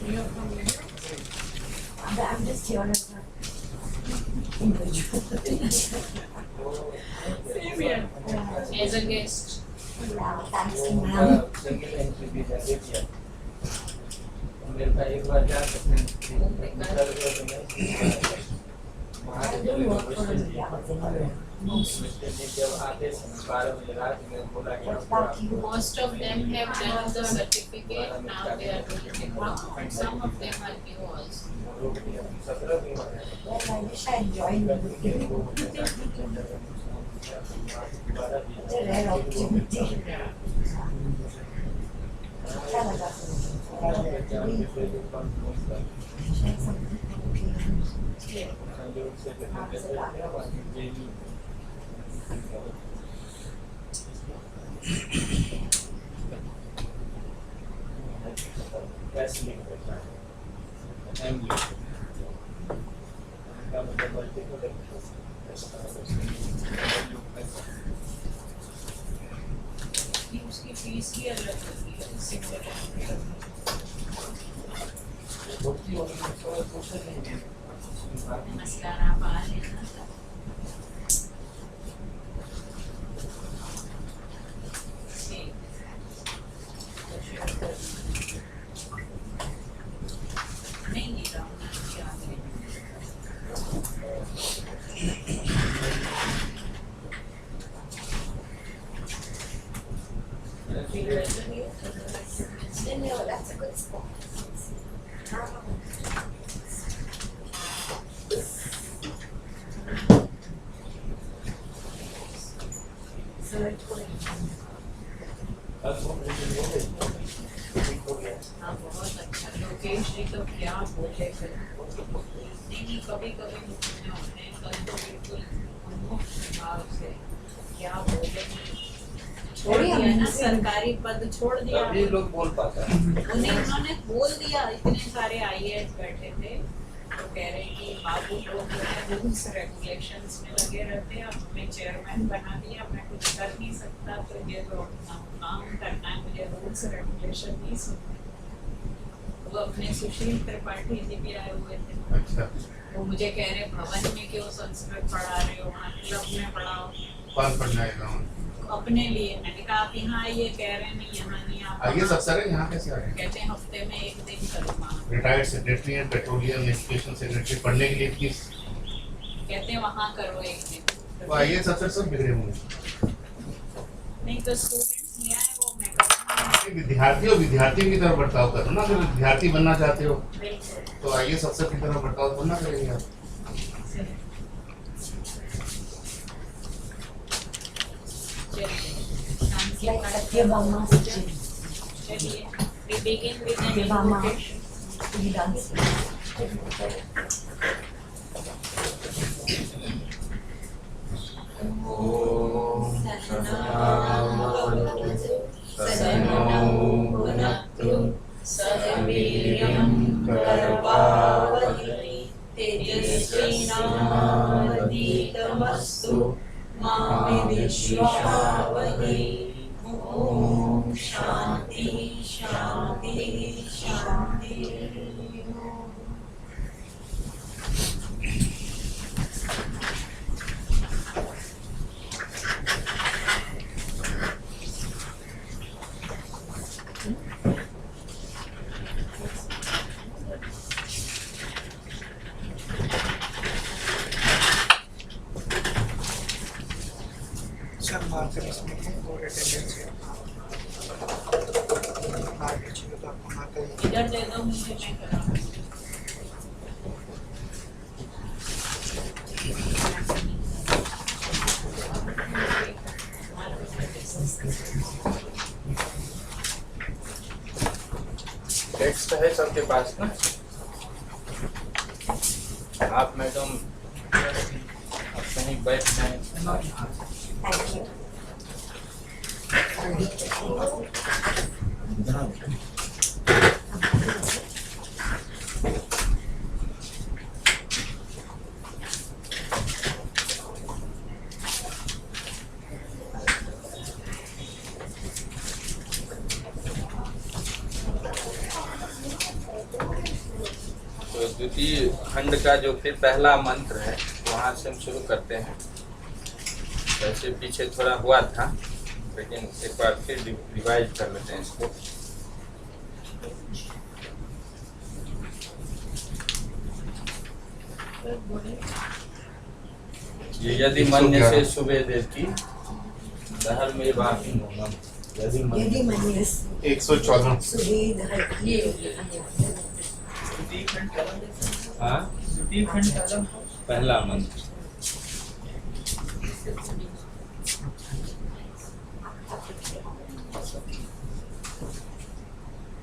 You're from here? I'm just here as an individual. Same here. As a guest. Yeah, thanks to ma'am. I don't work for a media house anywhere. What about you? Most of them have done the certificate, now they are doing the some of them are new also. Well, I wish I had joined the It's a rare opportunity. अच्छा लगा शायद something okay. आपसे बात करो। उसकी fees ही अलग होती है सिंगल नमस्कार आप आ रहे हैं ना नहीं नहीं No, that's a good spot. So it's good. हाँ बहुत अच्छा लोकेश जी तो क्या बोले फिर नहीं कभी कभी मुझे होते हैं कल तो बिल्कुल उन्मुक्त भाव से क्या बोले छोड़ दिया ना सरकारी पद छोड़ दिया अभी लोग बोल पाता है उन्होंने बोल दिया इतने सारे आईएएस बैठे थे तो कह रहे कि बाबू लोग जो है रूल्स रेगुलेशंस में लगे रहते हैं अब हमें चेयरमैन बना दिया मैं कुछ कर नहीं सकता तो ये तो अपना काम करना है मुझे रूल्स रेगुलेशन नहीं सुनना वो अपने सुशील त्रिपाठी जी भी आए हुए थे अच्छा वो मुझे कह रहे भवन में क्यों संस्कृत पढ़ा रहे हो वहाँ क्लब में पढ़ाओ कौन पढ़ना है अपने लिए मैंने कहा आप यहाँ आइए कह रहे नहीं यहाँ नहीं आप आइए अफसर है यहाँ कैसे आ रहे हैं कहते हैं हफ्ते में एक दिन करूँगा retired secretary and petroleum education secretary पढ़ने के लिए फीस कहते हैं वहाँ करो एक दिन तो आइए अफसर सब बिगड़े होंगे नहीं तो स्टूडेंट्स ले आए वो मैं करूँगा विद्यार्थी हो विद्यार्थियों की तरफ बर्ताव करो ना अगर विद्यार्थी बनना चाहते हो बिल्कुल तो आइए अफसर की तरफ बर्ताव करना करेंगे आप Like Satyabhama Sachin. चलिए we begin with an Satyabhama invocation. he dance. ओम सनो भुनक्तु सह वीर्यं कर्वावहै तेजस्विनावधीतमस्तु मा विद्विषावहै ओम शांति शांति शांति मार्केट इसमें और अटेंडेंस है आगे चलो तो आपको माता ही इधर दे दो मुझे मैं कराऊंगा टेक्स्ट है सबके पास ना आप मैडम कहीं बैठ जाएं Thank you. तो द्वितीय खंड का जो फिर पहला मंत्र है वहाँ से हम शुरू करते हैं। वैसे पीछे थोड़ा हुआ था, लेकिन एक बार फिर रिवाइज कर लेते हैं इसको। ये यदि मन्य से सुबह देती दहर में बाकी होगा। यदि मन्यस 114 सुवेद ये हाँ, पहला मंत्र।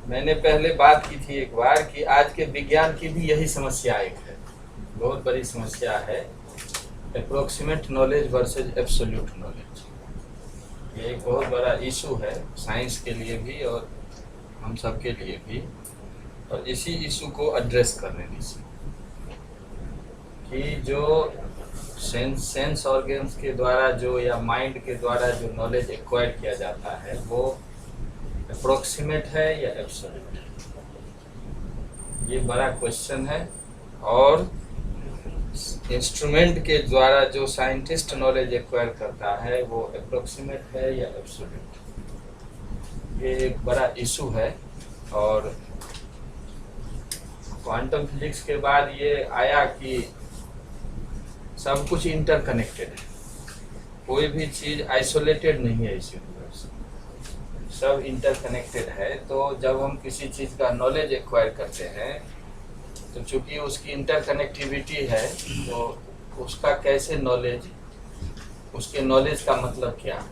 मैंने पहले बात की थी एक बार कि आज के विज्ञान की भी यही समस्या एक है, बहुत बड़ी समस्या है, approximate knowledge versus absolute knowledge. ये एक बहुत बड़ा इशू है साइंस के लिए भी और हम सब के लिए भी, और इसी इशू को एड्रेस करने दीजिए कि जो सेंस ऑर्गन्स के द्वारा जो या माइंड के द्वारा जो नॉलेज एक्वायर किया जाता है वो अप्रोक्सीमेट है या एब्सोल्यूट है, ये बड़ा क्वेश्चन है। और इंस्ट्रूमेंट के द्वारा जो साइंटिस्ट नॉलेज एक्वायर करता है वो अप्रोक्सीमेट है या एब्सोल्यूट, ये एक बड़ा इशू है। और क्वांटम फिजिक्स के बाद ये आया कि सब कुछ इंटरकनेक्टेड है, कोई भी चीज़ आइसोलेटेड नहीं है इस यूनिवर्स, सब इंटरकनेक्टेड है। तो जब हम किसी चीज़ का नॉलेज एक्वायर करते हैं तो चूंकि उसकी इंटरकनेक्टिविटी है तो उसका कैसे नॉलेज, उसके नॉलेज का मतलब क्या है।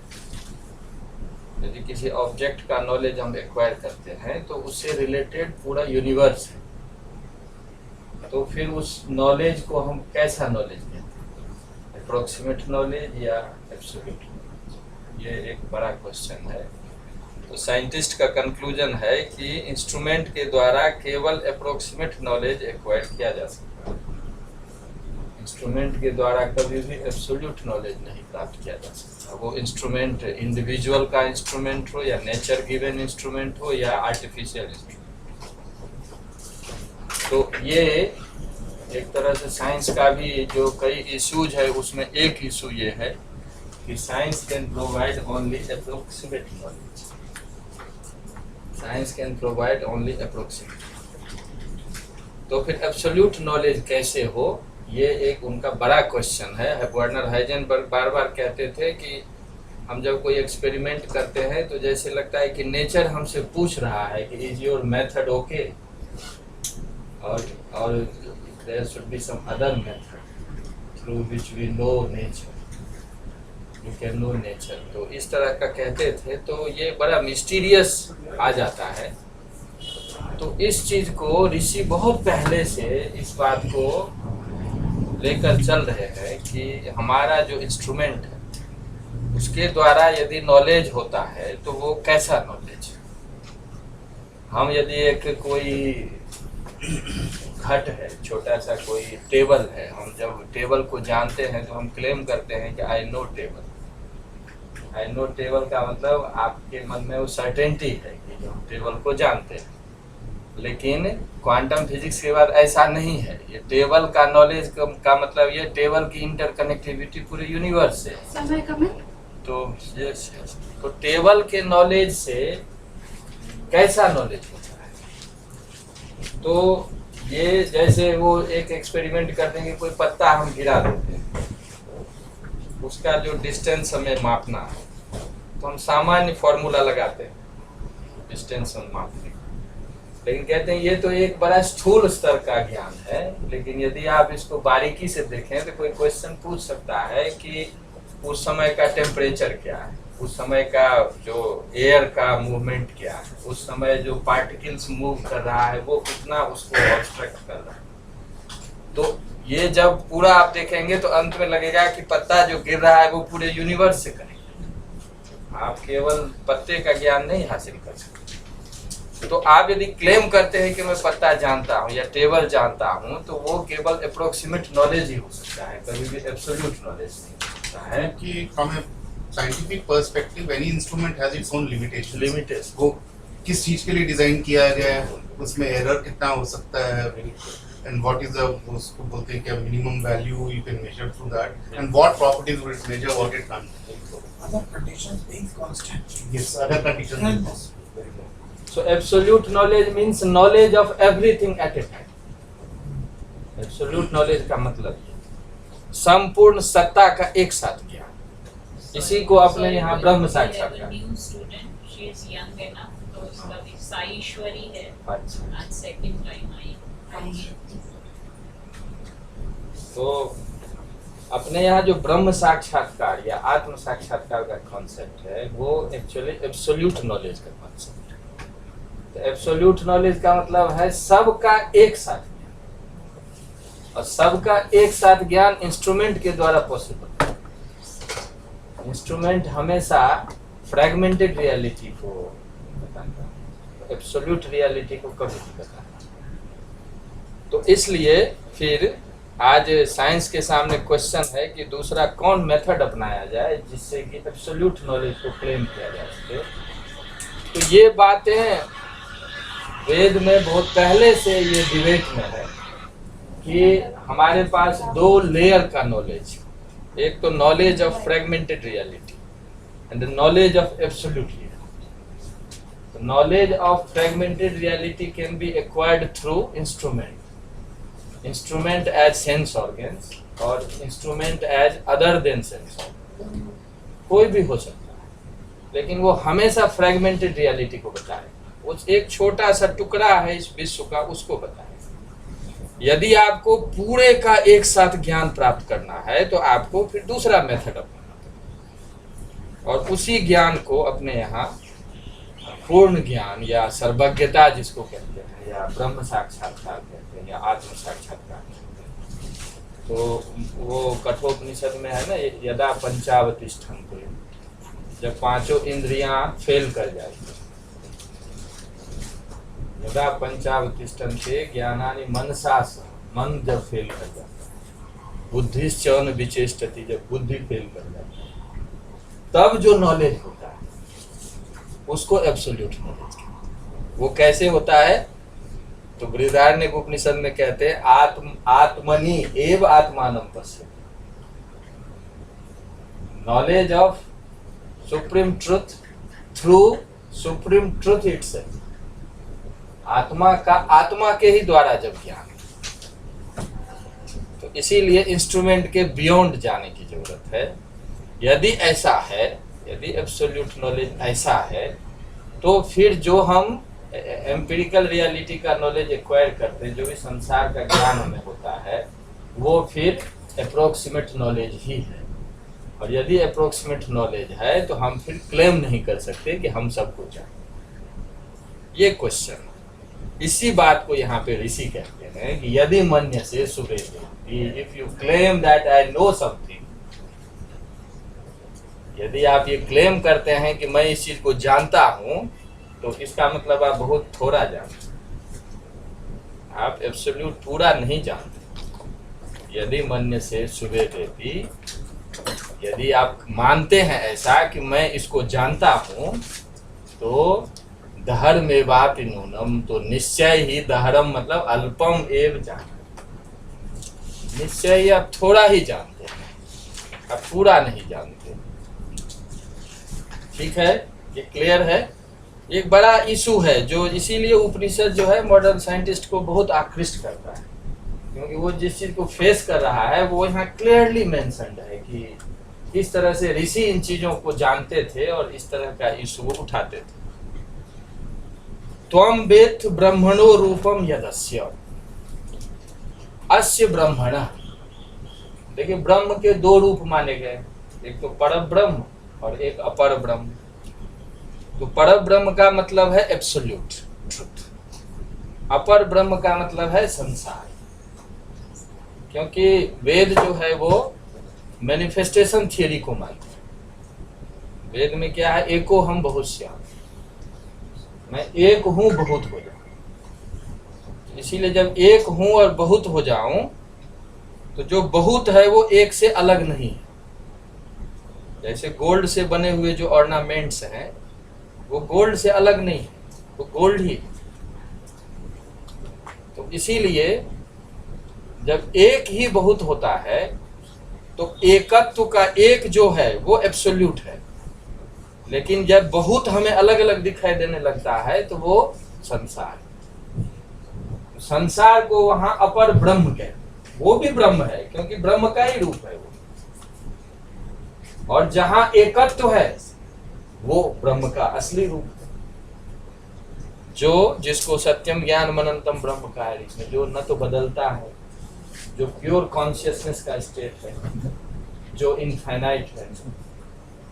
यदि किसी ऑब्जेक्ट का नॉलेज हम एक्वायर करते हैं तो उससे रिलेटेड पूरा यूनिवर्स है, तो फिर उस नॉलेज को हम कैसा नॉलेज कहते हैं, अप्रोक्सीमेट नॉलेज या एब्सोल्यूट नॉलेज, ये एक बड़ा क्वेश्चन है। तो साइंटिस्ट का कंक्लूजन है कि इंस्ट्रूमेंट के द्वारा केवल अप्रोक्सीमेट नॉलेज एक्वायर किया जा सकता है, इंस्ट्रूमेंट के द्वारा कभी भी एब्सोल्यूट नॉलेज नहीं प्राप्त किया जा सकता। वो इंस्ट्रूमेंट इंडिविजुअल का इंस्ट्रूमेंट हो या नेचर गिवन इंस्ट्रूमेंट हो या आर्टिफिशियल इंस्ट्रूमेंट। तो ये एक तरह से साइंस का भी जो कई इश्यूज है उसमें एक इशू ये है कि science can provide only approximate knowledge, science can provide only approximate. तो फिर एब्सोल्यूट नॉलेज कैसे हो, ये एक उनका बड़ा क्वेश्चन है। वर्नर हाइजेनबर्ग बार बार कहते थे कि हम जब कोई एक्सपेरिमेंट करते हैं तो जैसे लगता है कि नेचर हमसे पूछ रहा है कि इज योर मेथड ओके, और there should be some other method through which we know nature, you can know nature. तो इस तरह का कहते थे, तो ये बड़ा मिस्टीरियस आ जाता है। तो इस चीज़ को ऋषि बहुत पहले से इस बात को लेकर चल रहे हैं कि हमारा जो इंस्ट्रूमेंट है उसके द्वारा यदि नॉलेज होता है तो वो कैसा नॉलेज। हम यदि एक कोई घट है, छोटा सा कोई टेबल है, हम जब टेबल को जानते हैं तो हम क्लेम करते हैं कि I no table. I know table का मतलब आपके मन में वो सर्टेनिटी है कि हम टेबल को जानते हैं। लेकिन क्वांटम फिजिक्स के बाद ऐसा नहीं है, ये टेबल का नॉलेज का मतलब ये टेबल की इंटरकनेक्टिविटी पूरे यूनिवर्स से है। तो टेबल के नॉलेज से कैसा नॉलेज होता है। तो ये जैसे वो एक एक्सपेरिमेंट करते हैं कि कोई पत्ता हम गिरा देते हैं, उसका जो डिस्टेंस हमें मापना है तो हम सामान्य फॉर्मूला लगाते हैं डिस्टेंस हम मापने, लेकिन कहते हैं ये तो एक बड़ा स्थूल स्तर का ज्ञान है। लेकिन यदि आप इसको बारीकी से देखें तो कोई क्वेश्चन पूछ सकता है कि उस समय का टेम्परेचर क्या है, उस समय का जो एयर का मूवमेंट क्या है, उस समय जो पार्टिकल्स मूव कर रहा है वो कितना उसको ऑब्स्ट्रक्ट कर रहा है। तो ये जब पूरा आप देखेंगे तो अंत में लगेगा कि पत्ता जो गिर रहा है वो पूरे यूनिवर्स से कनेक्टेड। आप केवल पत्ते का ज्ञान नहीं हासिल कर सकते। तो आप यदि क्लेम करते हैं कि मैं पत्ता जानता हूँ या टेबल जानता हूँ तो वो केवल अप्रोक्सीमेट नॉलेज ही हो सकता है, कभी भी एब्सोल्यूट नॉलेज नहीं हो सकता है। कि from A scientific perspective any instrument has its own limitation. वो किस चीज के लिए डिजाइन किया गया है, उसमें एरर कितना हो सकता है, And what is the उसको बोलते हैं क्या minimum value you can measure through that, and what properties would it measure, what it can't? Other conditions being constant. Yes, other conditions. And Very good. So absolute knowledge means knowledge of everything at a time. Absolute knowledge का मतलब संपूर्ण सत्ता का एक साथ ज्ञान, इसी को अपने यहाँ ब्रह्म साक्षात्कार। New student, she is young enough, तो उसका भी साईश्वरी है। अच्छा, आज सेकंड टाइम आई। तो अपने यहाँ जो ब्रह्म साक्षात्कार या आत्म साक्षात्कार का कॉन्सेप्ट है वो एक्चुअली एब्सोल्यूट नॉलेज का कॉन्सेप्ट है। तो एब्सोल्यूट नॉलेज का मतलब है सबका एक साथ ज्ञान, और सबका एक साथ ज्ञान इंस्ट्रूमेंट के द्वारा पॉसिबल है। इंस्ट्रूमेंट हमेशा फ्रैगमेंटेड रियलिटी को बताता है, एब्सोल्यूट रियलिटी को कभी नहीं बताता। तो इसलिए फिर आज साइंस के सामने क्वेश्चन है कि दूसरा कौन मेथड अपनाया जाए जिससे कि एब्सोल्यूट नॉलेज को क्लेम किया जा सके। तो ये बातें वेद में बहुत पहले से ये डिबेट में है कि हमारे पास दो लेयर का नॉलेज, एक तो knowledge of fragmented reality and the knowledge of absolute reality. Knowledge of fragmented reality can be acquired through instrument as sense organs और instrument as other than sense organ, कोई भी हो सकता है, लेकिन वो हमेशा फ्रैगमेंटेड रियलिटी को बताए। वो एक छोटा सा टुकड़ा है इस विश्व का, उसको बताए। यदि आपको पूरे का एक साथ ज्ञान प्राप्त करना है तो आपको फिर दूसरा मेथड अपनाना पड़ेगा, और उसी ज्ञान को अपने यहाँ पूर्ण ज्ञान या सर्वज्ञता जिसको कहते हैं, या ब्रह्म साक्षात्कार कहते हैं, या आत्म साक्षात्कार कहते हैं। तो वो कठोपनिषद में है ना, यदा पंचावतिष्ठन्ते, जब पांचों इंद्रियां फेल कर जाती, यदा पंचावतिष्ठन्ते ज्ञानानि मनसा सह, मन जब फेल कर जाता है, बुद्धिश्च न विचेष्टति, जब बुद्धि फेल कर जाती है, तब जो नॉलेज होता है उसको एब्सोल्यूट नॉलेज कहते हैं। वो कैसे होता है? तो बृहदारण्य उपनिषद में कहते हैं आत्मनि एव आत्मानं पश्यति, knowledge of supreme truth through supreme truth itself. आत्मा के ही द्वारा जब ज्ञान, तो इसीलिए इंस्ट्रूमेंट के बियॉन्ड जाने की जरूरत है। यदि ऐसा है, यदि एब्सोल्यूट नॉलेज ऐसा है, तो फिर जो हम एम्पिरिकल रियलिटी का नॉलेज एक्वायर करते हैं, जो भी संसार का ज्ञान हमें होता है, वो फिर अप्रोक्सीमेट नॉलेज ही है। और यदि अप्रोक्सीमेट नॉलेज है तो हम फिर क्लेम नहीं कर सकते कि हम सब कुछ जानते। ये क्वेश्चन, इसी बात को यहाँ पे ऋषि कहते हैं कि यदि मन्य से सुवेति, if you claim that I know something, यदि आप ये क्लेम करते हैं कि मैं इस चीज को जानता हूं, तो इसका मतलब आप बहुत थोड़ा जानते, आप एब्सोल्यूट पूरा नहीं जानते। यदि मन्य से सुवेति, यदि आप मानते हैं ऐसा कि मैं इसको जानता हूं, तो दहरमेवापि नूनम, तो निश्चय ही, दहरम मतलब अल्पम एव जानते, निश्चय ही आप थोड़ा ही जानते हैं, आप पूरा नहीं जानते। ठीक है, ये क्लियर है। एक बड़ा इशू है जो, इसीलिए उपनिषद जो है मॉडर्न साइंटिस्ट को बहुत आकृष्ट करता है, क्योंकि वो जिस चीज को फेस कर रहा है वो यहाँ क्लियरली मेंशन्ड है कि इस तरह से ऋषि इन चीजों को जानते थे और इस तरह का इशू वो उठाते थे। त्वं वेत्थ ब्रह्मणो रूपम यदस्य, अस्य ब्रह्मण। देखिए, ब्रह्म के दो रूप माने गए, एक तो पर ब्रह्म और एक अपर ब्रह्म। तो पर ब्रह्म का मतलब है एब्सोल्यूट ट्रुथ, अपर ब्रह्म का मतलब है संसार। क्योंकि वेद जो है वो मैनिफेस्टेशन थियरी को मानते हैं। वेद में क्या है? एको हम बहुश्याम, मैं एक हूं बहुत हो जाऊं। इसीलिए जब एक हूं और बहुत हो जाऊं, तो जो बहुत है वो एक से अलग नहीं है। जैसे गोल्ड से बने हुए जो ऑर्नामेंट्स हैं, वो गोल्ड से अलग नहीं है, वो गोल्ड ही। तो इसीलिए जब एक ही बहुत होता है तो एकत्व का एक जो है वो एब्सोल्यूट है, लेकिन जब बहुत हमें अलग अलग दिखाई देने लगता है तो वो संसार, संसार को वहां अपर ब्रह्म कहते, वो भी ब्रह्म है क्योंकि ब्रह्म का ही रूप है वो, और जहां एकत्व है वो ब्रह्म का असली रूप है, जो जिसको सत्यम ज्ञान मनंतम ब्रह्म का है, इसमें जो न तो बदलता है, जो प्योर कॉन्शियसनेस का स्टेट है, जो इनफाइनाइट है,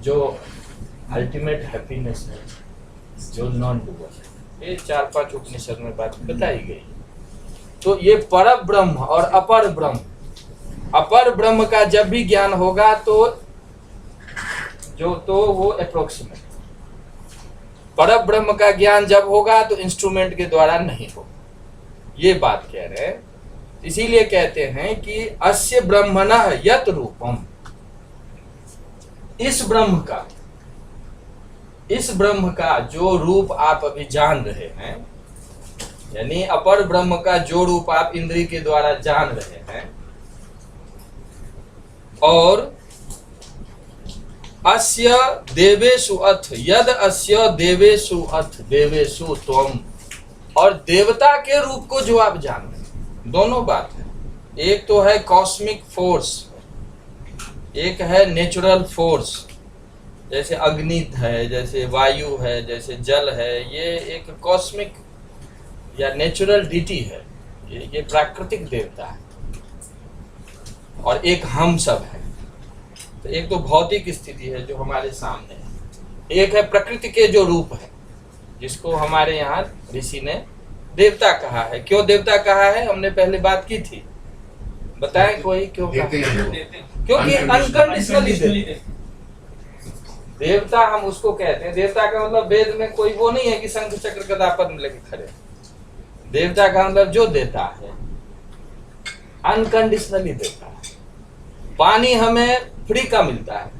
जो अल्टीमेट हैप्पीनेस है, जो नॉन डूअर है। ये 4-5 उपनिषद में बात बताई गई। तो ये पर ब्रह्म और अपर ब्रह्म, अपर ब्रह्म का जब भी ज्ञान होगा तो वो अप्रोक्सीमेट, पर ब्रह्म का ज्ञान जब होगा तो इंस्ट्रूमेंट के द्वारा नहीं होगा, ये बात कह रहे हैं। इसीलिए कहते हैं कि अस्य ब्रह्मणः यत् रूपम, इस ब्रह्म का जो रूप आप अभी जान रहे हैं, यानी अपर ब्रह्म का जो रूप आप इंद्रिय के द्वारा जान रहे हैं, और अस्य देवेषु अथ यद अस्य देवेषु अथ देवेषु त्वम, और देवता के रूप को जो आप जान रहे हैं, दोनों बात है। एक तो है कॉस्मिक फोर्स, एक है नेचुरल फोर्स, जैसे अग्नि है, जैसे वायु है, जैसे जल है, ये एक कॉस्मिक या नेचुरल डिटी है, ये प्राकृतिक देवता है, और एक हम सब है। तो एक तो भौतिक स्थिति है जो हमारे सामने है, एक है प्रकृति के जो रूप है, जिसको हमारे यहाँ ऋषि ने देवता कहा है। क्यों देवता कहा है, हमने पहले बात की थी, बताएं कोई क्यों कहा? क्योंकि अनकंडीशनली देवता हम उसको कहते हैं। देवता का मतलब वेद में कोई वो नहीं है कि शंख चक्र गदा पद्म लेके खड़े। देवता का मतलब जो देता है अनकंडीशनली देता है। पानी हमें फ्री का मिलता है,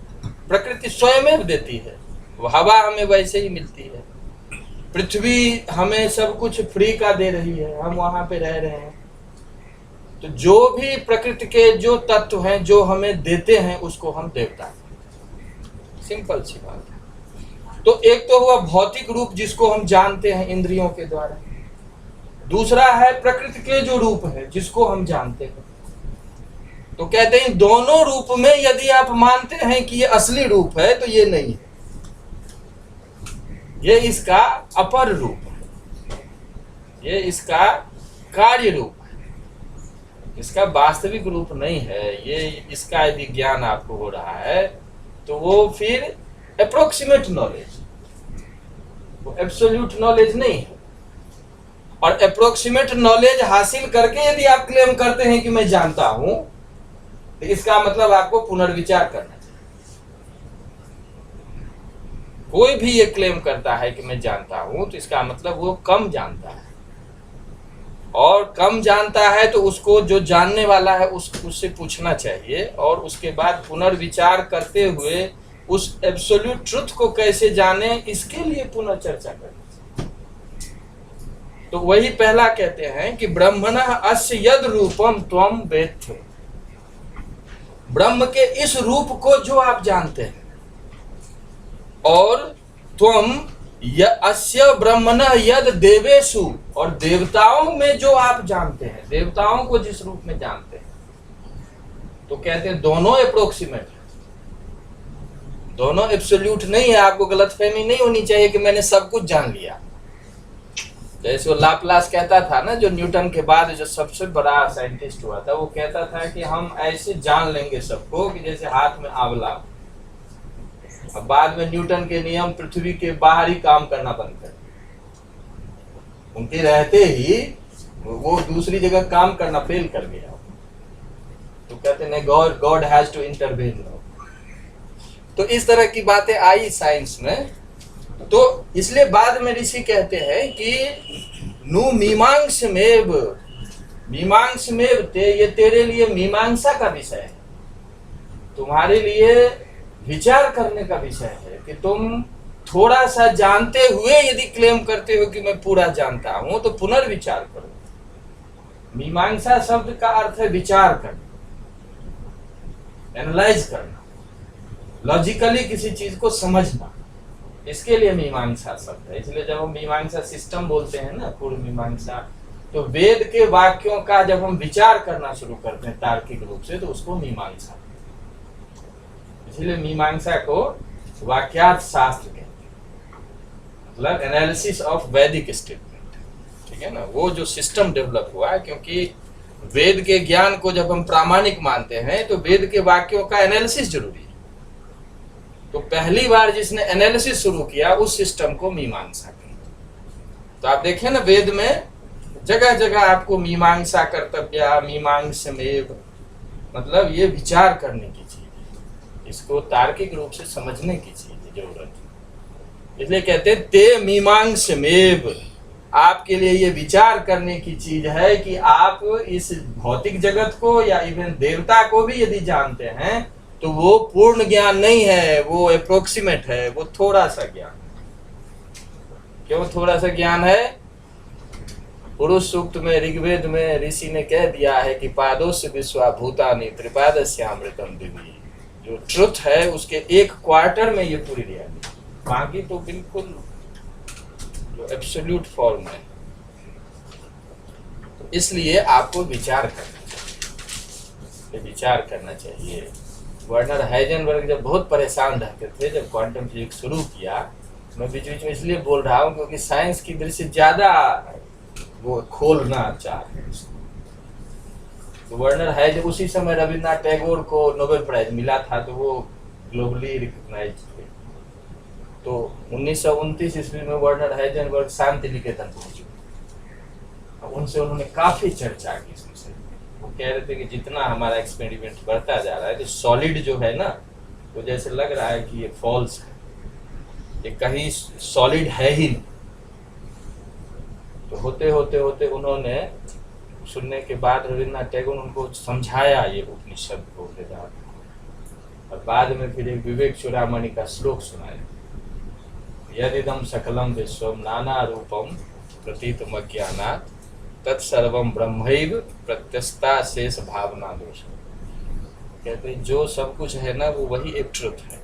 प्रकृति स्वयं देती है। हवा हमें वैसे ही मिलती है, पृथ्वी हमें सब कुछ फ्री का दे रही है, हम वहां पे रह रहे हैं। तो जो भी प्रकृति के जो तत्व हैं जो हमें देते हैं उसको हम देवता हैं। सिंपल सी बात है। तो एक तो हुआ भौतिक रूप जिसको हम जानते हैं इंद्रियों के द्वारा, दूसरा है प्रकृति के जो रूप है जिसको हम जानते हैं। तो कहते हैं दोनों रूप में यदि आप मानते हैं कि ये असली रूप है तो ये नहीं है, ये इसका अपर रूप है, ये इसका कार्य रूप है, इसका वास्तविक रूप नहीं है। ये इसका यदि ज्ञान आपको हो रहा है तो वो फिर अप्रोक्सीमेट नॉलेज, वो एब्सोल्यूट नॉलेज नहीं है। और अप्रोक्सीमेट नॉलेज हासिल करके यदि आप क्लेम करते हैं कि मैं जानता हूं, तो इसका मतलब आपको पुनर्विचार करना चाहिए। कोई भी ये क्लेम करता है कि मैं जानता हूं तो इसका मतलब वो कम जानता है, और कम जानता है तो उसको जो जानने वाला है उससे पूछना चाहिए, और उसके बाद पुनर्विचार करते हुए उस एब्सोल्यूट ट्रुथ को कैसे जाने इसके लिए पुनर्चर्चा करनी चाहिए। तो वही पहला कहते हैं कि ब्रह्मणः अस्य यद रूपम त्वम वेत्थ, ब्रह्म के इस रूप को जो आप जानते हैं, और त्वम अस्य ब्रह्मणः यद देवेषु, और देवताओं में जो आप जानते हैं, देवताओं को जिस रूप में जानते हैं, तो कहते हैं दोनों अप्रोक्सीमेट है, दोनों एब्सोल्यूट नहीं है। आपको गलतफहमी नहीं होनी चाहिए कि मैंने सब कुछ जान लिया। जैसे वो लाप्लास कहता था ना, जो न्यूटन के बाद जो सबसे बड़ा साइंटिस्ट हुआ था, वो कहता था कि हम ऐसे जान लेंगे सबको कि जैसे हाथ में आंवला। अब बाद में न्यूटन के नियम पृथ्वी के बाहर ही काम करना बंद कर, उनके रहते ही वो दूसरी जगह काम करना फेल कर गया। तो कहते नहीं, गॉड हैज टू इंटरवेन। तो इस तरह की बातें आई साइंस में। तो इसलिए बाद में ऋषि कहते हैं कि नु मीमांसमेव, मीमांसमेव ते, ये तेरे लिए मीमांसा का विषय है, तुम्हारे लिए विचार करने का विषय है कि तुम थोड़ा सा जानते हुए यदि क्लेम करते हो कि मैं पूरा जानता हूं तो पुनर्विचार करो। मीमांसा शब्द का अर्थ है विचार करना, एनालाइज करना, लॉजिकली किसी चीज को समझना, इसके लिए मीमांसा शब्द है। इसलिए जब हम मीमांसा सिस्टम बोलते हैं ना, पूर्व मीमांसा, तो वेद के वाक्यों का जब हम विचार करना शुरू करते हैं तार्किक रूप से, तो उसको मीमांसा, इसलिए मीमांसा को वाक्यार्थ शास्त्र कहते हैं, मतलब एनालिसिस ऑफ वैदिक स्टेटमेंट, ठीक है ना। वो जो सिस्टम डेवलप हुआ है, क्योंकि वेद के ज्ञान को जब हम प्रामाणिक मानते हैं तो वेद के वाक्यों का एनालिसिस जरूरी है। तो पहली बार जिसने एनालिसिस शुरू किया उस सिस्टम को मीमांसा कहते हैं। तो आप देखें ना, वेद में जगह जगह आपको मीमांसा कर्तव्य, मीमांसमेव, मतलब ये विचार करने की चीज है, इसको तार्किक रूप से समझने की चीज है, जरूरत है। इसलिए कहते हैं ते मीमांसमेव, आपके लिए ये विचार करने की चीज है कि आप इस भौतिक जगत को या इवन देवता को भी यदि जानते हैं तो वो पूर्ण ज्ञान नहीं है, वो अप्रोक्सीमेट है, वो थोड़ा सा ज्ञान। क्यों थोड़ा सा ज्ञान है? पुरुष सूक्त में, ऋग्वेद में ऋषि ने कह दिया है कि पादोस्य विश्वाभूतानि त्रिपादस्यामृतम दिव्य, जो ट्रुथ है उसके 1/4 में ये पूरी रियलिटी, बाकी तो बिल्कुल जो एब्सोल्यूट फॉर्म है। तो इसलिए आपको विचार करना चाहिए, विचार करना चाहिए। वर्नर हाइजेनबर्ग जब बहुत परेशान रहते थे जब क्वांटम फिजिक्स शुरू किया, मैं बीच बीच में इसलिए बोल रहा हूँ क्योंकि साइंस की दृष्टि ज्यादा वो खोलना चाहते हैं। तो वर्नर हाइजेन, उसी समय रविन्द्रनाथ टैगोर को नोबेल प्राइज मिला था, तो वो ग्लोबली रिकॉग्नाइज थे। तो 1929 ईस्वी में वर्नर हाइजेनबर्ग शांति निकेतन पहुंचे, उनसे उन्होंने काफी चर्चा की इस विषय। वो कह रहे थे कि जितना हमारा एक्सपेरिमेंट बढ़ता जा रहा है, तो सॉलिड जो है ना, तो जैसे लग रहा है कि ये फॉल्स है, ये कहीं सॉलिड है ही नहीं। तो होते होते होते उन्होंने सुनने के बाद रविन्द्रनाथ टैगोर ने उनको समझाया ये उपनिषद को, वेदांत, और बाद में फिर एक विवेक चूड़ामणि का श्लोक सुनाया, यदिदं सकलम विश्वम नाना रूपम प्रतीतम अज्ञानात् तत्सर्वम ब्रह्मैव प्रत्यस्ता शेष भावना दोष। कहते हैं जो सब कुछ है ना वो वही एक ट्रुथ है,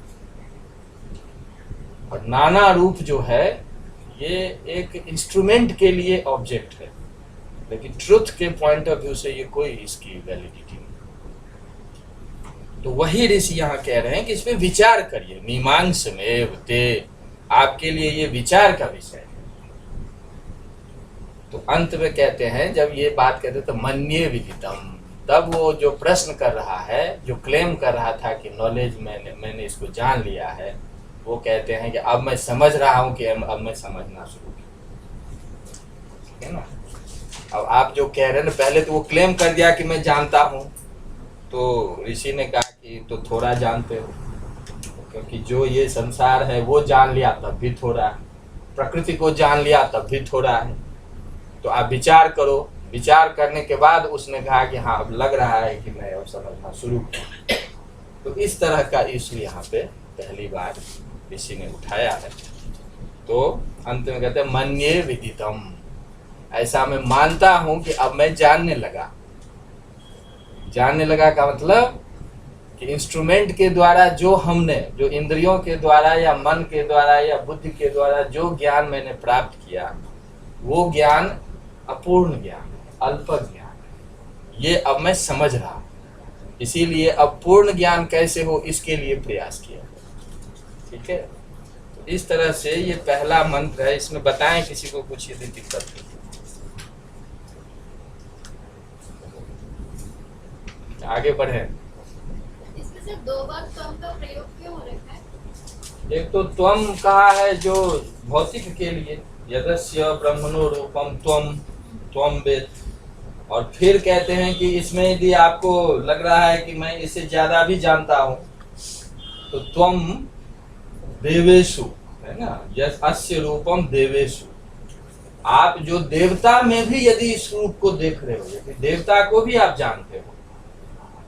और नाना रूप जो है ये एक इंस्ट्रूमेंट के लिए ऑब्जेक्ट है, लेकिन ट्रुथ के पॉइंट ऑफ व्यू से ये कोई इसकी वैलिडिटी नहीं। तो वही ऋषि यहाँ कह रहे हैं कि इसमें विचार करिए, मीमांसमेव ते, आपके लिए ये विचार का विषय है। तो अंत में कहते हैं, जब ये बात कहते तो मन्ये विदितम, तब वो जो प्रश्न कर रहा है, जो क्लेम कर रहा था कि नॉलेज मैंने इसको जान लिया है, वो कहते हैं कि अब मैं समझ रहा हूँ कि अब मैं समझना शुरू किया, ठीक है ना। अब आप जो कह रहे हैं ना, पहले तो वो क्लेम कर दिया कि मैं जानता हूँ, तो ऋषि ने कहा कि तो थोड़ा जानते हो, क्योंकि जो ये संसार है वो जान लिया तब भी थोड़ा है, प्रकृति को जान लिया तब भी थोड़ा है, तो आप विचार करो। विचार करने के बाद उसने कहा कि हाँ अब लग रहा है कि मैं अब समझना शुरू किया। तो इस तरह का इशू यहाँ पे पहली बार ऋषि ने उठाया है। तो अंत में कहते हैं मन्ये विदितम, ऐसा मैं मानता हूं कि अब मैं जानने लगा। जानने लगा का मतलब कि इंस्ट्रूमेंट के द्वारा जो हमने, जो इंद्रियों के द्वारा या मन के द्वारा या बुद्धि के द्वारा जो ज्ञान मैंने प्राप्त किया, वो ज्ञान अपूर्ण ज्ञान, अल्प ज्ञान, ये अब मैं समझ रहा हूँ। इसीलिए अब पूर्ण ज्ञान कैसे हो इसके लिए प्रयास किया, ठीक है। तो इस तरह से ये पहला मंत्र है। इसमें बताएं किसी को कुछ यदि दिक्कत हो। आगे बढ़े। इसमें सिर्फ 2 बार त्वम का प्रयोग क्यों हो रखा है? एक तो त्वम कहा है जो भौतिक के लिए, यदस्य ब्रह्मणो रूपम त्वम, त्वम वेद, और फिर कहते हैं कि इसमें यदि आपको लग रहा है कि मैं इससे ज्यादा भी जानता हूं, तो त्वम देवेशु, है ना, यस अस्य रूपम देवेशु, आप जो देवता में भी यदि इस रूप को देख रहे हो, यदि देवता को भी आप जानते हो,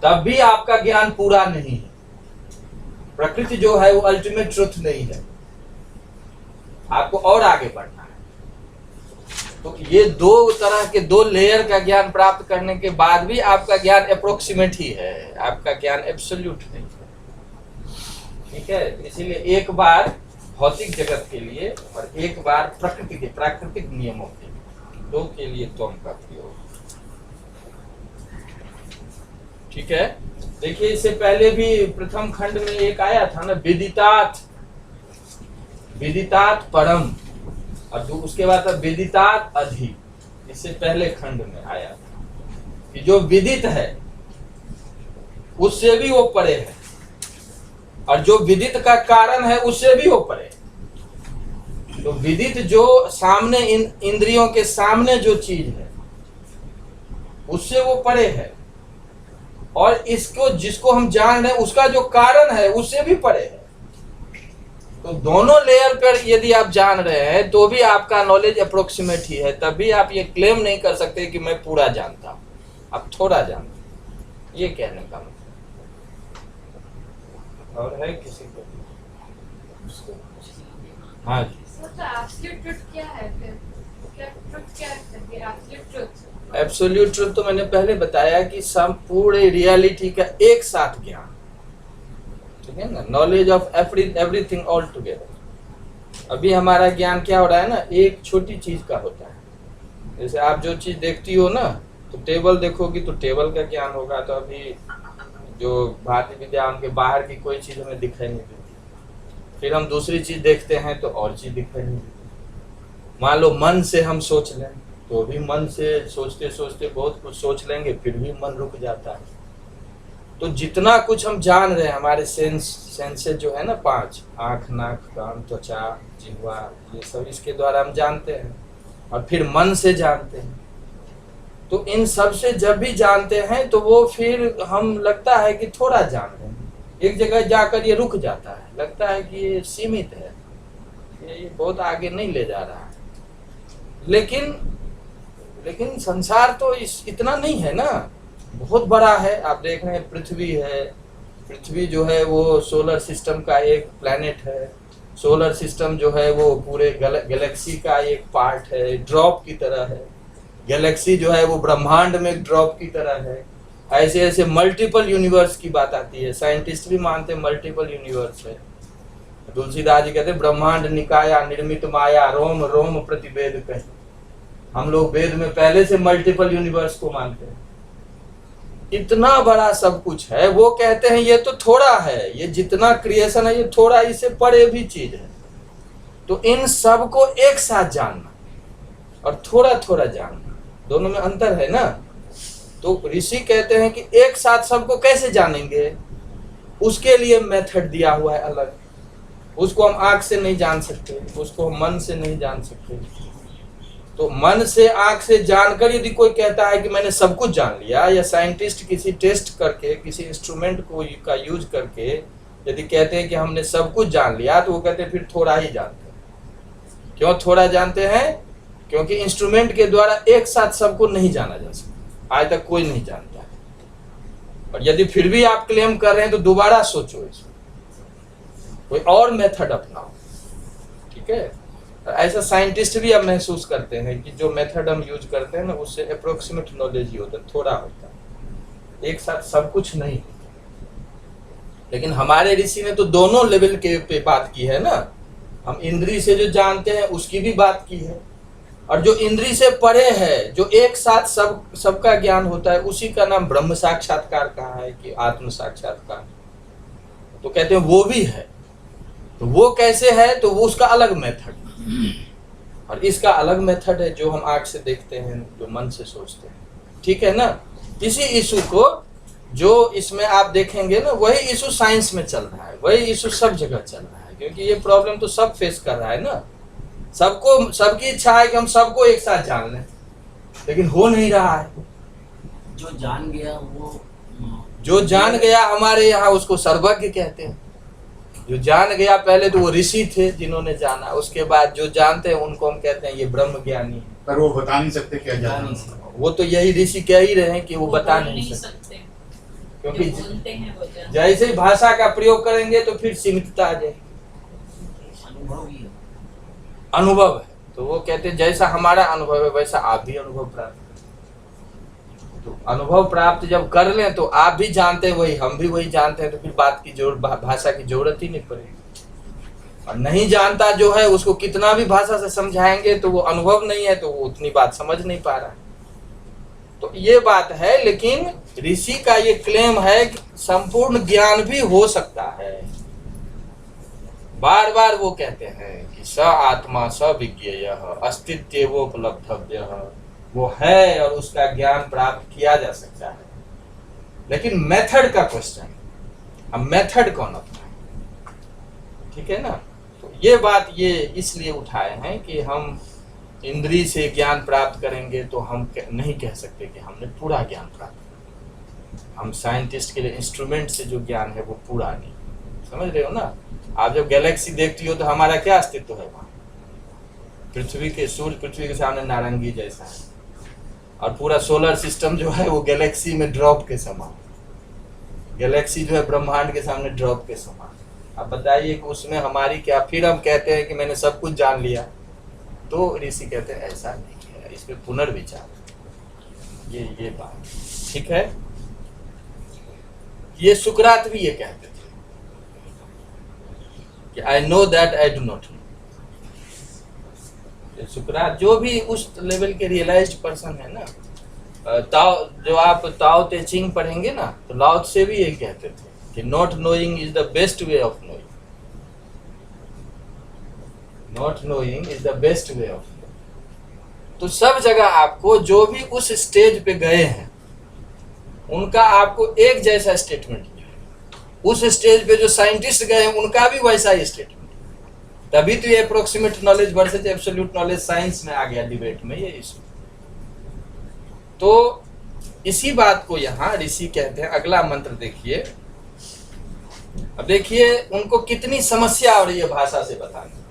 तब भी आपका ज्ञान पूरा नहीं है। प्रकृति जो है वो अल्टीमेट ट्रुथ नहीं है, आपको और आगे बढ़ना है। तो ये दो तरह के दो लेयर का ज्ञान प्राप्त करने के बाद भी आपका ज्ञान अप्रोक्सीमेट ही है, आपका ज्ञान एब्सोल्यूट नहीं है। ठीक है, इसीलिए एक बार भौतिक जगत के लिए और एक बार प्रकृति के प्राकृतिक नियमों के लिए, दो के लिए त्वम का प्रयोग। ठीक है, देखिए इससे पहले भी प्रथम खंड में एक आया था ना, विदितात, विदितात परम, और उसके बाद था विदितात अधि। इससे पहले खंड में आया था कि जो विदित है उससे भी वो परे है, और जो विदित का कारण है उससे भी वो परे है। तो विदित जो सामने इंद्रियों के सामने जो चीज है उससे वो परे है, और इसको जिसको हम जान रहे हैं उसका जो कारण है उससे भी परे है। तो दोनों लेयर पर यदि आप जान रहे हैं तो भी आपका नॉलेज अप्रोक्सीमेट ही है, तभी आप ये क्लेम नहीं कर सकते कि मैं पूरा जानता हूं, आप थोड़ा जानते हैं, ये कहने का मतलब। और है किसी को? हाँ जी। तो एब्सोल्यूट ट्रुथ क्या है फिर? क्या ट्रुथ क्या है फिर? एब्सोल्यूट ट्रुथ, एब्सोल्यूट ट्रुथ तो मैंने पहले बताया कि संपूर्ण रियलिटी का एक साथ ज्ञान, ठीक है ना, knowledge of everything all together. अभी हमारा ज्ञान क्या हो रहा है ना, एक छोटी चीज का होता है। जैसे आप जो चीज देखती हो ना, तो टेबल देखोगी तो टेबल का ज्ञान होगा, तो अभी जो भारतीय विद्या उनके बाहर की कोई चीज हमें दिखाई नहीं देती। फिर हम दूसरी चीज देखते हैं तो और चीज दिखाई नहीं देती। मान लो मन से हम सोच लें तो भी मन से सोचते सोचते बहुत कुछ सोच लेंगे, फिर भी मन रुक जाता है। तो जितना कुछ हम जान रहे हैं, हमारे सेंसेस जो है ना, 5, आँख, नाक, कान, त्वचा, जिह्वा, ये सब इसके द्वारा हम जानते हैं, और फिर मन से जानते हैं। तो इन सब से जब भी जानते हैं तो वो फिर हम लगता है कि थोड़ा जान रहे हैं, एक जगह जाकर ये रुक जाता है, लगता है कि ये सीमित है, ये बहुत आगे नहीं ले जा रहा है। लेकिन संसार तो इतना नहीं है ना, बहुत बड़ा है। आप देख रहे हैं पृथ्वी है, पृथ्वी जो है वो सोलर सिस्टम का एक प्लैनेट है। सोलर सिस्टम जो है वो पूरे गैलेक्सी का एक पार्ट है, ड्रॉप की तरह है। गैलेक्सी जो है वो ब्रह्मांड में एक ड्रॉप की तरह है। ऐसे ऐसे मल्टीपल यूनिवर्स की बात आती है, साइंटिस्ट भी मानते हैं मल्टीपल यूनिवर्स है। तुलसीदास जी कहते हैं ब्रह्मांड निकाया निर्मित माया, रोम रोम प्रतिवेद कहे। हम लोग वेद में पहले से मल्टीपल यूनिवर्स को मानते हैं। इतना बड़ा सब कुछ है, वो कहते हैं ये तो थोड़ा है, ये जितना क्रिएशन है ये थोड़ा, इससे परे भी चीज है। तो इन सब को एक साथ जानना और थोड़ा थोड़ा जानना, दोनों में अंतर है ना। तो ऋषि कहते हैं कि एक साथ सबको कैसे जानेंगे, उसके लिए मेथड दिया हुआ है अलग। उसको हम आंख से नहीं जान सकते, उसको हम मन से नहीं जान सकते। तो मन से आंख से जानकर यदि कोई कहता है कि मैंने सब कुछ जान लिया, या साइंटिस्ट किसी टेस्ट करके किसी इंस्ट्रूमेंट को का यूज करके यदि कहते हैं कि हमने सब कुछ जान लिया, तो वो कहते हैं फिर थोड़ा ही जानते हैं। क्यों थोड़ा जानते हैं? क्योंकि इंस्ट्रूमेंट के द्वारा एक साथ सबको नहीं जाना जा सकता, आज तक कोई नहीं जानता है। और यदि फिर भी आप क्लेम कर रहे हैं तो दोबारा सोचो, इसमें कोई और मेथड अपनाओ। ठीक है, ऐसा साइंटिस्ट भी अब महसूस करते हैं कि जो मेथड हम यूज करते हैं ना, उससे अप्रोक्सीमेट नॉलेज ही होता है, थोड़ा होता है, एक साथ सब कुछ नहीं होता। लेकिन हमारे ऋषि ने तो दोनों लेवल के पे बात की है ना। हम इंद्री से जो जानते हैं उसकी भी बात की है, और जो इंद्री से परे है, जो एक साथ सबका ज्ञान होता है, उसी का नाम ब्रह्म साक्षात्कार कहा है कि आत्म साक्षात्कार। तो कहते हैं वो भी है। तो वो कैसे है? तो वो उसका अलग मेथड, और इसका अलग मेथड है जो हम आंख से देखते हैं, जो मन से सोचते हैं। ठीक है ना। इसी इशू को जो इसमें आप देखेंगे ना, वही इशू साइंस में चल रहा है, वही इशू सब जगह चल रहा है, क्योंकि ये प्रॉब्लम तो सब फेस कर रहा है ना। सबको, सबकी इच्छा है कि हम सबको एक साथ जान लें, लेकिन हो नहीं रहा है। जो जान गया वो, जो जान गया हमारे यहाँ उसको सर्वज्ञ कहते हैं। जो जान गया, पहले तो वो ऋषि थे जिन्होंने जाना, उसके बाद जो जानते हैं उनको हम कहते हैं ये ब्रह्म ज्ञानी है। पर वो बता नहीं सकते क्या जाना। वो तो यही ऋषि कह ही रहे हैं कि वो बता नहीं सकते, क्योंकि बोलते हैं वो जानते। जैसे ही भाषा का प्रयोग करेंगे तो फिर सीमितता आ जाएगी। अनुभव ही है। अनुभव है, तो वो कहते हैं जैसा हमारा अनुभव है वैसा आप भी अनुभव प्राप्त करें। तो अनुभव प्राप्त जब कर लें तो आप भी जानते हैं वही, हम भी वही जानते हैं, तो फिर बात की भाषा की जरूरत ही नहीं पड़ेगी। और नहीं जानता जो है उसको कितना भी भाषा से समझाएंगे तो वो अनुभव नहीं है, तो वो उतनी बात समझ नहीं पा रहा है। तो ये बात है, लेकिन ऋषि का ये क्लेम है कि संपूर्ण ज्ञान भी हो सकता है। बार बार वो कहते हैं कि स आत्मा स विज्ञेय अस्तित्वोपलब्धव्य, वो है और उसका ज्ञान प्राप्त किया जा सकता है। लेकिन मेथड का क्वेश्चन, अब मेथड कौन अपना है, ठीक है ना। तो ये बात ये इसलिए उठाए हैं कि हम इंद्रिय से ज्ञान प्राप्त करेंगे तो हम नहीं कह सकते कि हमने पूरा ज्ञान प्राप्त किया। हम साइंटिस्ट के लिए इंस्ट्रूमेंट से जो ज्ञान है वो पूरा नहीं, समझ रहे हो ना। आप जब गैलेक्सी देखती हो तो हमारा क्या अस्तित्व है वहाँ, पृथ्वी के, सूर्य पृथ्वी के सामने नारंगी जैसा है, और पूरा सोलर सिस्टम जो है वो गैलेक्सी में ड्रॉप के समान, गैलेक्सी जो है ब्रह्मांड के सामने ड्रॉप के समान। अब बताइए कि उसमें हमारी क्या, फिर हम कहते हैं कि मैंने सब कुछ जान लिया। तो ऋषि कहते हैं ऐसा नहीं है, इस पे पुनर्विचार, ये बात ठीक है। ये सुकरात भी ये कहते थे कि I know that I do not no. सुकरात जो भी उस लेवल के रियलाइज्ड पर्सन है ना, ताओ, जो आप ताओ ते चिंग पढ़ेंगे ना, तो लाओ से भी यही कहते थे कि not knowing is the best way of knowing, not knowing is the best way of knowing. तो सब जगह आपको जो भी उस स्टेज पे गए हैं उनका आपको एक जैसा स्टेटमेंट मिलेगा। उस स्टेज पे जो साइंटिस्ट गए हैं उनका भी वैसा ही स्टेटमेंट, तभी तो ये approximate knowledge versus absolute knowledge science में आ गया डिबेट में ये इशू। तो इसी बात को यहाँ ऋषि कहते हैं। अगला मंत्र देखिए। अब देखिए उनको कितनी समस्या हो रही है भाषा से बताने।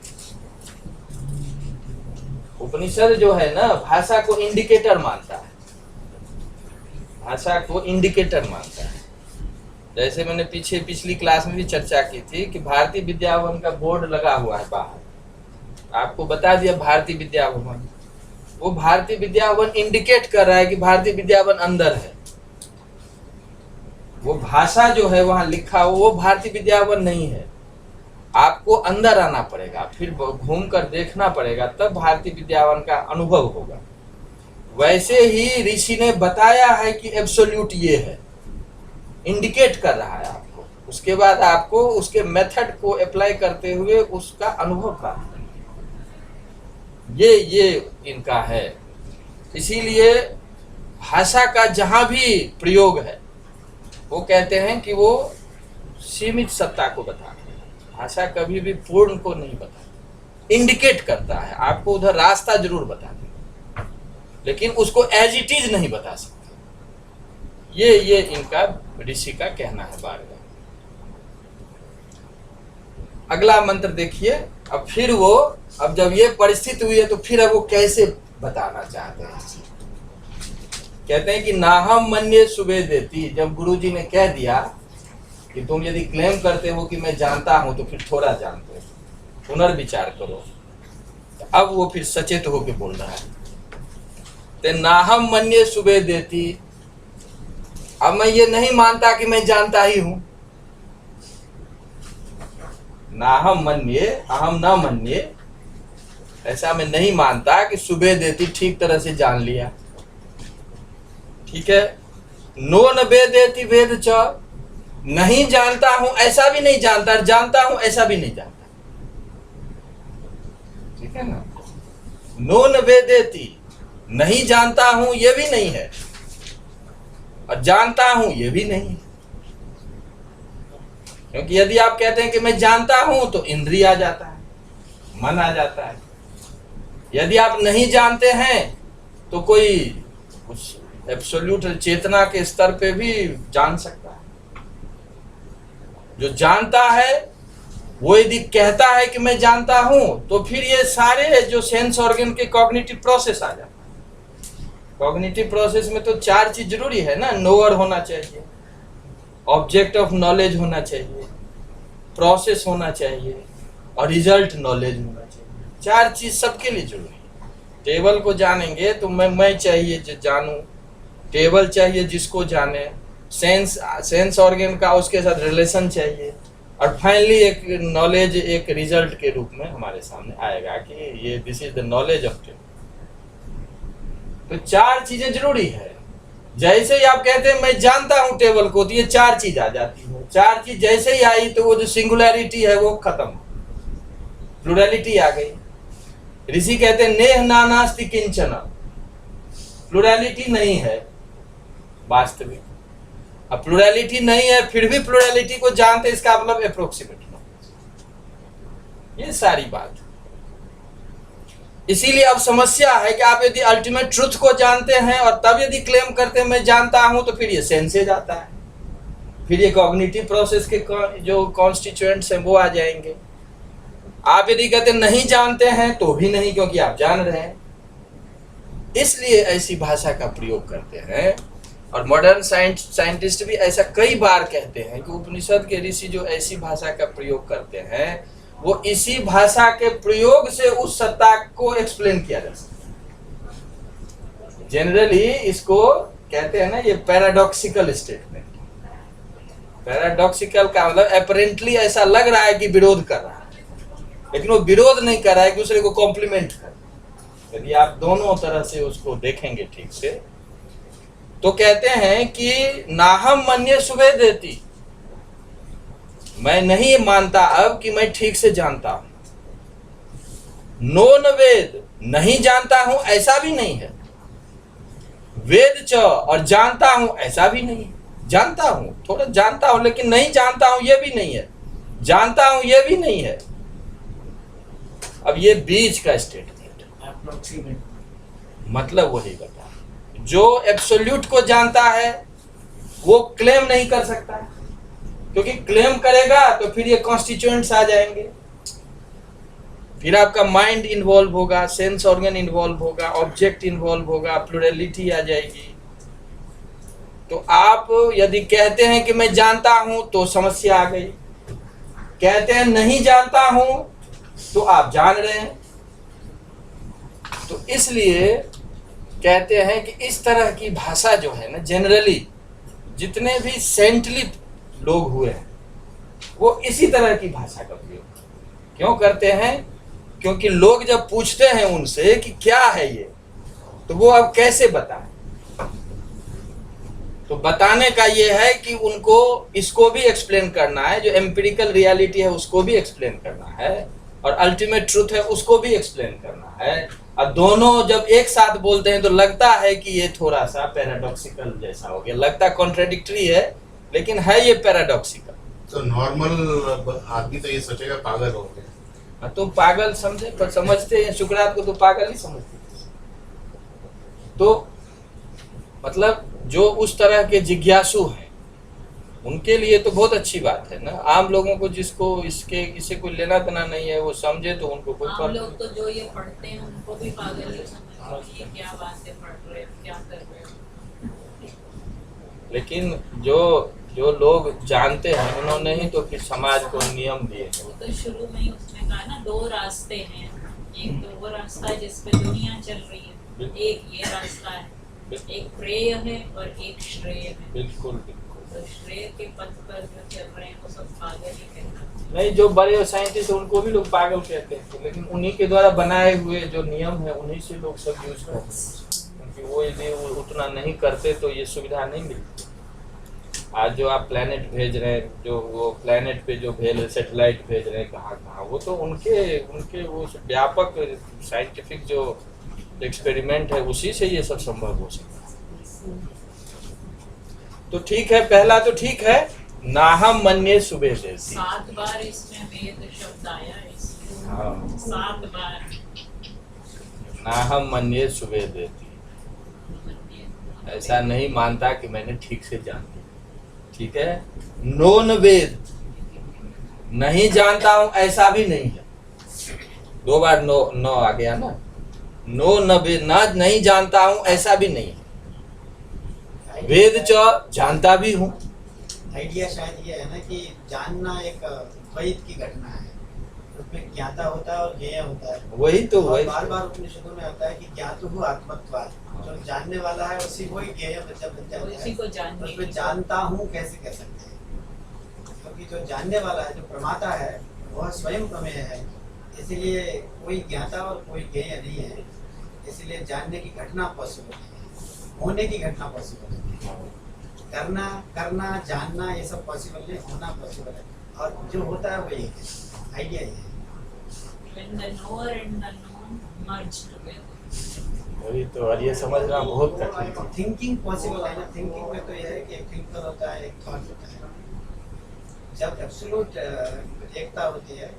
उपनिषद जो है ना भाषा को इंडिकेटर मानता है, भाषा को इंडिकेटर मानता है। जैसे मैंने पिछली क्लास में भी चर्चा की थी कि भारतीय विद्या भवन का बोर्ड लगा हुआ है बाहर, आपको बता दिया भारतीय विद्या भवन। वो भारतीय विद्या भवन इंडिकेट कर रहा है कि भारतीय विद्या भवन अंदर है। वो भाषा जो है वहां लिखा हो वो भारतीय विद्या भवन नहीं है। आपको अंदर आना पड़ेगा, फिर घूम कर देखना पड़ेगा, तब भारतीय विद्या भवन का अनुभव होगा। वैसे ही ऋषि ने बताया है कि एब्सोल्यूट ये है, इंडिकेट कर रहा है आपको। उसके बाद आपको उसके मेथड को अप्लाई करते हुए उसका अनुभव प्राप्त करना, ये इनका है। इसीलिए भाषा का जहां भी प्रयोग है वो कहते हैं कि वो सीमित सत्ता को बताता है। भाषा कभी भी पूर्ण को नहीं बताती, इंडिकेट करता है, आपको उधर रास्ता जरूर बताती है, लेकिन उसको एज इट इज नहीं बता सकता। ये इनका ऋषि का कहना है बार बार। अगला मंत्र देखिए। अब फिर वो, अब जब ये परिस्थिति हुई है तो फिर अब वो कैसे बताना चाहते हैं। कहते हैं कि नाहम मन्ये सुवेदेति। जब गुरुजी ने कह दिया कि तुम यदि क्लेम करते हो कि मैं जानता हूं तो फिर थोड़ा जानते हो, पुनर्विचार करो। तो अब वो फिर सचेत होकर बोल रहा है, ते नाहम मन्ये सुवेदेति। अब मैं ये नहीं मानता कि मैं जानता ही हूं। नाहम मन्ये, अहम न मन्ये, ऐसा मैं नहीं मानता कि सुवेदेति ठीक तरह से जान लिया। ठीक है। नो न वेदेति वेद च, नहीं जानता हूं ऐसा भी नहीं जानता, जानता हूं ऐसा भी नहीं जानता। ठीक है ना। नो न वेदेति, नहीं जानता हूं ये भी नहीं है, और जानता हूं ये भी नहीं है। क्योंकि यदि आप कहते हैं कि मैं जानता हूं तो इंद्रिय आ जाता है, मन आ जाता है। यदि आप नहीं जानते हैं तो कोई उस एब्सोल्यूट चेतना के स्तर पे भी जान सकता है। जो जानता है वो यदि कहता है कि मैं जानता हूं तो फिर ये सारे जो सेंस ऑर्गन के कॉग्निटिव प्रोसेस आ जाता है। कॉग्निटिव प्रोसेस में तो 4 चीज जरूरी है ना। नोअर होना चाहिए, ऑब्जेक्ट ऑफ नॉलेज होना चाहिए, प्रोसेस होना चाहिए, और रिजल्ट नॉलेज होना चाहिए। 4 चीज सबके लिए जरूरी है। टेबल को जानेंगे तो मैं चाहिए जो जानूं, टेबल चाहिए जिसको जाने, सेंस ऑर्गन का उसके साथ रिलेशन चाहिए, और फाइनली एक नॉलेज एक रिजल्ट के रूप में हमारे सामने आएगा कि ये this is the knowledge of table. तो 4 चीजें जरूरी है। जैसे ही आप कहते हैं मैं जानता हूं टेबल को, तो ये 4 चीज आ जाती है। 4 चीज जैसे ही आई तो वो जो सिंगुलैरिटी है वो खत्म, प्लुरैलिटी आ गई। ऋषि कहते हैं नेह नानास्ति किंचन, प्लुरैलिटी नहीं है वास्तविक। अब प्लुरैलिटी नहीं है फिर भी प्लुरैलिटी को जानते, इसका मतलब अप्रोक्सीमेट। ये सारी बात। इसीलिए अब समस्या है कि आप यदि अल्टीमेट ट्रुथ को जानते हैं और तब यदि क्लेम करते हैं मैं जानता हूं, तो फिर ये सेंसेज आता है, फिर ये कॉग्निटिव प्रोसेस के जो कॉन्स्टिट्यूएंट्स हैं वो आ जाएंगे। आप यदि कहते नहीं जानते हैं तो भी नहीं, क्योंकि आप जान रहे हैं। इसलिए ऐसी भाषा का प्रयोग करते हैं। और मॉडर्न साइंटिस्ट भी ऐसा कई बार कहते हैं कि उपनिषद के ऋषि जो ऐसी भाषा का प्रयोग करते हैं वो इसी भाषा के प्रयोग से उस सत्ता को एक्सप्लेन किया जा सकता है। जनरली इसको कहते हैं ना, ये पैराडॉक्सिकल स्टेटमेंट। पैराडॉक्सिकल का मतलब अपरेंटली ऐसा लग रहा है कि विरोध कर रहा है, लेकिन वो विरोध नहीं कर रहा है, दूसरे को कॉम्प्लीमेंट कर रहा है। यदि आप दोनों तरह से उसको देखेंगे ठीक से, तो कहते हैं कि नाहम मन्ये सुवेदेति, मैं नहीं मानता अब कि मैं ठीक से जानता हूं। नो न वेद, नहीं जानता हूं ऐसा भी नहीं है। वेद च, और जानता हूं ऐसा भी नहीं है। जानता हूं, थोड़ा जानता हूं, लेकिन नहीं जानता हूं ये भी नहीं है। जानता हूं ये भी नहीं है। अब ये बीच का स्टेटमेंट, अप्रोक्सीमेट, मतलब वही बता, जो एब्सोल्यूट को जानता है वो क्लेम नहीं कर सकता, क्योंकि क्लेम करेगा तो फिर ये कॉन्स्टिट्यूएंट्स आ जाएंगे, फिर आपका माइंड इन्वॉल्व होगा, सेंस ऑर्गन इन्वॉल्व होगा, ऑब्जेक्ट इन्वॉल्व होगा, प्लुरलिटी आ जाएगी। तो आप यदि कहते हैं कि मैं जानता हूं तो समस्या आ गई, कहते हैं नहीं जानता हूं तो आप जान रहे हैं। तो इसलिए कहते हैं कि इस तरह की भाषा जो है ना, जनरली जितने भी सेंटली लोग हुए हैं वो इसी तरह की भाषा का प्रयोग क्यों करते हैं? क्योंकि लोग जब पूछते हैं उनसे कि क्या है ये, तो वो अब कैसे बताएं? तो बताने का ये है कि उनको इसको भी एक्सप्लेन करना है, जो एम्पिरिकल रियलिटी है उसको भी एक्सप्लेन करना है, और अल्टीमेट ट्रूथ है उसको भी एक्सप्लेन करना है। अब दोनों जब एक साथ बोलते हैं तो लगता है कि ये थोड़ा सा पैराडॉक्सिकल जैसा हो गया, लगता कॉन्ट्रेडिक्टरी है, लेकिन है ये पैराडॉक्सिकल। तो नॉर्मल आदमी तो ये सोचेगा पागल हो गया। तो पागल समझे, पर समझते हैं सुकरात को तो पागल ही समझते हैं। तो मतलब जो उस तरह के जिज्ञासु हैं उनके लिए तो बहुत अच्छी बात है ना। आम लोगों को जिसको इससे कोई लेना देना नहीं है, वो समझे तो उनको कोई आम लोग तो जो ये पढ़ते हैं उनको भी पागल ही समझते हैं, ये क्या बातें पढ़ रहे हैं, क्या कर रहे हैं। लेकिन जो लोग जानते हैं उन्होंने ही तो फिर समाज को नियम दिए हैं। वो तो शुरू में ही उसने कहा ना, 2 रास्ते हैं, एक तो वो रास्ता है जिस पे दुनिया चल रही है, एक ये रास्ता है, एक प्रेय है और एक श्रेय है। बिल्कुल। तो श्रेय के पथ पर जो चल रहे हैं वो सब पागल ही कहते हैं। नहीं, जो बड़े साइंटिस्ट हैं उनको भी लोग पागल कहते हैं, लेकिन उन्हीं के द्वारा बनाए हुए जो नियम है उन्हीं से लोग सब यूज करते हैं, क्योंकि वो यदि उतना नहीं करते तो ये सुविधा नहीं मिलती। आज जो आप प्लेनेट भेज रहे हैं, जो वो प्लेनेट पे जो भेज सैटेलाइट भेज रहे हैं कहाँ, वो तो उनके वो व्यापक साइंटिफिक जो एक्सपेरिमेंट है उसी से ये सब संभव हो सकता है। तो ठीक है, पहला तो ठीक है, नाहम मन्ये सुवेदेति। 7 बार इसमें वेद शब्द आया है, हाँ। 7 बार नाहम मन्ये सुवेदेति, ऐसा नहीं मानता कि मैंने ठीक से जान लिया। ठीक है। नो न वेद, नहीं जानता हूं ऐसा भी नहीं है। 2 बार नो आ गया ना। नो न वेद, ना नहीं जानता हूं ऐसा भी नहीं है। वेद च, जानता भी हूं। आइडिया शायद ये है ना कि जानना एक द्वैत की घटना है, उसमें ज्ञाता होता है और ज्ञेय होता है। वही तो और वही बार बार उपनिषदों में आता है कि ज्ञातु हो आत्मत्वात्, जो जानने वाला है उसी को ही ज्ञेय बन जाता उसी है। को जानने उसमें की जानता हूँ कैसे कह सकते हैं, क्योंकि जो जानने वाला है, जो प्रमाता है, वह स्वयं प्रमेय है। इसलिए कोई ज्ञाता और कोई ज्ञेय नहीं है। इसलिए जानने की घटना पॉसिबल है, होने की घटना पॉसिबल है। करना करना जानना ये सब पॉसिबल नहीं, होना पॉसिबल है। और जो होता है वो एक है, आइडिया ही है। when the knower and the known merge together. वही तो, और ये समझना बहुत कठिन है। थिंकिंग पॉसिबल है ना। थिंकिंग में तो यह है कि एक थिंकर होता है, एक थॉट होता है। जब एब्सोल्यूट एकता होती है,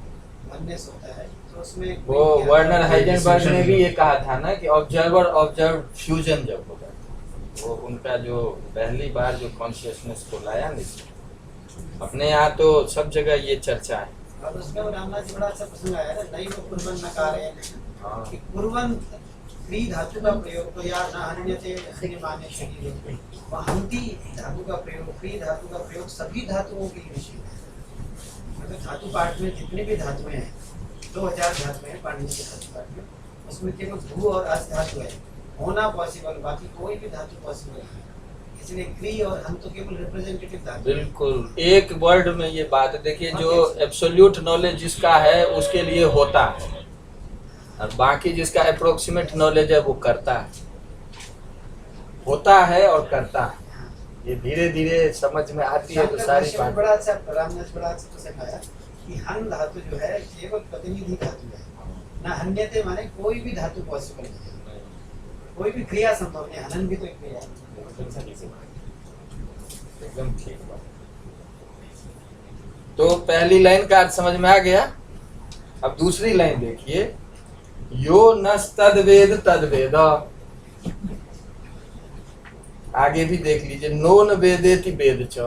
वननेस होता है, तो उसमें वो वर्नर हाइजेनबर्ग ने भी ये कहा था ना कि ऑब्जर्वर ऑब्जर्व फ्यूजन जब होगा, वो उनका जो पहली बार जो कॉन्शियसनेस को लाया नहीं, अपने यहाँ तो सब जगह ये चर्चा है। और उसमें रामनाथ जी बड़ा अच्छा प्रसंग आया ना, नहीं वो कुर्बन नकार है कि कुर्बन क्री धातु का प्रयोग तो यार न अन्यते अन्य माने शरीर, हंती धातु का प्रयोग, क्री धातु का प्रयोग सभी धातुओं के लिए निषेध है। मतलब धातु पाठ में जितने भी धातुएं हैं, 2000 धातुएं हैं पाणिनि के धातु पाठ में, उसमें केवल भू और अस धातु है होना पॉसिबल, बाकी कोई भी धातु पॉसिबल है। इसलिए क्री और हम तो केवल रिप्रेजेंटेटिव धातु। बिल्कुल, एक वर्ड में ये बात देखिए, जो एब्सोल्यूट नॉलेज जिसका है उसके लिए होता है, और बाकी जिसका अप्रोक्सीमेट नॉलेज है वो करता है, होता है और करता है। ये धीरे धीरे समझ में आती है तो सारी बात। बड़ा अच्छा रामनाथ बड़ा अच्छा प्रसंग आया कि हन धातु जो है केवल प्रतिनिधि धातु है, ना हन्यते माने कोई भी धातु पॉसिबल नहीं है, कोई भी क्रिया संभव नहीं। हनन भी तो एक क्रिया है। एकदम ठीक बात। तो पहली लाइन का अर्थ समझ में आ गया। अब दूसरी लाइन देखिए, यो नस्तद्वेद तद्वेद। आगे भी देख लीजिए, नोन वेदेति वेद च।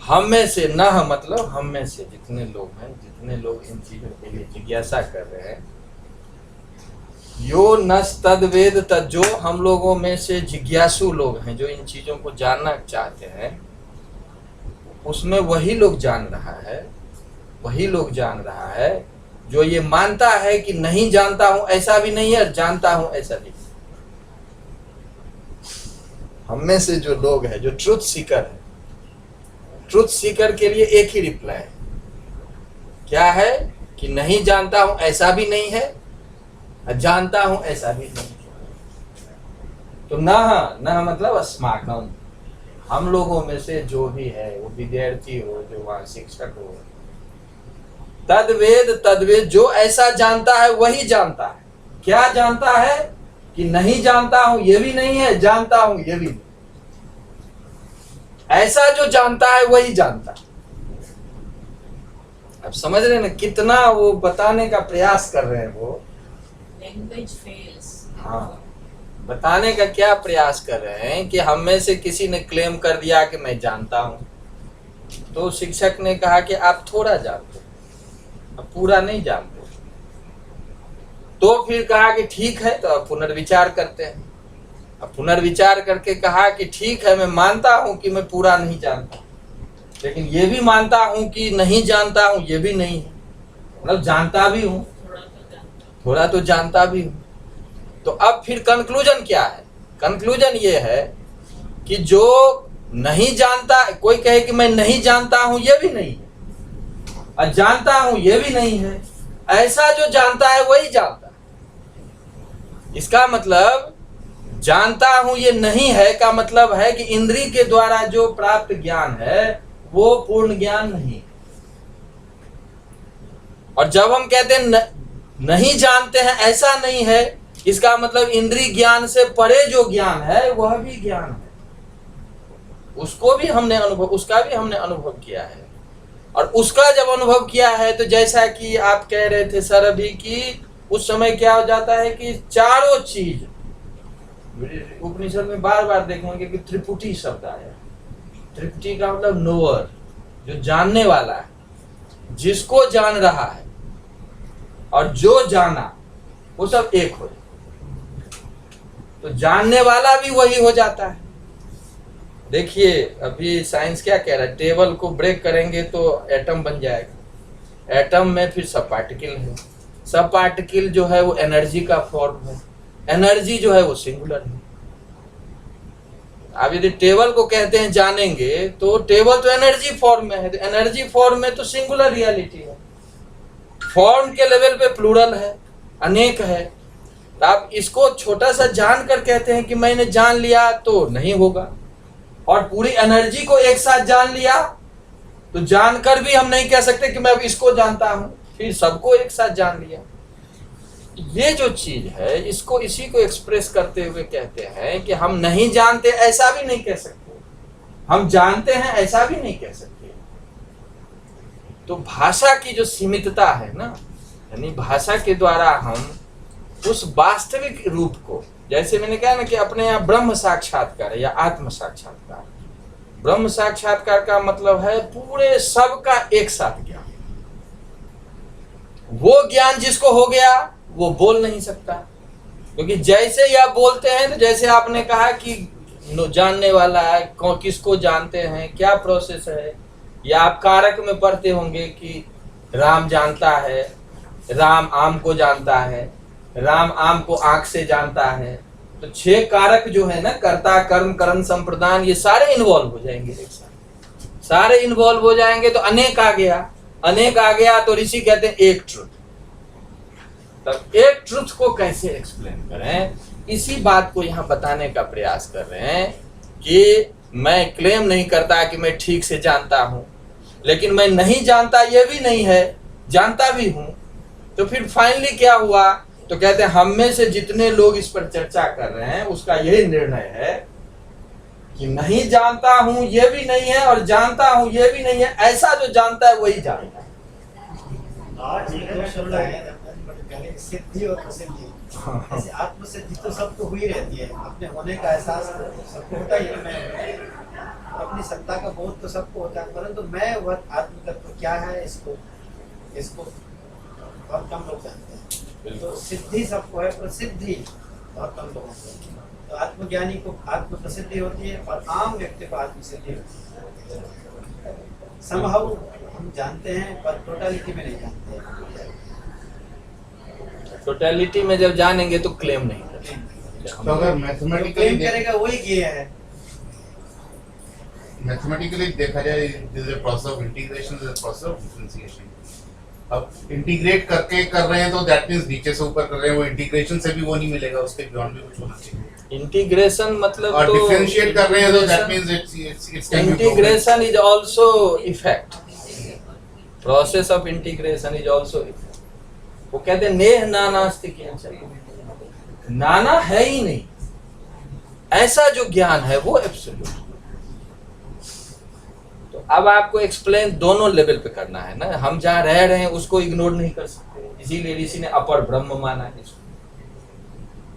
हम में से, न मतलब हम में से जितने लोग हैं, जितने लोग इन चीजों के लिए जिज्ञासा कर रहे हैं, यो नस्तद्वेद तद, जो हम लोगों में से जिज्ञासु लोग हैं, जो इन चीजों को जानना चाहते हैं, उसमें वही लोग जान रहा है, वही लोग जान रहा है जो ये मानता है कि नहीं जानता हूं ऐसा भी नहीं है और जानता हूं ऐसा भी। हम में से जो लोग हैं, जो ट्रुथ सीकर है, ट्रुथ सीकर के लिए एक ही रिप्लाई है, क्या है कि नहीं जानता हूं ऐसा भी नहीं है, जानता हूं ऐसा भी नहीं। तो न मतलब अस्माकम, हम लोगों में से जो भी है, वो विद्यार्थी हो, जो वहां शिक्षक हो, तद्वेद, जो ऐसा जानता है वही जानता है। क्या जानता है कि नहीं जानता हूं ये भी नहीं है, जानता हूं ये भी नहीं। ऐसा जो जानता है वही जानता है। अब समझ रहे हैं ना कितना वो बताने का प्रयास कर रहे हैं वो। Language fails. हाँ, बताने का क्या प्रयास कर रहे हैं कि हम में से किसी ने क्लेम कर दिया कि मैं जानता हूं, तो शिक्षक ने कहा कि आप थोड़ा जानते, अब पूरा नहीं जानते। तो फिर कहा कि ठीक है, तो अब पुनर्विचार करते हैं। अब पुनर्विचार करके कहा कि ठीक है, मैं मानता हूं कि मैं पूरा नहीं जानता, लेकिन ये भी मानता हूं कि नहीं जानता हूं ये भी नहीं है, मतलब जानता भी हूं, थोड़ा तो जानता भी हूं। तो अब फिर कंक्लूजन क्या है? कंक्लूजन ये है कि जो नहीं जानता, कोई कहे कि मैं नहीं जानता हूं ये भी नहीं है, और जानता हूं ये भी नहीं है, ऐसा जो जानता है वही जानता है। इसका मतलब जानता हूं ये नहीं है का मतलब है कि इंद्रिय के द्वारा जो प्राप्त ज्ञान है वो पूर्ण ज्ञान नहीं। और जब हम कहते हैं नहीं जानते हैं, ऐसा नहीं है, इसका मतलब इंद्रिय ज्ञान से परे जो ज्ञान है वह भी ज्ञान है, उसको भी हमने अनुभव, उसका भी हमने अनुभव किया है। और उसका जब अनुभव किया है तो जैसा कि आप कह रहे थे सर अभी कि उस समय क्या हो जाता है कि चारों चीज, उपनिषद में बार बार देखेंगे कि त्रिपुटी शब्द आया। त्रिपुटी का मतलब नोअर, जो जानने वाला है, जिसको जान रहा है और जो जाना, वो सब एक हो। तो जानने वाला भी वही हो जाता है। देखिए अभी साइंस क्या कह रहा है, टेबल को ब्रेक करेंगे तो एटम बन जाएगा, एटम में फिर सब पार्टिकल है, सब पार्टिकल जो है वो एनर्जी का फॉर्म है, एनर्जी जो है वो सिंगुलर है। आप यदि टेबल को कहते हैं जानेंगे तो टेबल तो एनर्जी फॉर्म में है, तो एनर्जी फॉर्म में तो सिंगुलर रियलिटी है। फॉर्म के लेवल पे प्लूरल है, अनेक है। तो आप इसको छोटा सा जान कर कहते हैं कि मैंने जान लिया तो नहीं होगा, और पूरी एनर्जी को एक साथ जान लिया तो जानकर भी हम नहीं कह सकते कि मैं अब इसको जानता हूं, फिर सबको एक साथ जान लिया। ये जो चीज है इसको इसी को एक्सप्रेस करते हुए कहते हैं कि हम नहीं जानते ऐसा भी नहीं कह सकते, हम जानते हैं ऐसा भी नहीं कह सकते। तो भाषा की जो सीमितता है ना, यानी भाषा के द्वारा हम उस वास्तविक रूप को, जैसे मैंने कहा ना कि अपने यहाँ ब्रह्म साक्षात्कार या आत्म साक्षात्कार, ब्रह्म साक्षात्कार का मतलब है पूरे सब का एक साथ ज्ञान। वो ज्ञान जिसको हो गया वो बोल नहीं सकता, क्योंकि जैसे ही आप बोलते हैं तो जैसे आपने कहा कि जानने वाला है, किसको जानते हैं, क्या प्रोसेस है, या आप कारक में पढ़ते होंगे कि राम जानता है, राम आम को जानता है, राम आम को आंख से जानता है। तो 6 कारक जो है ना, कर्ता कर्म करण संप्रदान, ये सारे इन्वॉल्व हो जाएंगे एक साथ, सारे इन्वॉल्व हो जाएंगे तो अनेक आ गया, अनेक आ गया तो ऋषि कहते हैं एक ट्रुथ। तब एक ट्रुथ को कैसे एक्सप्लेन करें, इसी बात को यहाँ बताने का प्रयास कर रहे हैं कि मैं क्लेम नहीं करता कि मैं ठीक से जानता हूं, लेकिन मैं नहीं जानता ये भी नहीं है, जानता भी हूं। तो फिर फाइनली क्या हुआ, तो कहते हैं हम में से जितने लोग इस पर चर्चा कर रहे हैं उसका यही निर्णय है कि नहीं जानता हूं ये भी नहीं है और जानता हूं ये भी नहीं है, ऐसा जो जानता है वही जानता है। आज एक दो शब्द है सिद्धि और प्रसिद्धि। जैसे आत्म सिद्धि तो सबको हुई रहती है, अपने होने का एहसास सबको होता ही है, मैं अपनी सत्ता का बोध तो सबको होता है, परंतु मैं वह आत्म तत्व क्या है इसको बहुत कम लोग जानते हैं। तो सिद्धि सबको है, प्रसिद्धि बहुत कम लोगों को। तो आत्मज्ञानी को आत्म प्रसिद्धि होती है और आम व्यक्ति को आत्म सिद्धि होती है। समहाउ हम जानते हैं पर टोटलिटी में नहीं जानते हैं। टोटलिटी में जब जानेंगे तो क्लेम नहीं करेंगे। तो अगर क्लेम करेगा वही किया है। मैथमेटिकली देखा जाए, this is a process of integration, this is a process of differentiation. अब इंटीग्रेट करके कर रहे हैं तो दैट मींस नीचे से ऊपर कर रहे हैं, वो इंटीग्रेशन से भी वो नहीं मिलेगा, उसके बियॉन्ड भी कुछ होना चाहिए। इंटीग्रेशन मतलब और तो डिफरेंशिएट कर रहे हैं तो that means it's integration is also effect, process of integration is also effect. वो कहते हैं नेह नानास्ति किंचन, नाना है ही नहीं, ऐसा जो ज्ञान है वो एब्सोल्यूट। तो अब आपको एक्सप्लेन दोनों लेवल पे करना है ना, हम जहाँ रह रहे हैं उसको इग्नोर नहीं कर सकते, इसीलिए ऋषि ने अपर ब्रह्म माना है इसको,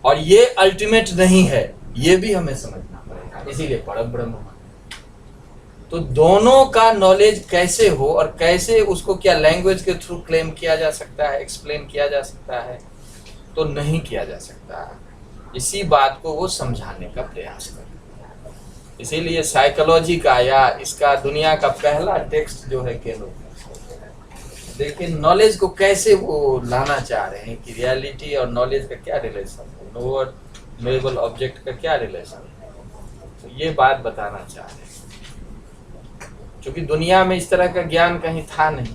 और ये अल्टीमेट नहीं है, ये भी हमें समझना पड़ेगा, इसीलिए परम ब्रह्म माना। तो दोनों का नॉलेज कैसे हो और कैसे उसको क्या लैंग्वेज के थ्रू क्लेम किया जा सकता है, एक्सप्लेन किया जा सकता है, तो नहीं किया जा सकता। इसी बात को वो समझाने का प्रयास कर, इसीलिए साइकोलॉजी का या इसका दुनिया का पहला टेक्स्ट जो है केनो, देखिए नॉलेज को कैसे वो लाना चाह रहे हैं कि रियलिटी और नॉलेज का क्या रिलेशन है, नोअर नोएबल ऑब्जेक्ट का क्या रिलेशन है, तो ये बात बताना चाह रहे हैं। क्योंकि दुनिया में इस तरह का ज्ञान कहीं था नहीं,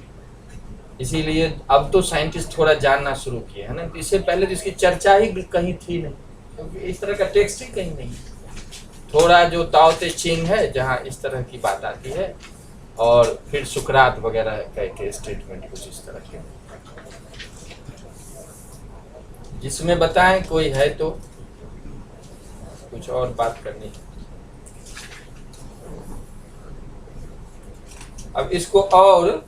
इसीलिए अब तो साइंटिस्ट थोड़ा जानना शुरू किए है ना, तो इससे पहले तो इसकी चर्चा ही कहीं थी नहीं, क्योंकि इस तरह का टेक्स्ट ही कहीं नहीं। थोड़ा जो ताओ ते चिंग है जहाँ इस तरह की बात आती है, और फिर सुकरात वगैरह के स्टेटमेंट कुछ इस तरह के, जिसमें बताएं कोई है तो कुछ और बात करनी है। अब इसको और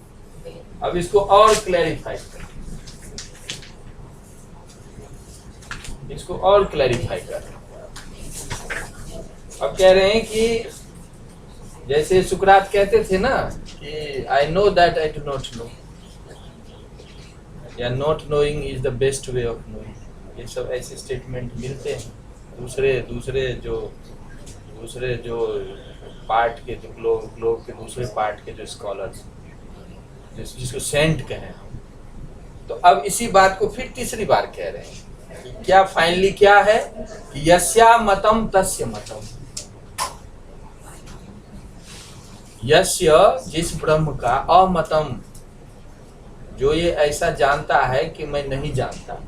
क्लैरिफाई कर, इसको और क्लैरिफाई कर। अब कह रहे हैं कि जैसे सुकरात कहते थे ना कि I know that I do not know, या not knowing is the best way of knowing, ये सब ऐसे स्टेटमेंट मिलते हैं दूसरे जो पार्ट के, जो ग्लोब के दूसरे पार्ट के जो स्कॉलर्स, जिसको सेंट कहें हम। तो अब इसी बात को फिर तीसरी बार कह रहे हैं कि क्या फाइनली क्या है कि यस्या मतम तस्य मतम। यस्य जिस ब्रह्म का अमतम, जो ये ऐसा जानता है कि मैं नहीं जानता,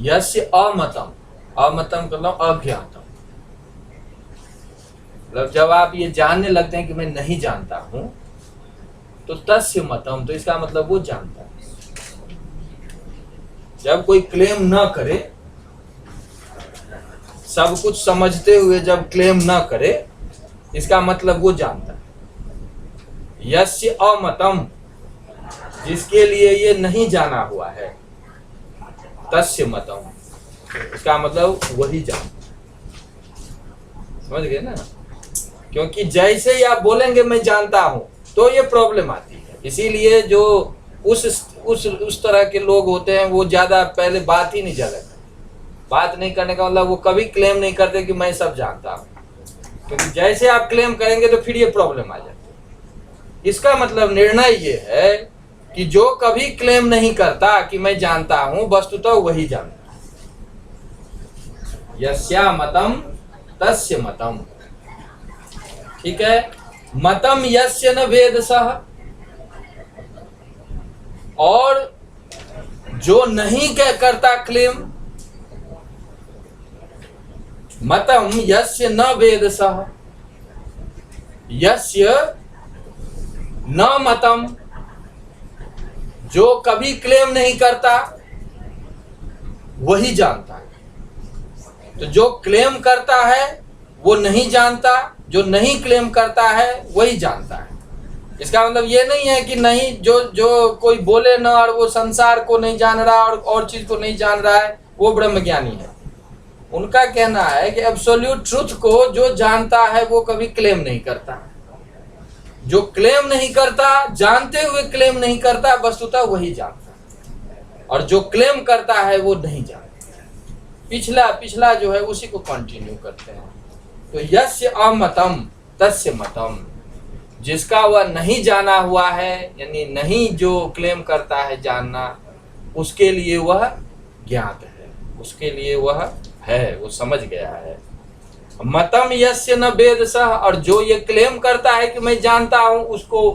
यस्य अमतम, अमतम का मतलब अज्ञातम, मतलब जब आप ये जानने लगते हैं कि मैं नहीं जानता हूं तो तस्य मतम, तो इसका मतलब वो जानता है। जब कोई क्लेम न करे, सब कुछ समझते हुए जब क्लेम न करे, इसका मतलब वो जानता है। यस्य अमतम, जिसके लिए ये नहीं जाना हुआ है, तस्य मतम, इसका मतलब वही जानता है। समझ गए ना? क्योंकि जैसे ही आप बोलेंगे मैं जानता हूं तो ये प्रॉब्लम आती है। इसीलिए जो उस तरह के लोग होते हैं वो ज्यादा पहले बात ही नहीं करते। बात नहीं करने का मतलब वो कभी क्लेम नहीं करते कि मैं सब जानता हूं, क्योंकि जैसे आप क्लेम करेंगे तो फिर ये प्रॉब्लम आ जाती है। इसका मतलब निर्णय ये है कि जो कभी क्लेम नहीं करता कि मैं जानता हूं, वस्तुतः वही जानता है। यस्या मतम तस्य मतम। ठीक है। मतम यस्य न वेदसः, और जो नहीं करता क्लेम, मतम यस्य न वेदसः, यस्य न मतम, जो कभी क्लेम नहीं करता वही जानता है। तो जो क्लेम करता है वो नहीं जानता, जो नहीं क्लेम करता है वही जानता है। इसका मतलब ये नहीं है कि नहीं, जो कोई बोले ना और वो संसार को नहीं जान रहा और चीज को नहीं जान रहा है वो ब्रह्मज्ञानी है। उनका कहना है कि एब्सोल्यूट ट्रुथ को जो जानता है वो कभी क्लेम नहीं करता। जो क्लेम नहीं करता, जानते हुए क्लेम नहीं करता, वस्तुतः वही जानता है। और जो क्लेम करता है वो नहीं जानता। पिछला जो है उसी को कंटिन्यू करते हैं। तो यस्य अमतम तस्य मतम, जिसका वह नहीं जाना हुआ है, यानी नहीं जो क्लेम करता है जानना, उसके लिए वह ज्ञात है, उसके लिए वह है, वो समझ गया है। मतम यस्य न वेदसः, और जो ये क्लेम करता है कि मैं जानता हूं,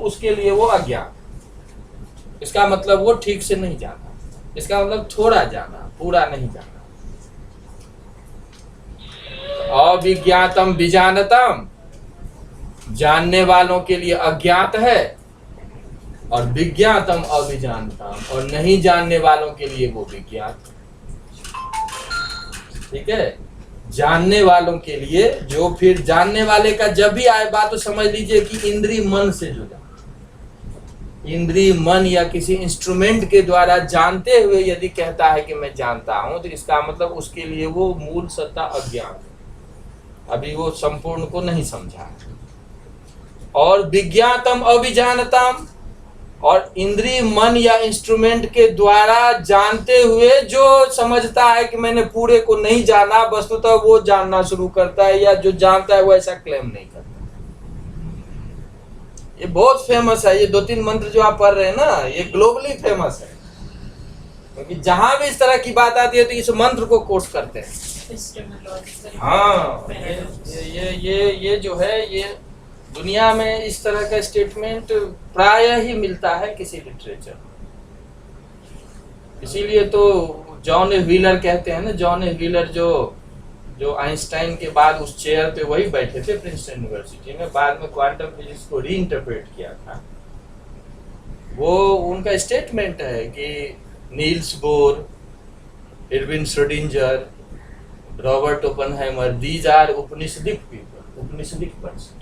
उसके लिए वो अज्ञात। इसका मतलब वो ठीक से नहीं जाना, इसका मतलब थोड़ा जाना, पूरा नहीं जाना। अविज्ञातम विजानतम, जानने वालों के लिए अज्ञात है, और विज्ञातम अविजानतम, और नहीं जानने वालों के लिए वो विज्ञात। ठीक है। जानने वालों के लिए, जो फिर जानने वाले का जब भी आए बात तो समझ लीजिए कि इंद्रिय मन से जो जाना, इंद्रिय मन या किसी इंस्ट्रूमेंट के द्वारा जानते हुए यदि कहता है कि मैं जानता हूं, तो इसका मतलब उसके लिए वो मूल सत्ता अज्ञात है, अभी वो संपूर्ण को नहीं समझा। और विज्ञातम अविजानतम, और इंद्रिय मन या इंस्ट्रूमेंट के द्वारा जानते हुए जो समझता है कि मैंने पूरे को नहीं जाना, वस्तुतः वो जानना शुरू करता है, या जो जानता है वो ऐसा क्लेम नहीं करता। ये बहुत फेमस है, ये 2-3 मंत्र जो आप पढ़ रहे हैं ना, ये ग्लोबली फेमस है, क्योंकि जहां भी इस तरह की बात आती है तो इस मंत्र को कोट करते हैं। हाँ, ये जो है, ये दुनिया में इस तरह का स्टेटमेंट प्राय ही मिलता है किसी लिटरेचर। इसीलिए तो जॉन व्हीलर कहते हैं ना, जॉन व्हीलर जो आइंस्टाइन के बाद उस चेयर पे वही बैठे थे प्रिंसटन यूनिवर्सिटी में, बाद में क्वांटम फिजिक्स को रीइंटरप्रेट किया था। वो उनका स्टेटमेंट है कि Niels Bohr, Edwin Schrodinger, Robert Oppenheimer, these are Upanishadic people, Upanishadic person.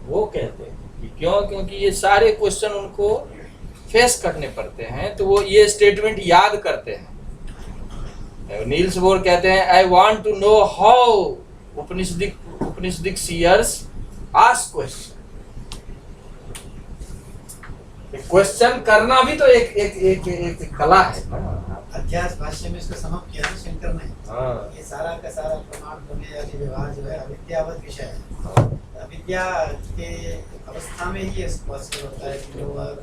वो कहते हैं कि क्यों, क्योंकि ये सारे क्वेश्चन उनको फेस करने पड़ते हैं, तो वो ये स्टेटमेंट याद करते हैं। नील्स बोर कहते हैं, I want to know how Upanishadic seers ask question. Question करना भी तो एक कला है। अध्यास भाष्य में इसको समाप्त किया था शंकर ने। हाँ। ये सारा का सारा प्रमाण पुण्यजाति व्यवहार जो है अविद्यावत विषय है। अविद्या के अवस्था में ही पॉसिबल होता है कि लोअर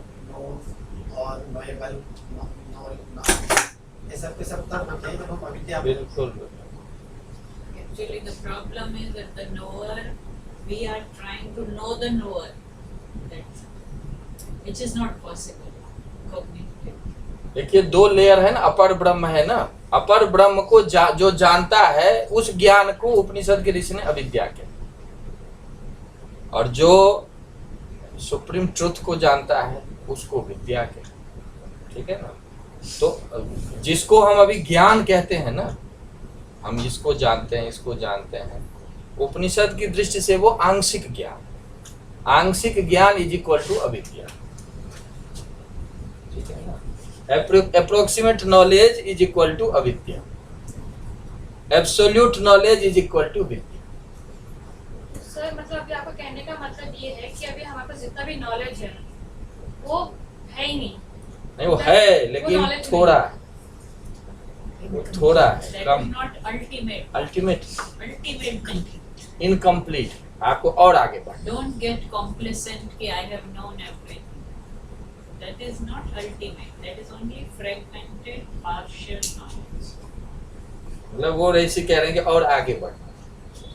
और नोएबल, ये सब के सब तर्क होते हैं जब हम अविद्या में बिल्कुल Actually, the problem is that the knower, we are trying to know the knower, that's which is not possible cognitively. देखिए, दो लेयर है ना, अपर ब्रह्म है ना, अपर ब्रह्म को जो जानता है उस ज्ञान को उपनिषद के ऋषि ने अविद्या कहते, और जो सुप्रीम ट्रुथ को जानता है उसको विद्या कहते, ठीक है ना। तो जिसको हम अभी ज्ञान कहते हैं ना, हम इसको जानते हैं, इसको जानते हैं, उपनिषद की दृष्टि से वो आंशिक ज्ञान, आंशिक ज्ञान इज इक्वल टू अविद्या, ठीक है ना। Approximate knowledge is equal to अविद्या, absolute knowledge is equal to विद्या। सर मतलब अभी आपका कहने का मतलब ये है कि अभी हमारे पास जितना भी नॉलेज है वो है ही नहीं। नहीं, वो है लेकिन knowledge थोड़ा है, वो थोड़ा है, That come, is not ultimate. Ultimate, Ultimate complete. Incomplete, आपको और आगे बढ़। Don't get complacent कि I have known everything. That is not ultimate. That is only fragmented, partial knowledge. मतलब वो ऐसे कह रहे हैं कि और आगे बढ़ना,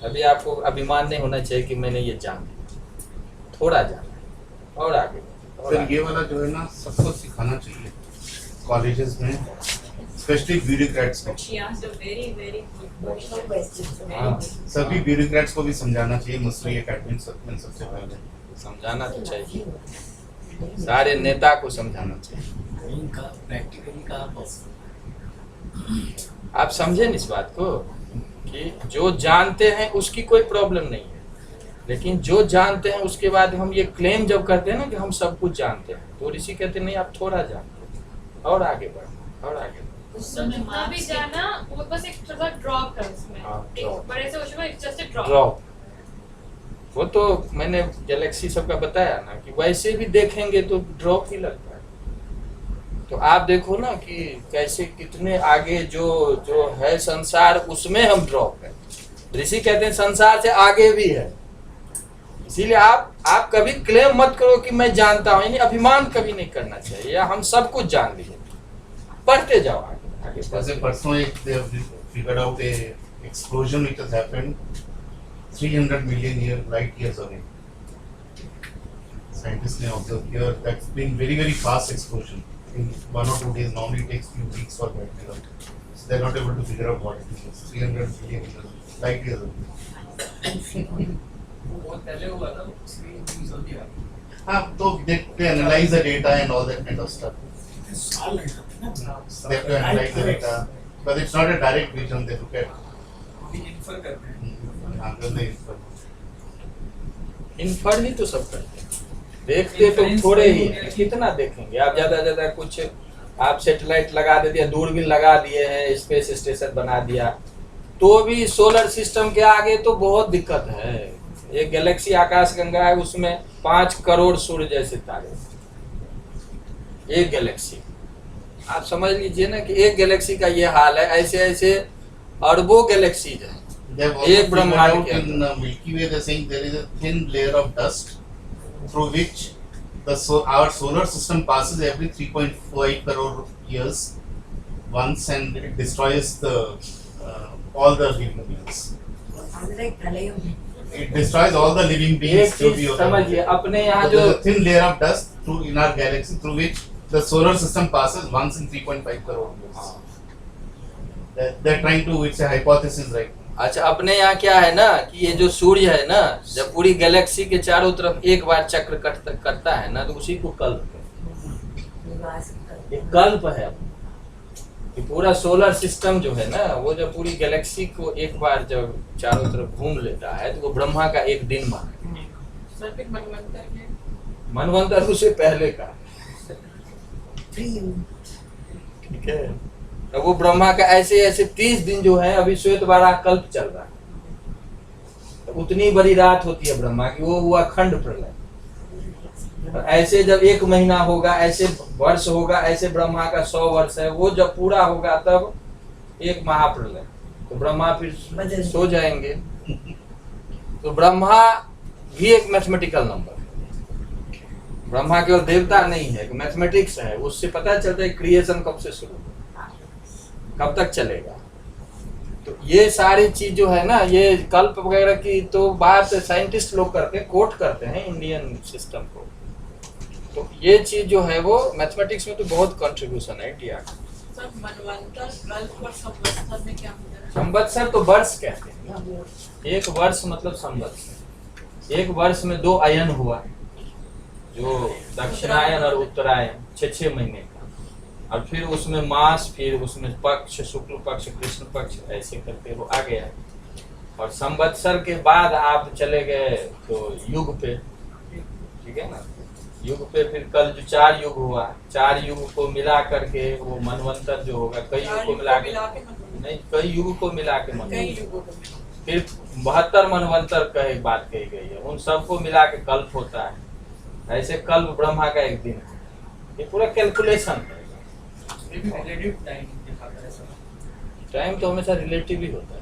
अभी आपको अभिमान नहीं होना चाहिए कि मैंने ये जान लिया, थोड़ा जाना है और आगे बढ़ना, और सर आगे। ये वाला जो है ना सबको सिखाना चाहिए कॉलेजेस में, स्पेशली ब्यूरोक्रेट्स को। But she asked a very, very good question. Very हाँ, good. सभी ब्यूरोक्रेट्स को भी समझाना चाहिए, मुस्लिम एकेडमी में सबसे पहले समझाना तो चाहिए, सारे नेता को समझाना चाहिए। इनका प्रैक्टिकली कहा आप समझे इस बात को कि जो जानते हैं उसकी कोई प्रॉब्लम नहीं है, लेकिन जो जानते हैं उसके बाद हम ये क्लेम जब करते हैं ना कि हम सब कुछ जानते हैं, तो ऋषि कहते हैं नहीं, आप थोड़ा जानते हैं और आगे बढ़ो और आगे बढ़ो। उस तो समय जितना भी marks जाना वो बस एक छोटा ड्रॉप है उसमें, हाँ, एक drop। बड़े से ओशन में जस्ट अ ड्रॉप। ड्रॉप, वो तो मैंने गैलेक्सी सबका बताया ना कि वैसे भी देखेंगे तो ड्रॉप ही लगता है। तो आप देखो ना कि कैसे कितने आगे जो जो है संसार, उसमें हम ड्रॉप है। ऋषि कहते हैं संसार से आगे भी है, इसीलिए आप कभी क्लेम मत करो कि मैं जानता हूं, यानी अभिमान कभी नहीं करना चाहिए, या हम सब कुछ जान लिए, पढ़ते जाओ आगे आगे जैसे बढ़ते परसों एक figure out A explosion which has happened 300 million light years away. Scientists ने observe here that's been very fast explosion in 1 or 2 days. Normally it takes few weeks for that to happen. So they're not able to figure out what it is. 300 million light years away. बहुत पहले हुआ था, इसलिए news होती है। हाँ, तो they analyze the data and all that kind of stuff. साल लग जाते हैं ना। They have to analyze the data, but it's not a direct vision. They look at. अभी इन्फर करते हैं। हाँ, then they इन्फर ही तो सब करते हैं, देखते तो थोड़े ही हैं, कितना देखेंगे आप, ज्यादा कुछ आप सेटेलाइट लगा दे दिया, दूरबीन लगा दिए हैं, स्पेस स्टेशन बना दिया, तो भी सोलर सिस्टम के आगे तो बहुत दिक्कत है। एक गैलेक्सी आकाश गंगा है, उसमें 5 करोड़ सूर्य जैसे तारे, एक गैलेक्सी। आप समझ लीजिए ना कि एक गैलेक्सी का ये हाल है, ऐसे ऐसे अरबों गैलेक्सीज है They have एक also figured ब्रह्मांड out के in Milky Way, they're saying there is a thin layer of dust through which our solar system passes every 3.5 crore years once, and it destroys all the living beings. It destroys all the living एक beings. चीज समझिए, अपने यहाँ So जो there's a thin layer of dust in our galaxy through which the solar system passes once in 3.5 crore years. They're trying to, it's a hypothesis right now. अच्छा, अपने यहाँ क्या है ना कि ये जो सूर्य है ना, जब पूरी गैलेक्सी के चारों तरफ एक बार चक्र करता है ना, तो उसी को कल्प कहते हैं। ये कल्प है कि पूरा सोलर सिस्टम जो है ना, वो जब पूरी गैलेक्सी को एक बार जब चारों तरफ घूम लेता है, तो वो ब्रह्मा का एक दिन माने। मनवंतर उससे पहले का, ठीक है। तो वो ब्रह्मा का ऐसे 30 दिन जो है, अभी श्वेत बारह कल्प चल रहा है, तो उतनी बड़ी रात होती है ब्रह्मा की, वो हुआ खंड प्रलय। और ऐसे जब 1 महीना होगा, ऐसे वर्ष होगा, ऐसे ब्रह्मा का 100 वर्ष है, वो जब पूरा होगा तब एक महाप्रलय, तो ब्रह्मा फिर सो जाएंगे। तो ब्रह्मा भी एक मैथमेटिकल नंबर है, ब्रह्मा केवल देवता नहीं है, मैथमेटिक्स है, उससे पता चलता है क्रिएशन कब से शुरू हुआ, कब तक चलेगा। तो ये सारी चीज जो है ना, ये कल्प वगैरह की तो बात साइंटिस्ट लोग करते हैं, कोट करते हैं इंडियन सिस्टम को। तो ये चीज जो है वो मैथमेटिक्स में तो बहुत कंट्रीब्यूशन है इंडिया का। सर मनवंतर, कल्प और संवत्सर में क्या अंतर है? संवत्सर तो वर्ष कहते हैं ना, एक वर्ष मतलब संवत्सर। एक वर्ष में 2 अयन हुआ, जो दक्षिणायन और उत्तरायण 6 महीने का, और फिर उसमें मास, फिर उसमें पक्ष, शुक्ल पक्ष, कृष्ण पक्ष, ऐसे करके वो आ गया। और संवत्सर के बाद आप चले गए तो युग पे, ठीक है ना, युग पे फिर कल जो 4 युग हुआ, 4 युग को मिला करके वो मनवंतर जो होगा, कई युग को मिला के नहीं, कई युग को मिला के मनवंतर, फिर 72 मनवंतर कही बात कही गई है, उन सबको मिला के कल्प होता है। ऐसे कल्प ब्रह्मा का एक दिन है, ये पूरा कैलकुलेशन है। रिलेटिव टाइम दिखाता है सर। टाइम तो हमेशा रिलेटिव ही होता है,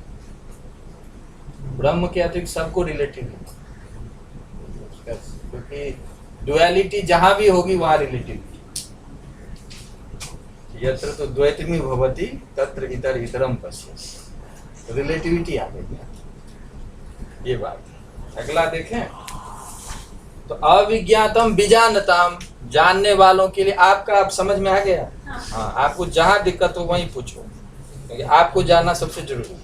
ब्रह्म के अतिरिक्त सबको रिलेटिव है, क्योंकि डुअलिटी जहां भी होगी वहां रिलेटिव। यत्र तो द्वैतमी भवति तत्र इतर इतरम पश्य, रिलेटिविटी आ गई है, ये बात। अगला देखें तो अविज्ञातम विजानताम, जानने वालों के लिए। आपका आप समझ में आ गया? हाँ, आपको जहाँ दिक्कत हो वहीं पूछो, क्योंकि आपको जानना सबसे जरूरी है।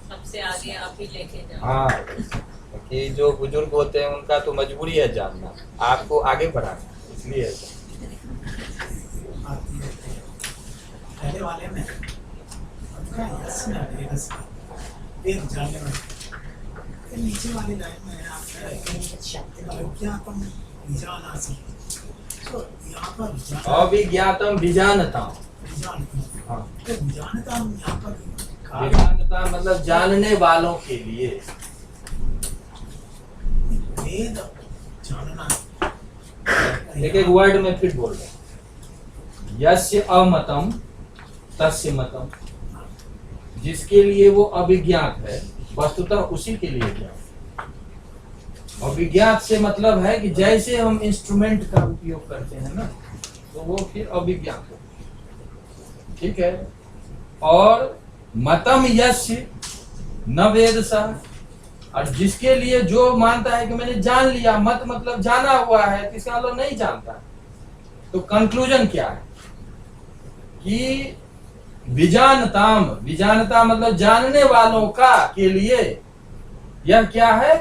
सबसे आगे आप ही लेके जाओ। हाँ, क्योंकि जो बुजुर्ग होते हैं उनका तो मजबूरी है जानना, आपको आगे बढ़ाना, इसलिए ऐसा। पहले वाले में अपना यस ना यस एक जानने में, नीचे वाली लाइन में आपका क्या अपन विजानासी, तो यहाँ पर अविज्ञातम विजानताम, हाँ, तो विजानता यहाँ पर विजानता मतलब जानने वालों के लिए। वेद जानना, एक वर्ड में फिर बोल रहे, यस्य अमतम तस्य मतम, जिसके लिए वो अभिज्ञात है, वस्तुतः उसी के लिए ज्ञान। अभिज्ञात से मतलब है कि जैसे हम इंस्ट्रूमेंट का उपयोग करते हैं ना, तो वो फिर अभिज्ञात हो, ठीक है। और मतम यस्य न वेद सा, और जिसके लिए जो मानता है कि मैंने जान लिया, मत मतलब जाना हुआ है, इसका मतलब नहीं जानता। तो कंक्लूजन क्या है कि विजानताम, विजानता मतलब जानने वालों का के लिए यह क्या है,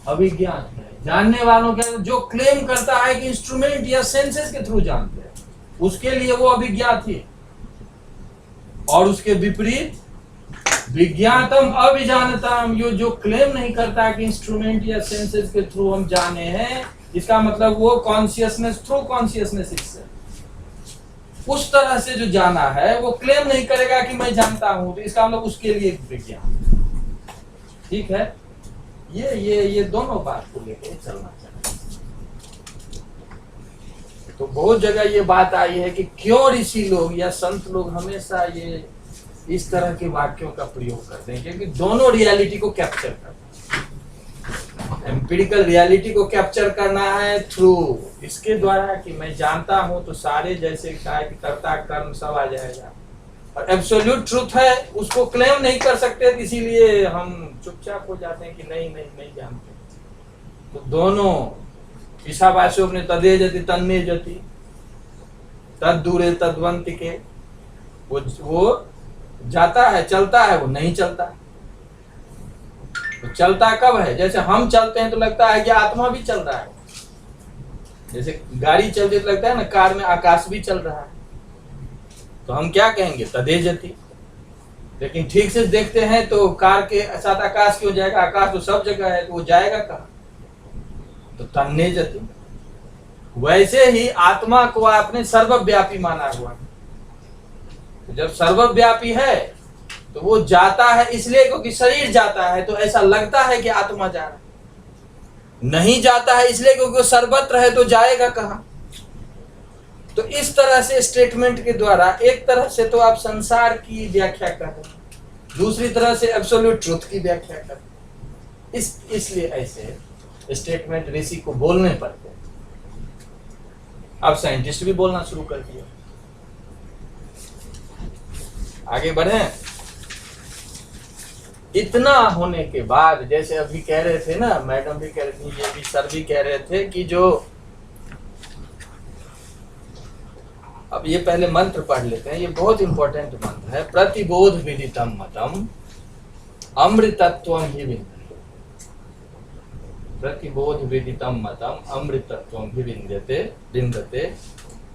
अभिज्ञात है। जानने वालों के जो क्लेम करता है कि इंस्ट्रूमेंट या सेंसेस के थ्रू जानते हैं, उसके लिए वो अभिज्ञात ही। और उसके विपरीत विज्ञातम अभिजानताम, जो क्लेम नहीं करता कि इंस्ट्रूमेंट या सेंसेस के थ्रू हम जाने हैं, इसका मतलब वो कॉन्शियसनेस थ्रू कॉन्शियसनेस इससे उस तरह से जो जाना है, वो क्लेम नहीं करेगा कि मैं जानता हूं, तो इसका मतलब उसके लिए विज्ञान, ठीक है। ये दोनों बात को लेकर चलना चाहिए। तो बहुत जगह ये बात आई है कि क्यों ऋषि लोग या संत लोग हमेशा ये इस तरह के वाक्यों का प्रयोग करते हैं, क्योंकि दोनों रियलिटी को कैप्चर करते हैं। एम्पिरिकल रियलिटी को कैप्चर करना है थ्रू इसके द्वारा कि मैं जानता हूं, तो सारे जैसे कहा कि कर्ता कर्म सब आ जाएगा। और एब्सोल्यूट ट्रूथ है, उसको क्लेम नहीं कर सकते, इसीलिए हम चुपचाप हो जाते हैं कि नहीं जानते। तो दोनों ईशावास्यों ने तदे जति तन्मे जति तद दूरे तद्वंति के, वो जाता है, चलता है, वो नहीं चलता। तो चलता कब है, जैसे हम चलते हैं तो लगता है कि आत्मा भी चल रहा है, जैसे गाड़ी चलती तो लगता है ना कार में आकाश भी चल रहा है। तो हम क्या कहेंगे, तदे जति। लेकिन ठीक से देखते हैं तो कार के साथ आकाश क्यों जाएगा, आकाश तो सब जगह है, तो वो जाएगा कहाँ, तो तन्ने जति। वैसे ही आत्मा को आपने सर्वव्यापी माना हुआ है। तो जब सर्वव्यापी है तो वो जाता है इसलिए क्योंकि शरीर जाता है, तो ऐसा लगता है कि आत्मा जा रहा है। नहीं जाता है इसलिए क्योंकि वो सर्वत्र है, तो जाएगा कहाँ। तो इस तरह से स्टेटमेंट के द्वारा एक तरह से तो आप संसार की व्याख्या कर रहे हैं, दूसरी तरह से एब्सोल्यूट ट्रुथ की व्याख्या कर रहे हैं। इसलिए ऐसे स्टेटमेंट ऋषि को बोलने पड़ते हैं। अब साइंटिस्ट भी बोलना शुरू कर दिया। आगे बढ़े। इतना होने के बाद, जैसे अभी कह रहे थे ना, मैडम भी कह रही थी, ये भी सर भी कह रहे थे कि जो, अब ये पहले मंत्र पढ़ लेते हैं, ये बहुत इंपॉर्टेंट मंत्र है। प्रतिबोध विदितम मतम अमृतत्वम ही विन्दते। प्रतिबोध विदितम मतम अमृतत्वम ही विन्दते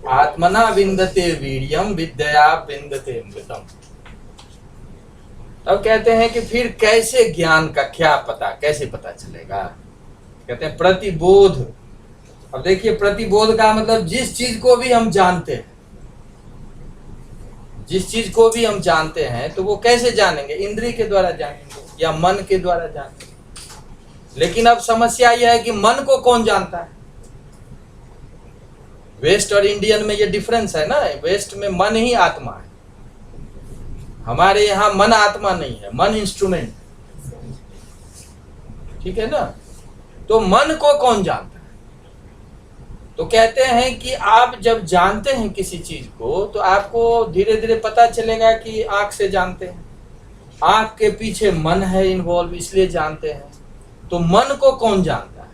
आत्मना विन्दते वीर्यम विद्या विन्दते अमृतम। तब कहते हैं कि फिर कैसे ज्ञान का क्या पता, कैसे पता चलेगा? कहते हैं प्रतिबोध। अब देखिए, प्रतिबोध का मतलब जिस चीज को भी हम जानते हैं, जिस चीज को भी हम जानते हैं तो वो कैसे जानेंगे? इंद्रिय के द्वारा जानेंगे या मन के द्वारा जानेंगे। लेकिन अब समस्या यह है कि मन को कौन जानता है? वेस्ट और इंडियन में ये डिफरेंस है ना। वेस्ट में मन ही आत्मा है, हमारे यहाँ मन आत्मा नहीं है, मन इंस्ट्रूमेंट। ठीक है ना। तो मन को कौन जानता है? तो कहते हैं कि आप जब जानते हैं किसी चीज को तो आपको धीरे धीरे पता चलेगा कि आंख से जानते हैं, आंख के पीछे मन है इन्वॉल्व, इसलिए जानते हैं। तो मन को कौन जानता है?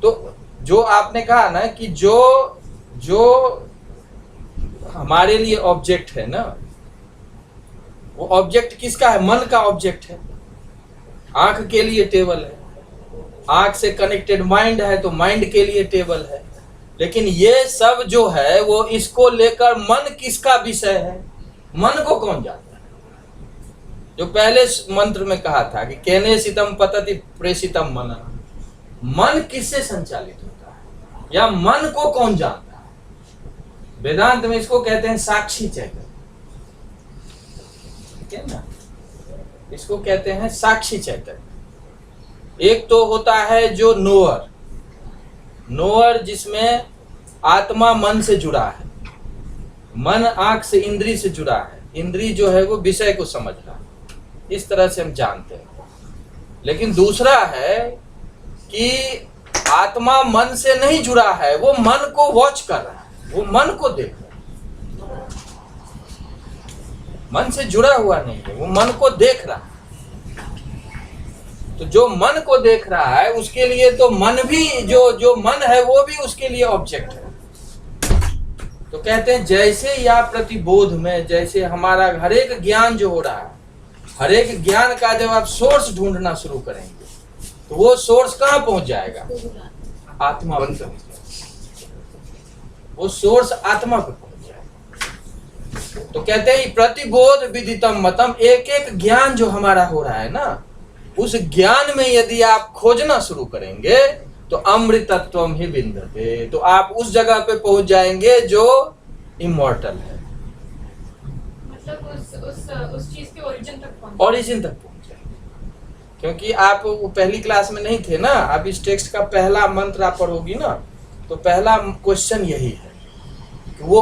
तो जो आपने कहा ना कि जो हमारे लिए ऑब्जेक्ट है ना, वो ऑब्जेक्ट किसका है? मन का ऑब्जेक्ट है। आंख के लिए टेबल है, आंख से कनेक्टेड माइंड है तो माइंड के लिए टेबल है। लेकिन ये सब जो है वो इसको लेकर मन किसका विषय है? मन को कौन जानता है? जो पहले मंत्र में कहा था कि केने सितम पतति प्रेषितम मन, मन किससे संचालित होता है या मन को कौन जानता है? वेदांत में इसको कहते हैं साक्षी चैतन्य। ठीक है ना, इसको कहते हैं साक्षी चैतन्य। एक तो होता है जो नोअर, नोअर जिसमें आत्मा मन से जुड़ा है, मन आंख से इंद्री से जुड़ा है, इंद्री जो है वो विषय को समझ रहा है, इस तरह से हम जानते हैं। लेकिन दूसरा है कि आत्मा मन से नहीं जुड़ा है, वो मन को वॉच कर रहा है, वो मन को देख रहा है, मन से जुड़ा हुआ नहीं है, वो मन को देख रहा है। तो जो मन को देख रहा है उसके लिए तो मन भी, जो मन है वो भी उसके लिए ऑब्जेक्ट है। तो कहते हैं जैसे या प्रतिबोध में, जैसे हमारा हर एक ज्ञान जो हो रहा है, हर एक ज्ञान का जब आप सोर्स ढूंढना शुरू करेंगे तो वो सोर्स कहाँ पहुंच जाएगा? आत्मा पर। वो सोर्स आत्मा पे पहुंच जाएगा। तो कहते हैं प्रतिबोध विदितम मतम, एक एक ज्ञान जो हमारा हो रहा है ना, उस ज्ञान में यदि आप खोजना शुरू करेंगे तो अमृतत्वम ही विन्दते, तो आप उस जगह पे पहुंच जाएंगे जो इमॉर्टल है। मतलब उस चीज के ओरिजिन तक पहुंच जाएंगे। क्योंकि आप वो पहली क्लास में नहीं थे ना, आप इस टेक्स्ट का पहला मंत्र आप पढ़ोगी ना, तो पहला क्वेश्चन यही है कि वो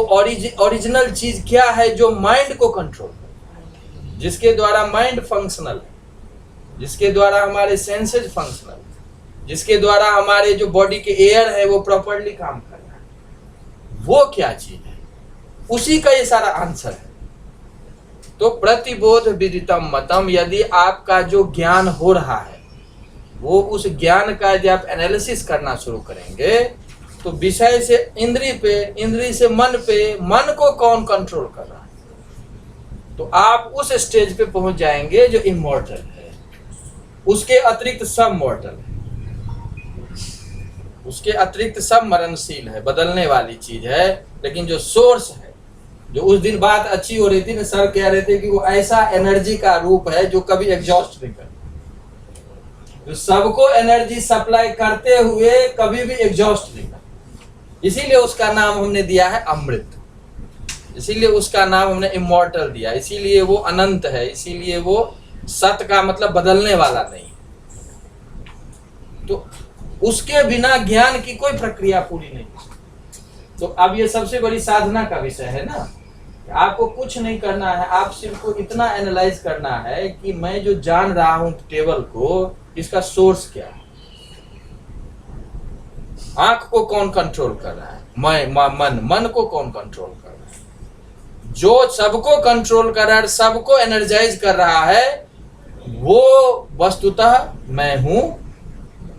ओरिजिनल चीज क्या है जो माइंड को कंट्रोल करे, जिसके द्वारा माइंड फंक्शनल है, जिसके द्वारा हमारे सेंसेस फंक्शनल, जिसके द्वारा हमारे जो बॉडी के एयर है वो प्रॉपर्ली काम कर रहा है, वो क्या चीज है? उसी का ये सारा आंसर है। तो प्रतिबोध विदितम मतम, यदि आपका जो ज्ञान हो रहा है वो उस ज्ञान का यदि आप एनालिसिस करना शुरू करेंगे तो विषय से इंद्री पे, इंद्री से मन पे, मन को कौन कंट्रोल कर रहा है, तो आप उस स्टेज पे पहुंच जाएंगे जो इमॉर्टल है। उसके अतिरिक्त सब मॉर्टल है, उसके अतिरिक्त सब मरणशील है, बदलने वाली चीज है। लेकिन जो सोर्स है, जो उस दिन बात अच्छी हो रही थी ना, सर कह रहे थे कि वो ऐसा एनर्जी का रूप है जो कभी एग्जॉस्ट नहीं करता, जो सबको एनर्जी सप्लाई करते हुए कभी भी एग्जॉस्ट नहीं करता। इसीलिए उसका नाम हमने दिया है अमृत, इसीलिए उसका नाम हमने इमॉर्टल दिया, इसीलिए वो अनंत है, इसीलिए वो सत्य का मतलब बदलने वाला नहीं। तो उसके बिना ज्ञान की कोई प्रक्रिया पूरी नहीं। तो अब ये सबसे बड़ी साधना का विषय है ना, आपको कुछ नहीं करना है, आप सिर्फ को इतना एनालाइज करना है कि मैं जो जान रहा हूं टेबल को, इसका सोर्स क्या है। आंख को कौन कंट्रोल कर रहा है? मन को कौन कंट्रोल कर रहा है? जो सबको कंट्रोल कर रहा है, सबको एनर्जाइज कर रहा है, वो वस्तुतः मैं हूं।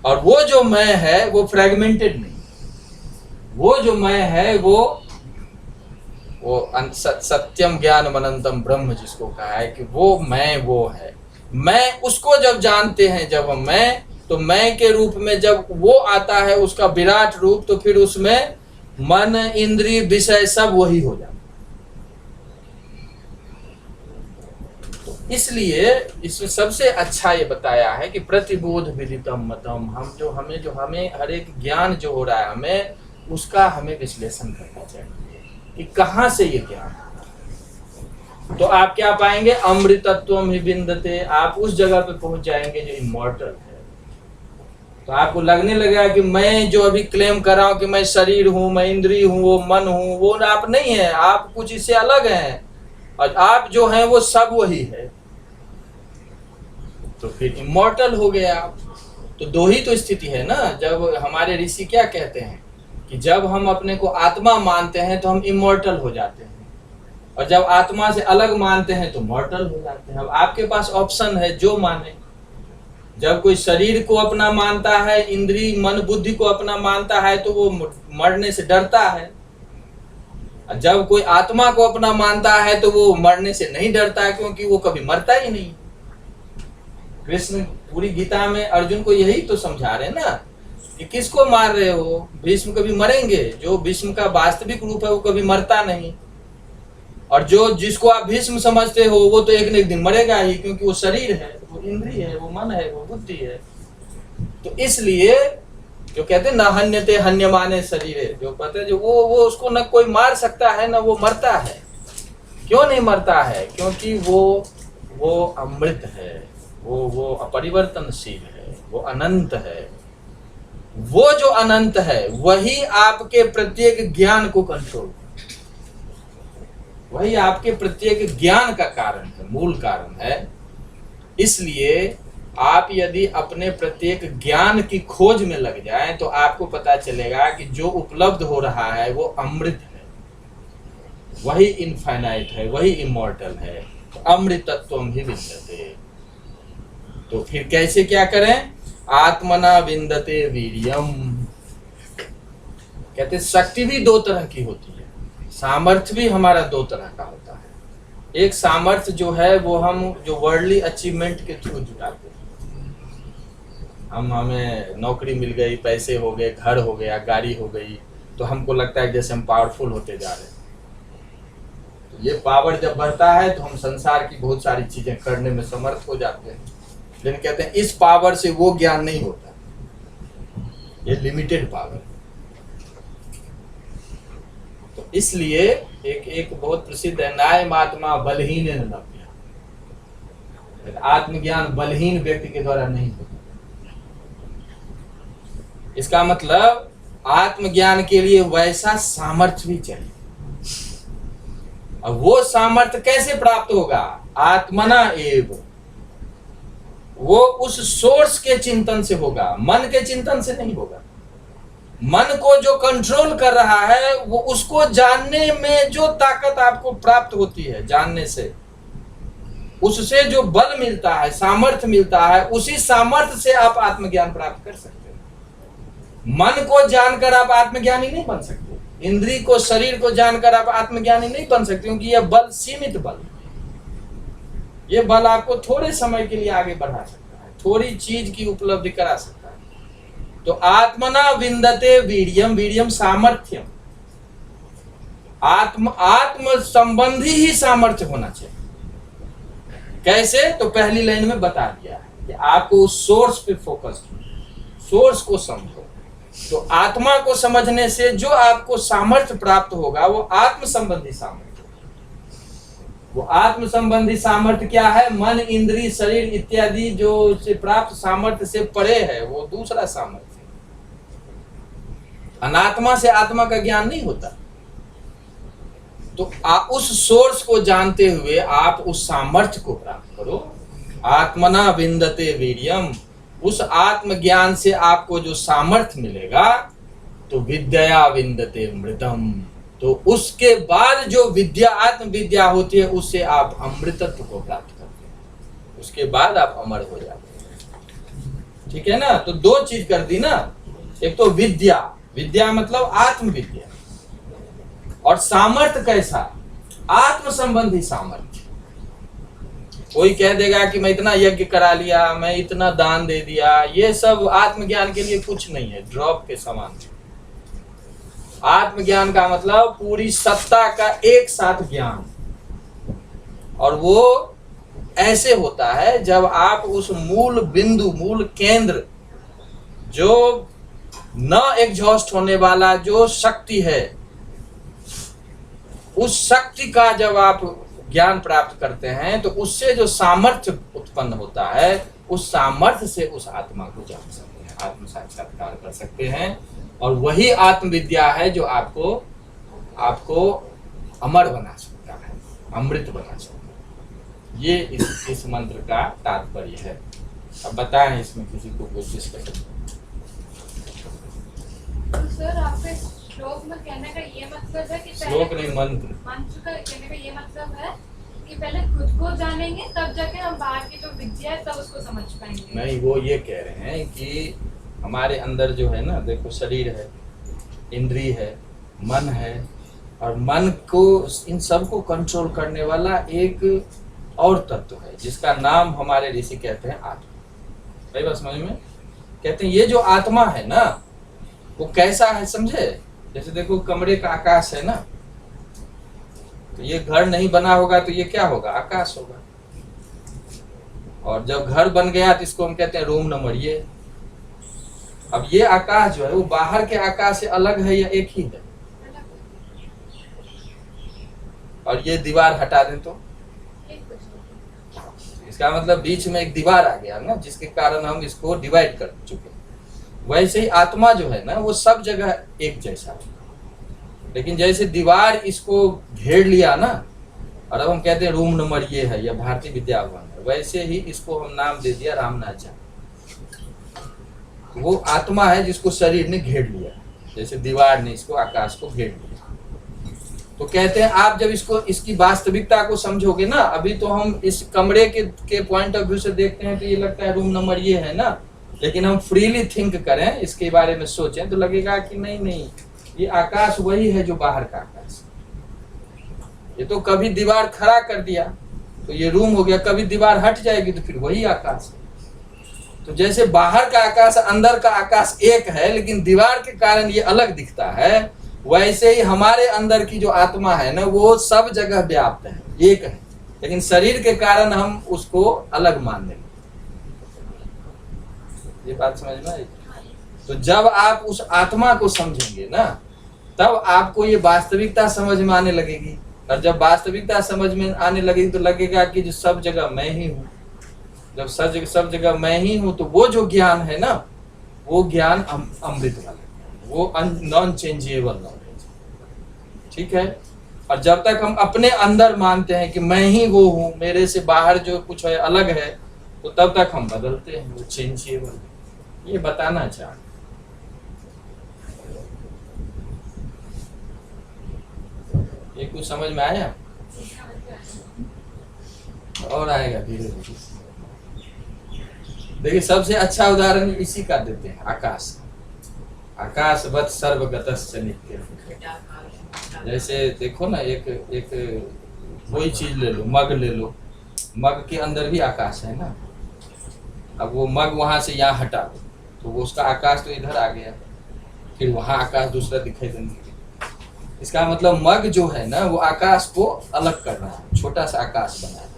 और वो जो मैं है वो फ्रेगमेंटेड नहीं, वो जो मैं है वो सत्यम ज्ञान अनंतम ब्रह्म जिसको कहा है कि वो है। मैं उसको जब जानते हैं, जब मैं, तो मैं के रूप में जब वो आता है उसका विराट रूप, तो फिर उसमें मन, इंद्रिय, विषय सब वही हो जाता है। तो इसलिए इसमें सबसे अच्छा ये बताया है कि प्रतिबोध विदितम मतम, हमें हर एक ज्ञान जो हो रहा है, हमें उसका विश्लेषण करना चाहिए कि कहाँ से ये ज्ञान। तो आप क्या पाएंगे? अमृतत्वम ही विन्दते, आप उस जगह पे पहुंच जाएंगे जो इमॉर्टल है। तो आपको लगने लगेगा कि मैं जो अभी क्लेम कर रहा हूं कि मैं शरीर हूं, मैं इंद्रिय हूं, वो मन हूं, वो आप नहीं है, आप कुछ इससे अलग हैं, और आप जो हैं वो सब वही है। तो फिर इमॉर्टल हो गए आप। तो दो ही तो स्थिति है ना। जब हमारे ऋषि क्या कहते हैं कि जब हम अपने को आत्मा मानते हैं तो हम इमॉर्टल हो जाते हैं, और जब आत्मा से अलग मानते हैं तो मॉर्टल हो जाते हैं। अब आपके पास ऑप्शन है, जो माने। जब कोई शरीर को अपना मानता है, इंद्रिय, मन, बुद्धि को अपना मानता है, तो वो मरने से डरता है। जब कोई आत्मा को अपना मानता है तो वो मरने से नहीं डरता है, क्योंकि वो कभी मरता ही नहीं। कृष्ण पूरी गीता में अर्जुन को यही तो समझा रहे हैं ना कि किसको मार रहे हो? भीष्म कभी मरेंगे? जो भीष्म का वास्तविक रूप है वो कभी मरता नहीं। और जिसको आप भीष्म समझते हो वो तो एक न एक दिन मरेगा ही, क्योंकि वो शरीर है, वो इंद्रिय है, वो मन है, वो बुद्धि है। तो इसलिए जो कहते हैं न हन्यते हन्यमाने शरीरे, जो कहते हैं जो वो उसको न कोई मार सकता है न वो मरता है। क्यों नहीं मरता है? क्योंकि वो अमृत है, वो अपरिवर्तनशील है, वो अनंत है। वो जो अनंत है वही आपके प्रत्येक ज्ञान को कंट्रोल, वही आपके प्रत्येक ज्ञान का कारण है, मूल कारण है। इसलिए आप यदि अपने प्रत्येक ज्ञान की खोज में लग जाएं तो आपको पता चलेगा कि जो उपलब्ध हो रहा है वो अमृत है, वही इनफाइनाइट है, वही इमॉर्टल है। तो अमृतत्वम ही विन्दते। तो फिर कैसे क्या करें? आत्मना विन्दते वीर्यम। कहते शक्ति भी दो तरह की होती है, सामर्थ्य भी हमारा दो तरह का होता है। एक सामर्थ्य जो है वो हम जो वर्ल्डली अचीवमेंट के थ्रू जुटाते हैं। हमें नौकरी मिल गई, पैसे हो गए, घर हो गया, गाड़ी हो गई, तो हमको लगता है जैसे हम पावरफुल होते जा रहे हैं। तो ये पावर जब बढ़ता है तो हम संसार की बहुत सारी चीजें करने में समर्थ हो जाते हैं। लेकिन कहते हैं इस पावर से वो ज्ञान नहीं होता, ये लिमिटेड पावर। तो इसलिए एक बहुत प्रसिद्ध है, नायमात्मा बलहीन न लभ्य। आत्मज्ञान बलहीन व्यक्ति के द्वारा नहीं होता। इसका मतलब आत्मज्ञान के लिए वैसा सामर्थ्य भी चाहिए। और वो सामर्थ्य कैसे प्राप्त होगा? आत्मना एव, वो उस सोर्स के चिंतन से होगा, मन के चिंतन से नहीं होगा। मन को जो कंट्रोल कर रहा है वो उसको जानने में जो ताकत आपको प्राप्त होती है, जानने से, उससे जो बल मिलता है, सामर्थ्य मिलता है, उसी सामर्थ्य से आप आत्मज्ञान प्राप्त कर सकते हैं। मन को जानकर आप आत्मज्ञानी नहीं बन सकते, इंद्रिय को, शरीर को जानकर आप आत्मज्ञानी नहीं बन सकते, क्योंकि यह बल सीमित बल है। ये बल आपको थोड़े समय के लिए आगे बढ़ा सकता है, थोड़ी चीज की उपलब्धि करा सकता है। तो आत्मना विन्दते वीर्यम, वीर्यम सामर्थ्यम। आत्म संबंधी ही सामर्थ्य होना चाहिए। कैसे? तो पहली लाइन में बता दिया है कि आपको उस सोर्स पे फोकस, सोर्स को समझो। तो आत्मा को समझने से जो आपको सामर्थ्य प्राप्त होगा वो आत्म संबंधी सामर्थ्य। वो आत्म संबंधी सामर्थ्य क्या है? मन, इंद्रिय, शरीर इत्यादि जो से प्राप्त सामर्थ्य से परे है, वो दूसरा सामर्थ्य। अनात्मा से आत्मा का ज्ञान नहीं होता। तो उस सोर्स को जानते हुए आप उस सामर्थ्य को प्राप्त करो। आत्मना विन्दते वीर्यम, उस आत्मज्ञान से आपको जो सामर्थ्य मिलेगा तो विद्या विंदते मृतम, तो उसके बाद जो विद्या आत्म विद्या होती है उससे आप अमृतत्व को प्राप्त करते हैं, उसके बाद आप अमर हो जाते हैं। ठीक है ना, तो दो चीज कर दी ना, एक तो विद्या, विद्या मतलब आत्म विद्या, और सामर्थ्य कैसा, आत्म संबंधी सामर्थ्य। कोई कह देगा कि मैं इतना यज्ञ करा लिया, मैं इतना दान दे दिया, ये सब आत्मज्ञान के लिए कुछ नहीं है, ड्रॉप के समान। आत्मज्ञान का मतलब पूरी सत्ता का एक साथ ज्ञान, और वो ऐसे होता है जब आप उस मूल बिंदु, मूल केंद्र, जो न एग्जॉस्ट होने वाला जो शक्ति है, उस शक्ति का जब आप ज्ञान प्राप्त करते हैं तो उससे जो सामर्थ्य उत्पन्न होता है, उस सामर्थ्य से उस आत्मा को जान सकते हैं, आत्म साक्षात्कार कर सकते हैं, और वही आत्मविद्या है जो आपको अमर बना सकता है, अमृत बना सकता है। ये इस मंत्र का तात्पर्य है। अब बताएं इसमें किसी को कोई डिस्कशन। तो सर आपके श्लोक में कहने का ये मतलब है कि श्लोक नहीं, मंत्र का कहने का ये मतलब है कि पहले खुद को जानेंगे तब जाके हम बाहर की जो विद्या है तब उसको समझ पाएंगे। नहीं, वो ये कह रहे हैं कि हमारे अंदर जो है ना, देखो शरीर है, इंद्रिय है, मन है, और मन को, इन सब को कंट्रोल करने वाला एक और तत्व है जिसका नाम हमारे ऋषि कहते हैं आत्मा। सही बात समझ में? कहते हैं ये जो आत्मा है ना, वो कैसा है समझे? जैसे देखो कमरे का आकाश है ना, तो ये घर नहीं बना होगा तो ये क्या होगा? आकाश होगा। और जब घर बन गया तो इसको हम कहते हैं रूम नंबर ये। अब ये आकाश जो है वो बाहर के आकाश से अलग है या एक ही है? और ये दीवार हटा दें तो इसका मतलब बीच में एक दीवार आ गया ना, जिसके कारण हम इसको डिवाइड कर चुके। वैसे ही आत्मा जो है ना, वो सब जगह एक जैसा है, लेकिन जैसे दीवार इसको घेर लिया ना, और अब हम कहते हैं रूम नंबर ये है या भारतीय विद्या भवन है, वैसे ही इसको हम नाम दे दिया रामनाथ झा। वो आत्मा है जिसको शरीर ने घेर लिया, जैसे दीवार ने इसको, आकाश को घेर लिया। तो कहते हैं आप जब इसकी वास्तविकता को समझोगे ना, अभी तो हम इस कमरे के पॉइंट ऑफ व्यू से देखते हैं तो ये लगता है रूम नंबर ये है ना, लेकिन हम फ्रीली थिंक करें, इसके बारे में सोचें तो लगेगा कि नहीं, ये आकाश वही है जो बाहर का आकाश। ये तो कभी दीवार खड़ा कर दिया तो ये रूम हो गया, कभी दीवार हट जाएगी तो फिर वही आकाश है। तो जैसे बाहर का आकाश अंदर का आकाश एक है, लेकिन दीवार के कारण ये अलग दिखता है, वैसे ही हमारे अंदर की जो आत्मा है ना, वो सब जगह व्याप्त है, एक है, लेकिन शरीर के कारण हम उसको अलग मान लेंगे। ये बात समझ में आई? तो जब आप उस आत्मा को समझेंगे ना, तब आपको ये वास्तविकता समझ में आने लगेगी, और जब वास्तविकता समझ में आने लगेगी तो लगेगा कि जो सब जगह मैं ही हूँ। जब सब जगह मैं ही हूँ तो वो जो ज्ञान है ना, वो ज्ञान अमृत वाला, वो नॉन चेंजेबल नॉलेज। ठीक है? और जब तक हम अपने अंदर मानते हैं कि मैं ही वो हूँ, मेरे से बाहर जो कुछ है अलग है, तो तब तक हम बदलते हैं, वो चेंजेबल। ये बताना चाह, ये कुछ समझ में आया? और आएगा धीरे धीरे। देखिए सबसे अच्छा उदाहरण इसी का देते हैं, आकाश। आकाशवत् सर्वगतस्य नित्यम्। जैसे देखो ना, एक कोई चीज ले लो, मग ले लो, मग के अंदर भी आकाश है ना। अब वो मग वहां से यहाँ हटा दो तो वो उसका आकाश तो इधर आ गया, फिर वहां आकाश दूसरा दिखाई देने लगा। इसका मतलब मग जो है ना, वो आकाश को अलग कर रहा है, छोटा सा आकाश बना है,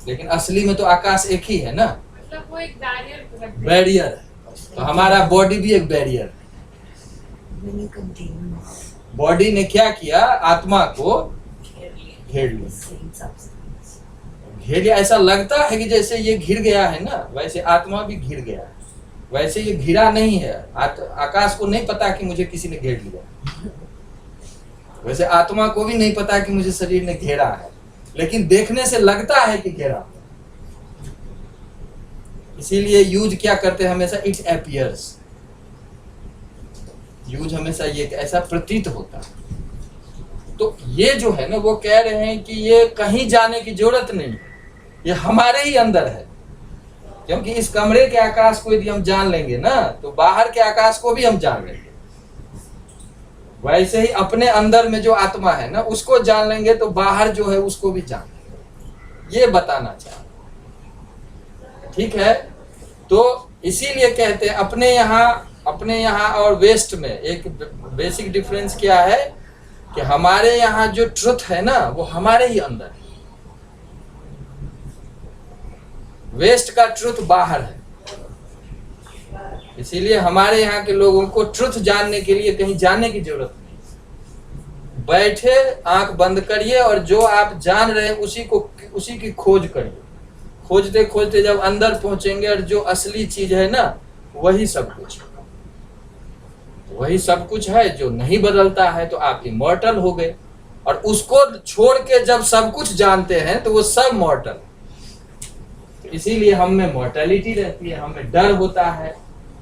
लेकिन असली में तो आकाश एक ही है ना, मतलब वो एक बैरियर है। तो हमारा बॉडी भी एक बैरियर है। बॉडी ने क्या किया? आत्मा को घेर लिया। घेर लिया, ऐसा लगता है कि जैसे ये घिर गया है ना, वैसे आत्मा भी घिर गया है। वैसे ये घिरा नहीं है, आकाश को नहीं पता कि मुझे किसी ने घेर लिया, वैसे आत्मा को भी नहीं पता कि मुझे शरीर ने घेरा है, लेकिन देखने से लगता है कि घेरा। इसीलिए यूज क्या करते हैं हमेशा? It appears. यूज हमेशा ये ऐसा प्रतीत होता है। तो ये जो है ना वो कह रहे हैं कि ये कहीं जाने की जरूरत नहीं है, ये हमारे ही अंदर है। क्योंकि इस कमरे के आकाश को यदि हम जान लेंगे ना तो बाहर के आकाश को भी हम जान लेंगे। वैसे ही अपने अंदर में जो आत्मा है ना उसको जान लेंगे तो बाहर जो है उसको भी जान लेंगे, ये बताना चाह रहे। ठीक है, तो इसीलिए कहते हैं अपने यहाँ और वेस्ट में एक बेसिक डिफरेंस क्या है कि हमारे यहाँ जो ट्रुथ है ना वो हमारे ही अंदर है, वेस्ट का ट्रुथ बाहर है। इसीलिए हमारे यहाँ के लोगों को ट्रुथ जानने के लिए कहीं जाने की जरूरत नहीं, बैठे आंख बंद करिए और जो आप जान रहे हैं उसी की खोज करिए। खोजते खोजते जब अंदर पहुंचेंगे और जो असली चीज है ना वही सब कुछ है, वही सब कुछ है जो नहीं बदलता है। तो आप इमॉर्टल हो गए, और उसको छोड़ के जब सब कुछ जानते हैं तो वो सब मॉर्टल। इसीलिए हम में मॉर्टेलिटी रहती है, हमें डर होता है।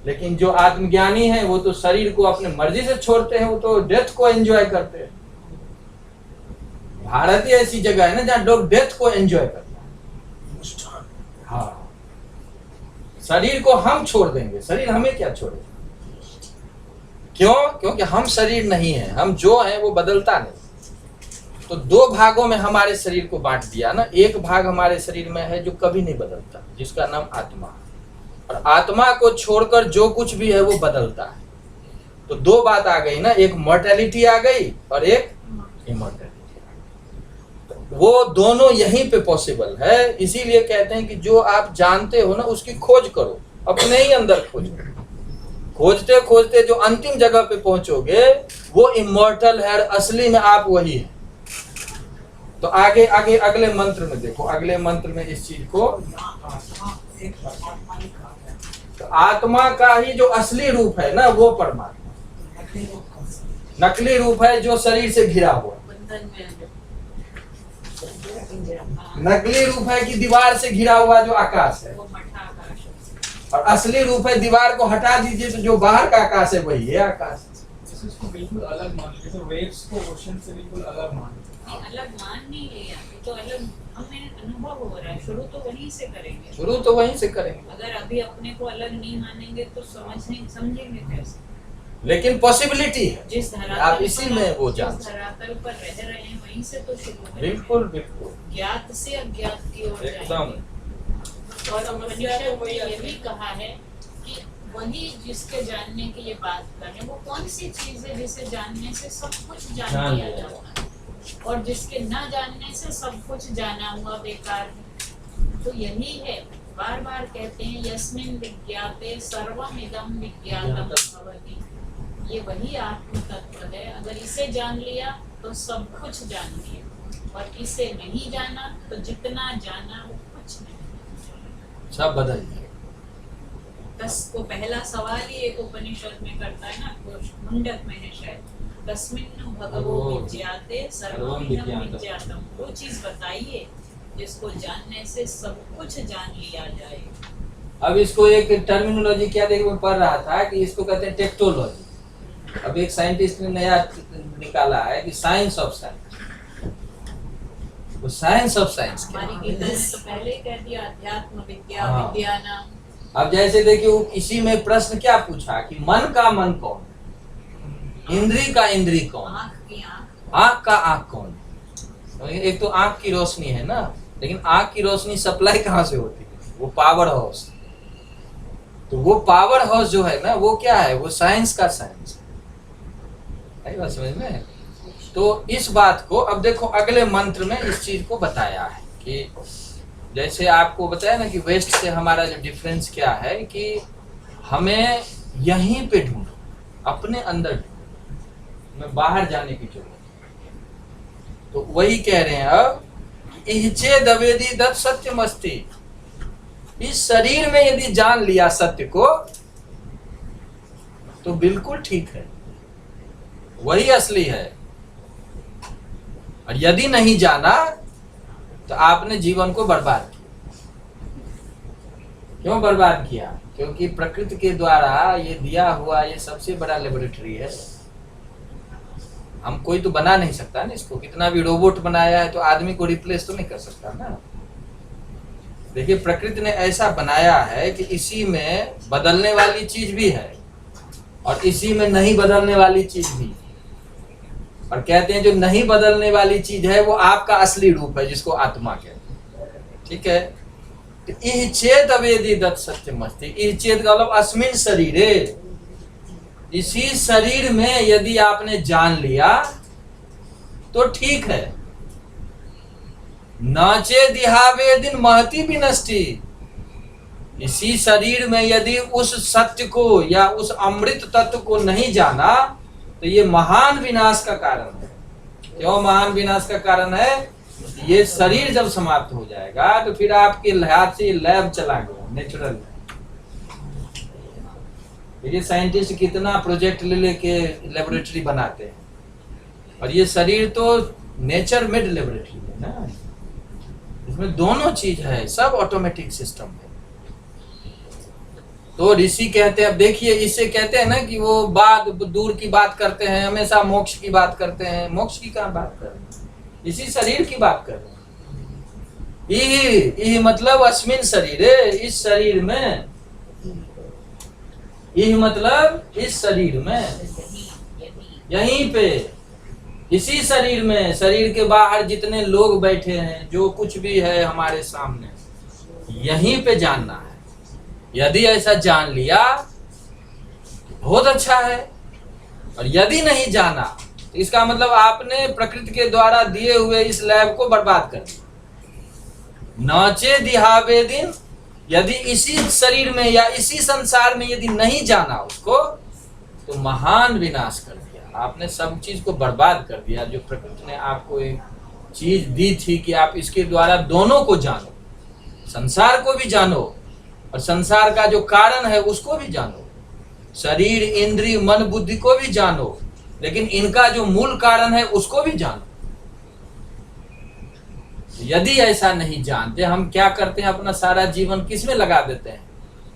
लेकिन जो आत्मज्ञानी है वो तो शरीर को अपने मर्जी से छोड़ते हैं, वो तो डेथ को एंजॉय करते हैं। भारत ही ऐसी जगह है ना जहाँ लोग डेथ को एंजॉय करते हैं। हाँ, शरीर को हम छोड़ देंगे, शरीर हमें क्या छोड़ेगा? क्यों? क्योंकि हम शरीर नहीं है, हम जो है वो बदलता नहीं। तो दो भागों में हमारे शरीर को बांट दिया ना, एक भाग हमारे शरीर में है जो कभी नहीं बदलता, जिसका नाम आत्मा, और आत्मा को छोड़कर जो कुछ भी है वो बदलता है। तो दो बात आ गई ना, एक मॉर्टेलिटी आ गई और एक इमॉर्टेलिटी। वो दोनों यहीं पे पॉसिबल है। इसीलिए कहते हैं कि जो आप जानते हो ना उसकी खोज करो, अपने ही अंदर खोजो। खोजते खोजते जो अंतिम जगह पे पहुंचोगे वो इमॉर्टल है, असली में आप वही है। तो आगे आगे अगले मंत्र में देखो, अगले मंत्र में इस चीज को, तो आत्मा का ही जो असली रूप है ना वो परमात्मा, नकली रूप है जो शरीर से घिरा हुआ, नकली रूप है कि दीवार से घिरा हुआ जो आकाश है, और असली रूप है दीवार को हटा दीजिए तो जो बाहर का आकाश है वही है आकाश। इसको बिल्कुल अलग मान लीजिए, तो वेव्स को ओशन से बिल्कुल अलग मान लीजिए। अलग मान नहीं लिया, तो अलग हमें अनुभव हो रहा है, शुरू तो वहीं से करेंगे, शुरू तो वहीं से करेंगे। अगर अभी अपने को अलग नहीं मानेंगे तो समझेंगे कैसे? लेकिन पॉसिबिलिटी है, जिस धरातल आप इसी में वो जान जिस धरातल पर रह रहे हैं वहीं से तो शुरू करेंगे। बिल्कुल बिल्कुल, ज्ञात से अज्ञात की ओर एकदम। जाएंगे। और उपनिषद ने यही कहा है कि वही जिसके जानने की ये बात करें, वो कौन सी चीज है जिसे जानने से सब कुछ जान लिया जाता है, और जिसके न जानने से सब कुछ जाना हुआ बेकार है। तो यही है, बार बार कहते हैं यस्मिन् विज्ञाते सर्वमिदं विज्ञातम् भवति। ये वही आत्म तत्व है। अगर इसे जान लिया तो सब कुछ जान लिया, और इसे नहीं जाना तो जितना जाना वो कुछ नहीं, सब बदल गया। दस को पहला सवाल ही एक उपनिषद में करता है ना, मुंडक में है शायद, तस्मिन् भगवो विज्ञाते सर्वमिदं विज्ञातम्। वो चीज बताइए जिसको जानने से सब कुछ जान लिया जाए। अब इसको एक टर्मिनोलॉजी क्या देखने में पड़ रहा था कि इसको कहते हैं टेक्टोलॉजी। अब एक साइंटिस्ट ने नया निकाला है कि साइंस ऑफ साइंस। वो साइंस ऑफ साइंस क्या हमारी गीता ने तो पहले ही कह दिया अध्यात्म विद्या हाँ। विज्ञानम। अब जैसे देखिए इसी में प्रश्न क्या पूछा कि मन का मन कौन है, इंद्री का इंद्री कौन है, आँख की आँख, आँख का आँख कौन है। तो एक तो आँख की रोशनी है ना, लेकिन आँख की रोशनी सप्लाई कहाँ से होती है? वो पावर हाउस। तो वो पावर हाउस जो है ना वो क्या है? वो साइंस का साइंस है, बात समझ में? तो इस बात को अब देखो अगले मंत्र में इस चीज को बताया है कि जैसे आपको बताया ना कि वेस्ट से हमारा जो डिफरेंस क्या है कि हमें यहीं पे ढूंढो, अपने अंदर ढूंढो, हमें बाहर जाने की जरूरत है। तो वही कह रहे हैं अब, इहचे दवेदी दत्त सत्यमस्ति। इस शरीर में यदि जान लिया सत्य को तो बिल्कुल ठीक है, वही असली है। और यदि नहीं जाना तो आपने जीवन को बर्बाद किया। क्यों बर्बाद किया? क्योंकि प्रकृति के द्वारा ये दिया हुआ ये सबसे बड़ा लेबोरेटरी है। हम कोई तो बना नहीं सकता ना इसको, कितना भी रोबोट बनाया है तो आदमी को रिप्लेस तो नहीं कर सकता ना। देखिए प्रकृति ने ऐसा बनाया है कि इसी में बदलने वाली चीज भी है और इसी में नहीं बदलने वाली चीज भी। और कहते हैं जो नहीं बदलने वाली चीज है वो आपका असली रूप है, जिसको आत्मा कहते हैं। ठीक है, तो इह चेत अवेदी दत्त सत्यमस्ति, इह चेत का मतलब अस्मिन शरीरे, इसी शरीर में यदि आपने जान लिया तो ठीक है। नाचे दिहावे दिन महती भी नष्टि, इसी शरीर में यदि उस सत्य को या उस अमृत तत्व को नहीं जाना तो ये महान विनाश का कारण है। क्यों महान विनाश का कारण है? ये शरीर जब समाप्त हो जाएगा तो फिर आपके हाथ से लैब चला गया नेचुरल। देखिए साइंटिस्ट कितना प्रोजेक्ट ले लेके लेबोरेटरी बनाते हैं, और ये शरीर तो नेचर मेड लेबोरेटरी है ना, इसमें दोनों चीज है, सब ऑटोमेटिक सिस्टम है। तो ऋषि कहते हैं, अब देखिए इससे कहते हैं ना कि वो बात दूर की बात करते हैं, हमेशा मोक्ष की बात करते हैं। मोक्ष की कहाँ बात कर रहे हैं, इसी शरीर की बात कर रहे हैं। यही मतलब अस्मिन शरीर, इस शरीर में, यही मतलब इस शरीर में, यहीं पे इसी शरीर में, शरीर के बाहर जितने लोग बैठे हैं, जो कुछ भी है हमारे सामने, यहीं पे जानना है। यदि ऐसा जान लिया बहुत अच्छा है, और यदि नहीं जाना तो इसका मतलब आपने प्रकृति के द्वारा दिए हुए इस लैब को बर्बाद कर दिया। नाचे दिहावे दिन, यदि इसी शरीर में या इसी संसार में यदि नहीं जाना उसको तो महान विनाश कर दिया, आपने सब चीज को बर्बाद कर दिया। जो प्रकृति ने आपको एक चीज दी थी कि आप इसके द्वारा दोनों को जानो, संसार को भी जानो और संसार का जो कारण है उसको भी जानो, शरीर इंद्रिय मन बुद्धि को भी जानो, लेकिन इनका जो मूल कारण है उसको भी जानो। यदि ऐसा नहीं जानते, हम क्या करते हैं, अपना सारा जीवन किस में लगा देते हैं,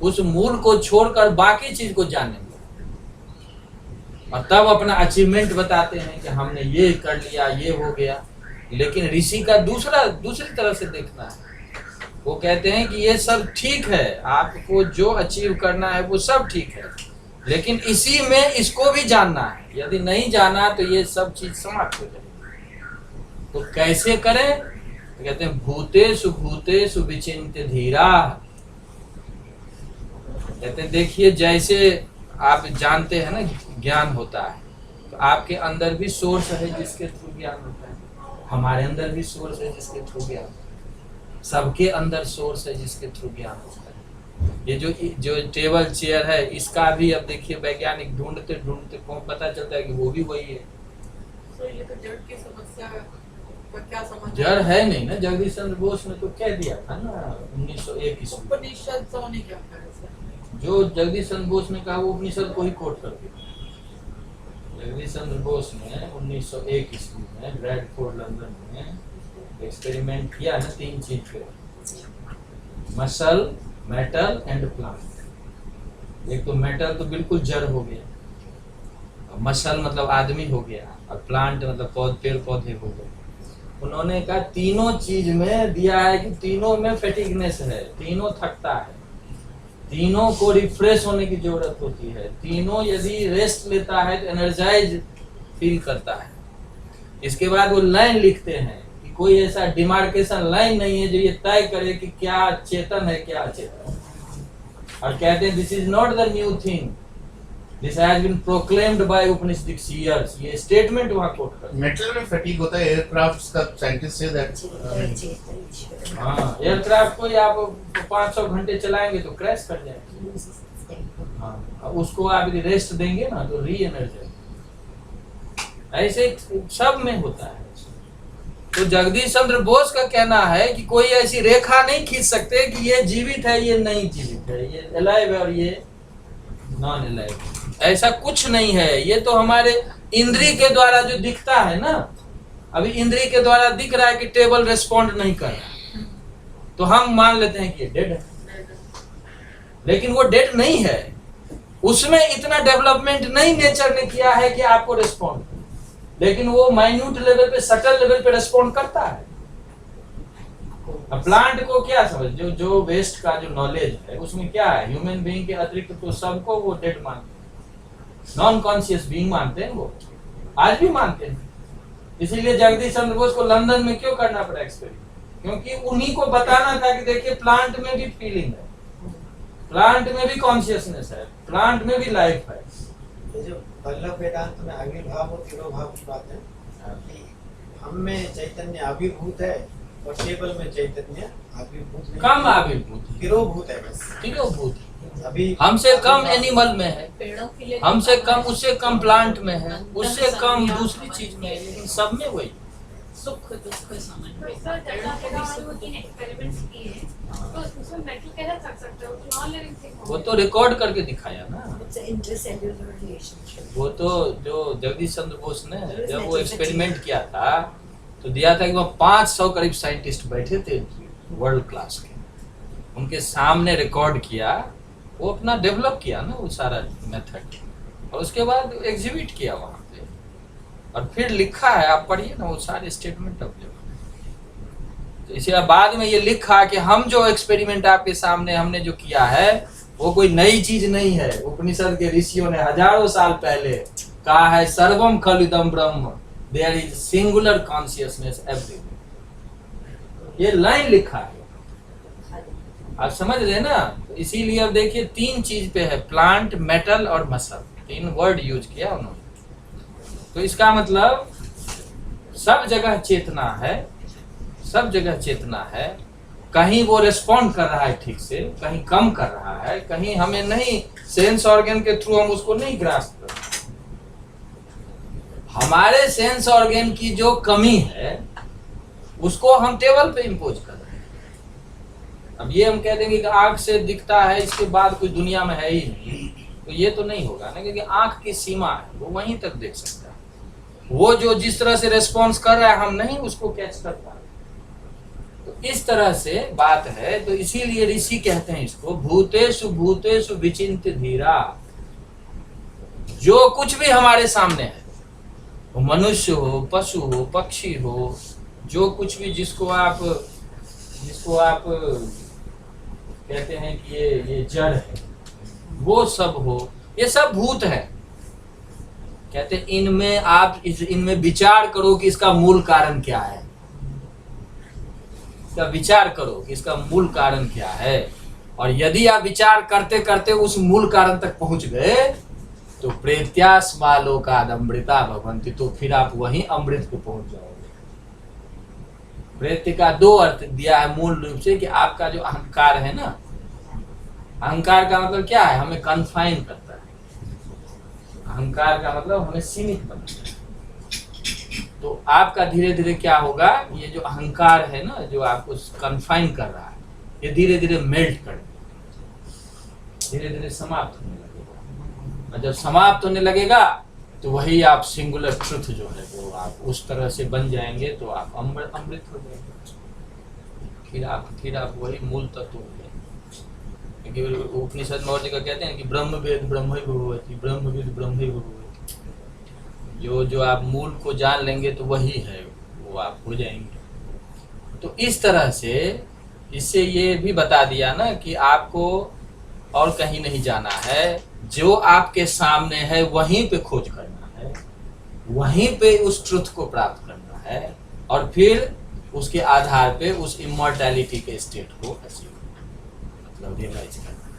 उस मूल को छोड़कर बाकी चीज को जानने में, और तब अपना अचीवमेंट बताते हैं कि हमने ये कर लिया, ये हो गया। लेकिन ऋषि का दूसरी तरफ से देखना है, वो कहते हैं कि ये सब ठीक है, आपको जो अचीव करना है वो सब ठीक है, लेकिन इसी में इसको भी जानना है। यदि नहीं जाना तो ये सब चीज समाप्त हो जाएगी। तो कैसे करें? तो कहते हैं भूतेषु विचिन्त्य धीरा। कहते हैं देखिए जैसे आप जानते हैं ना ज्ञान होता है, तो आपके अंदर भी सोर्स है जिसके थ्रू ज्ञान होता है, हमारे अंदर भी सोर्स है जिसके थ्रू ज्ञान, सबके अंदर सोर्स है जिसके थ्रू ज्ञान होता है। ये जो टेबल चेयर है, इसका भी अब देखिए वैज्ञानिक ढूंढते ढूंढते को पता चलता है कि वो भी वही है। तो ये तो जड़ की समस्या का क्या समझ, जड़ है नहीं ना, जगदीश चंद्र बोस ने तो कह दिया था ना 1901 ईस्वी। उपनिषद तो नहीं क्या करे, जो जगदीश चंद्र बोस ने कहा वो उपनिषद को ही कोट कर दिया। जगदीश चंद्र बोस ने 1901 ईस्वी में ब्रैडफोर्ड लंदन में एक्सपेरिमेंट किया ना 3 चीज पे, मसल, मेटल एंड प्लांट। एक तो मेटल तो बिल्कुल जड़ हो गया, मसल मतलब आदमी हो गया, और प्लांट मतलब पेड़ पौधे हो गए। उन्होंने कहा तीनों चीज में दिया है कि तीनों में फैटिगनेस है, तीनों थकता है, तीनों को रिफ्रेश होने की जरूरत होती है, तीनों यदि रेस्ट लेता है तो एनर्जाइज फील करता है। इसके बाद वो लाइन लिखते हैं कि कोई ऐसा डिमार्केशन लाइन नहीं है जो ये तय करे कि क्या चेतन है क्या अचेतन, और कहते हैं this is not the new thing, this has been proclaimed by Upanishadic seers. ये स्टेटमेंट वहां कोट करते हैं। मेटल में फटीग होता है, एयरक्राफ्ट्स का साइंटिस्ट से दैट हाँ, एयरक्राफ्ट को आप 500 घंटे चलाएंगे तो क्रैश कर जाएगा। हाँ, अब उसको आप यदि रेस्ट देंगे ना तो री एनर्जाइज, ऐसे सब में होता है। तो जगदीश चंद्र बोस का कहना है कि कोई ऐसी रेखा नहीं खींच सकते कि ये जीवित है ये नहीं जीवित है, ये अलाइव है और ये नॉन अलाइव, ऐसा कुछ नहीं है। ये तो हमारे इंद्रिय के द्वारा जो दिखता है ना, अभी इंद्रिय के द्वारा दिख रहा है कि टेबल रेस्पॉन्ड नहीं कर रहा, तो हम मान लेते हैं कि ये डेड है। लेकिन वो डेड नहीं है, उसमें इतना डेवलपमेंट नहीं नेचर ने किया है कि आपको रिस्पॉन्ड, लेकिन वो माइन्यूट लेवल पे, सटल लेवल पे रिस्पॉन्ड करता है। अब प्लांट को क्या समझ, जो वेस्ट का जो नॉलेज है उसमें क्या है, ह्यूमन बीइंग के अतिरिक्त तो सबको वो डेड मानते हैं, नॉन कॉन्शियस बीइंग मानते हैं, वो आज भी मानते हैं। इसीलिए जगदीश चंद्र बोस को लंदन में क्यों करना पड़ा एक्सपेरिमेंट, क्योंकि उन्हीं को बताना था कि देखिए प्लांट में भी फीलिंग है, प्लांट में भी कॉन्शियसनेस है, प्लांट में भी लाइफ है। ये जो वल्लभ वेदांत में आविर्भाव और तिरोभाव की बात है कि हम में चैतन्य आविर्भूत है और टेबल में चैतन्य आविर्भूत नहीं, कम आविर्भूत, तिरोभूत है बस। तिरोभूत, अभी हमसे कम एनिमल में है, पेड़ों के लिए हमसे कम, उससे कम प्लांट में है, उससे कम दूसरी चीज में है, लेकिन सब में वही। सुख दुख समझ तो सर जैसा आपने कहा वो 3 एक्सपेरिमेंट्स किए हैं, तो उसमें मेटल कैसे थक सकता है, वो नॉन लिविंग थिंग वो तो रिकॉर्ड करके दिखाया ना, It's an intercellular relationship. वो तो जो जगदीश चंद्र बोस ने जब वो एक्सपेरिमेंट किया था तो दिया था कि वो 500 करीब साइंटिस्ट बैठे थे वर्ल्ड क्लास के, उनके सामने रिकॉर्ड किया, वो अपना डेवलप किया ना वो सारा मेथड, और उसके बाद एग्जिबिट किया वहाँ पे, और फिर लिखा है, आप पढ़िए ना वो सारे स्टेटमेंट अवेलेबल। तो इसे बाद में ये लिखा कि हम जो एक्सपेरिमेंट आपके सामने हमने जो किया है वो कोई नई चीज नहीं है, उपनिषद के ऋषियों ने हजारों साल पहले कहा है, सर्वम खलुदम ब्रह्म, there is singular consciousness everywhere. ये लाइन लिखा है, आप समझ रहे ना। तो इसीलिए अब देखिए 3 चीज पे है, प्लांट, मेटल और मसल, 3 वर्ड यूज किया उन्होंने। तो इसका मतलब सब जगह चेतना है, सब जगह चेतना है, कहीं वो रिस्पॉन्ड कर रहा है ठीक से, कहीं कम कर रहा है, कहीं हमें नहीं, सेंस ऑर्गन के थ्रू हम उसको नहीं ग्रास्प कर रहे। हमारे सेंस ऑर्गन की जो कमी है उसको हम टेबल पे इंपोज कर रहे हैं। अब ये हम कह देंगे कि आंख से दिखता है, इसके बाद कोई दुनिया में है ही नहीं, तो ये तो नहीं होगा ना, क्योंकि आंख की सीमा है, वो वहीं तक देख सकता है। वो जो जिस तरह से रेस्पॉन्स कर रहा है हम नहीं उसको कैच कर पा रहे। तो इस तरह से बात है। तो इसीलिए ऋषि कहते हैं इसको भूतेषु विचिन्त्य धीरा। जो कुछ भी हमारे सामने है, वो मनुष्य हो, पशु हो, पक्षी हो, जो कुछ भी जिसको आप कहते हैं कि ये जड़ है, वो सब हो, ये सब भूत है। कहते इनमें विचार करो कि इसका मूल कारण क्या है, इसका विचार करो कि इसका मूल कारण क्या है। और यदि आप विचार करते करते उस मूल कारण तक पहुंच गए तो प्रेत्यास्मालोकादमृता भवन्ति, तो फिर आप वहीं अमृत पे पहुंच जाओगे। प्रेत्य का 2 अर्थ दिया है मूल रूप से, कि आपका जो अहंकार है ना, अहंकार का मतलब क्या है, हमें कन्फाइन करता है। अहंकार का मतलब हमें सीमित बनाता है। तो आपका धीरे धीरे क्या होगा, ये जो अहंकार है ना, जो आपको कन्फाइन कर रहा है, ये धीरे धीरे मेल्ट कर, धीरे धीरे समाप्त होने लगेगा। और जब समाप्त होने लगेगा तो वही आप सिंगुलर ट्रुथ जो है वो आप उस तरह से बन जाएंगे, तो आप अमृत हो जाएंगे। फिर आप वही मूल तत्व हो जाएंगे। क्योंकि उपनिषद में और जगह कहते हैं कि ब्रह्म वेद ब्रह्म ही भगवती, ब्रह्म वेद ब्रह्म ही भगवती। जो आप मूल को जान लेंगे तो वही है, वो आप हो जाएंगे। तो इस तरह से इससे ये भी बता दिया ना कि आपको और कहीं नहीं जाना है, जो आपके सामने है वहीं पे खोज करना है, वहीं पे उस ट्रुथ को प्राप्त करना है, और फिर उसके आधार पे उस इमॉर्टैलिटी के स्टेट को अचीव मतलब रियलाइज करना है।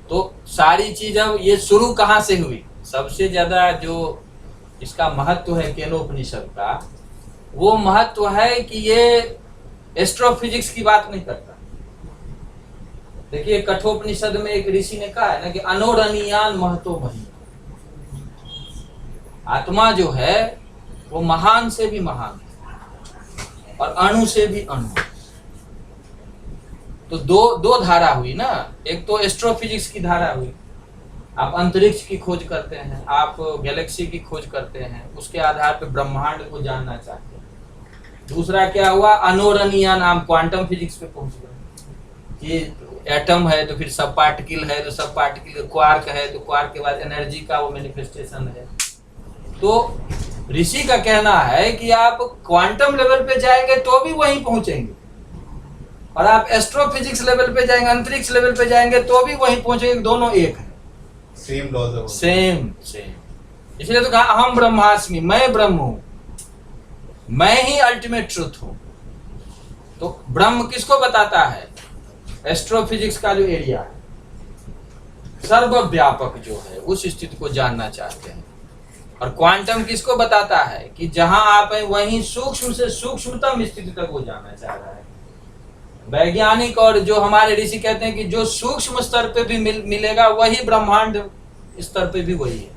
तो सारी चीज अब ये शुरू कहाँ से हुई, सबसे ज्यादा जो इसका महत्व है केनोपनिषद का, वो महत्व है कि ये एस्ट्रोफिजिक्स की बात नहीं करता। देखिए कठोपनिषद में एक ऋषि ने कहा है ना कि अनोरणीयान महतो मही, आत्मा जो है वो महान से भी महान है और अणु से भी अणु। तो दो धारा हुई ना, एक तो एस्ट्रोफिजिक्स की धारा हुई, आप अंतरिक्ष की खोज करते हैं, आप गैलेक्सी की खोज करते हैं, उसके आधार पर ब्रह्मांड को जानना चाहते हैं। दूसरा क्या हुआ, अनोरणीयान, नाम क्वांटम फिजिक्स पे पहुंच गए कि एटम है तो फिर सब पार्टिकल है, तो सब पार्टिकल क्वार्क है, तो क्वार्क के बाद एनर्जी का वो मैनिफेस्टेशन है। तो ऋषि का कहना है कि आप क्वांटम लेवल पे जाएंगे तो भी वहीं पहुंचेंगे, और आप एस्ट्रोफिजिक्स लेवल पे जाएंगे, अंतरिक्ष लेवल पे जाएंगे तो भी वहीं पहुंचेंगे, दोनों एक है, सेम लॉज है, सेम। इसलिए तो कहा अहम ब्रह्मास्मि, मैं ब्रह्म हूं, मैं ही अल्टीमेट ट्रुथ हूं। तो ब्रह्म किसको बताता है? एस्ट्रोफिजिक्स का जो एरिया है, सर्वव्यापक जो है, उस स्थिति को जानना चाहते हैं। और क्वांटम किसको बताता है? कि जहां आप हैं वहीं सूक्ष्म से सूक्ष्मतम स्थिति तक वो जानना चाह रहा है। वैज्ञानिक और जो हमारे ऋषि कहते हैं कि जो सूक्ष्म स्तर पे भी मिलेगा वही ब्रह्मांड स्तर पे भी वही है,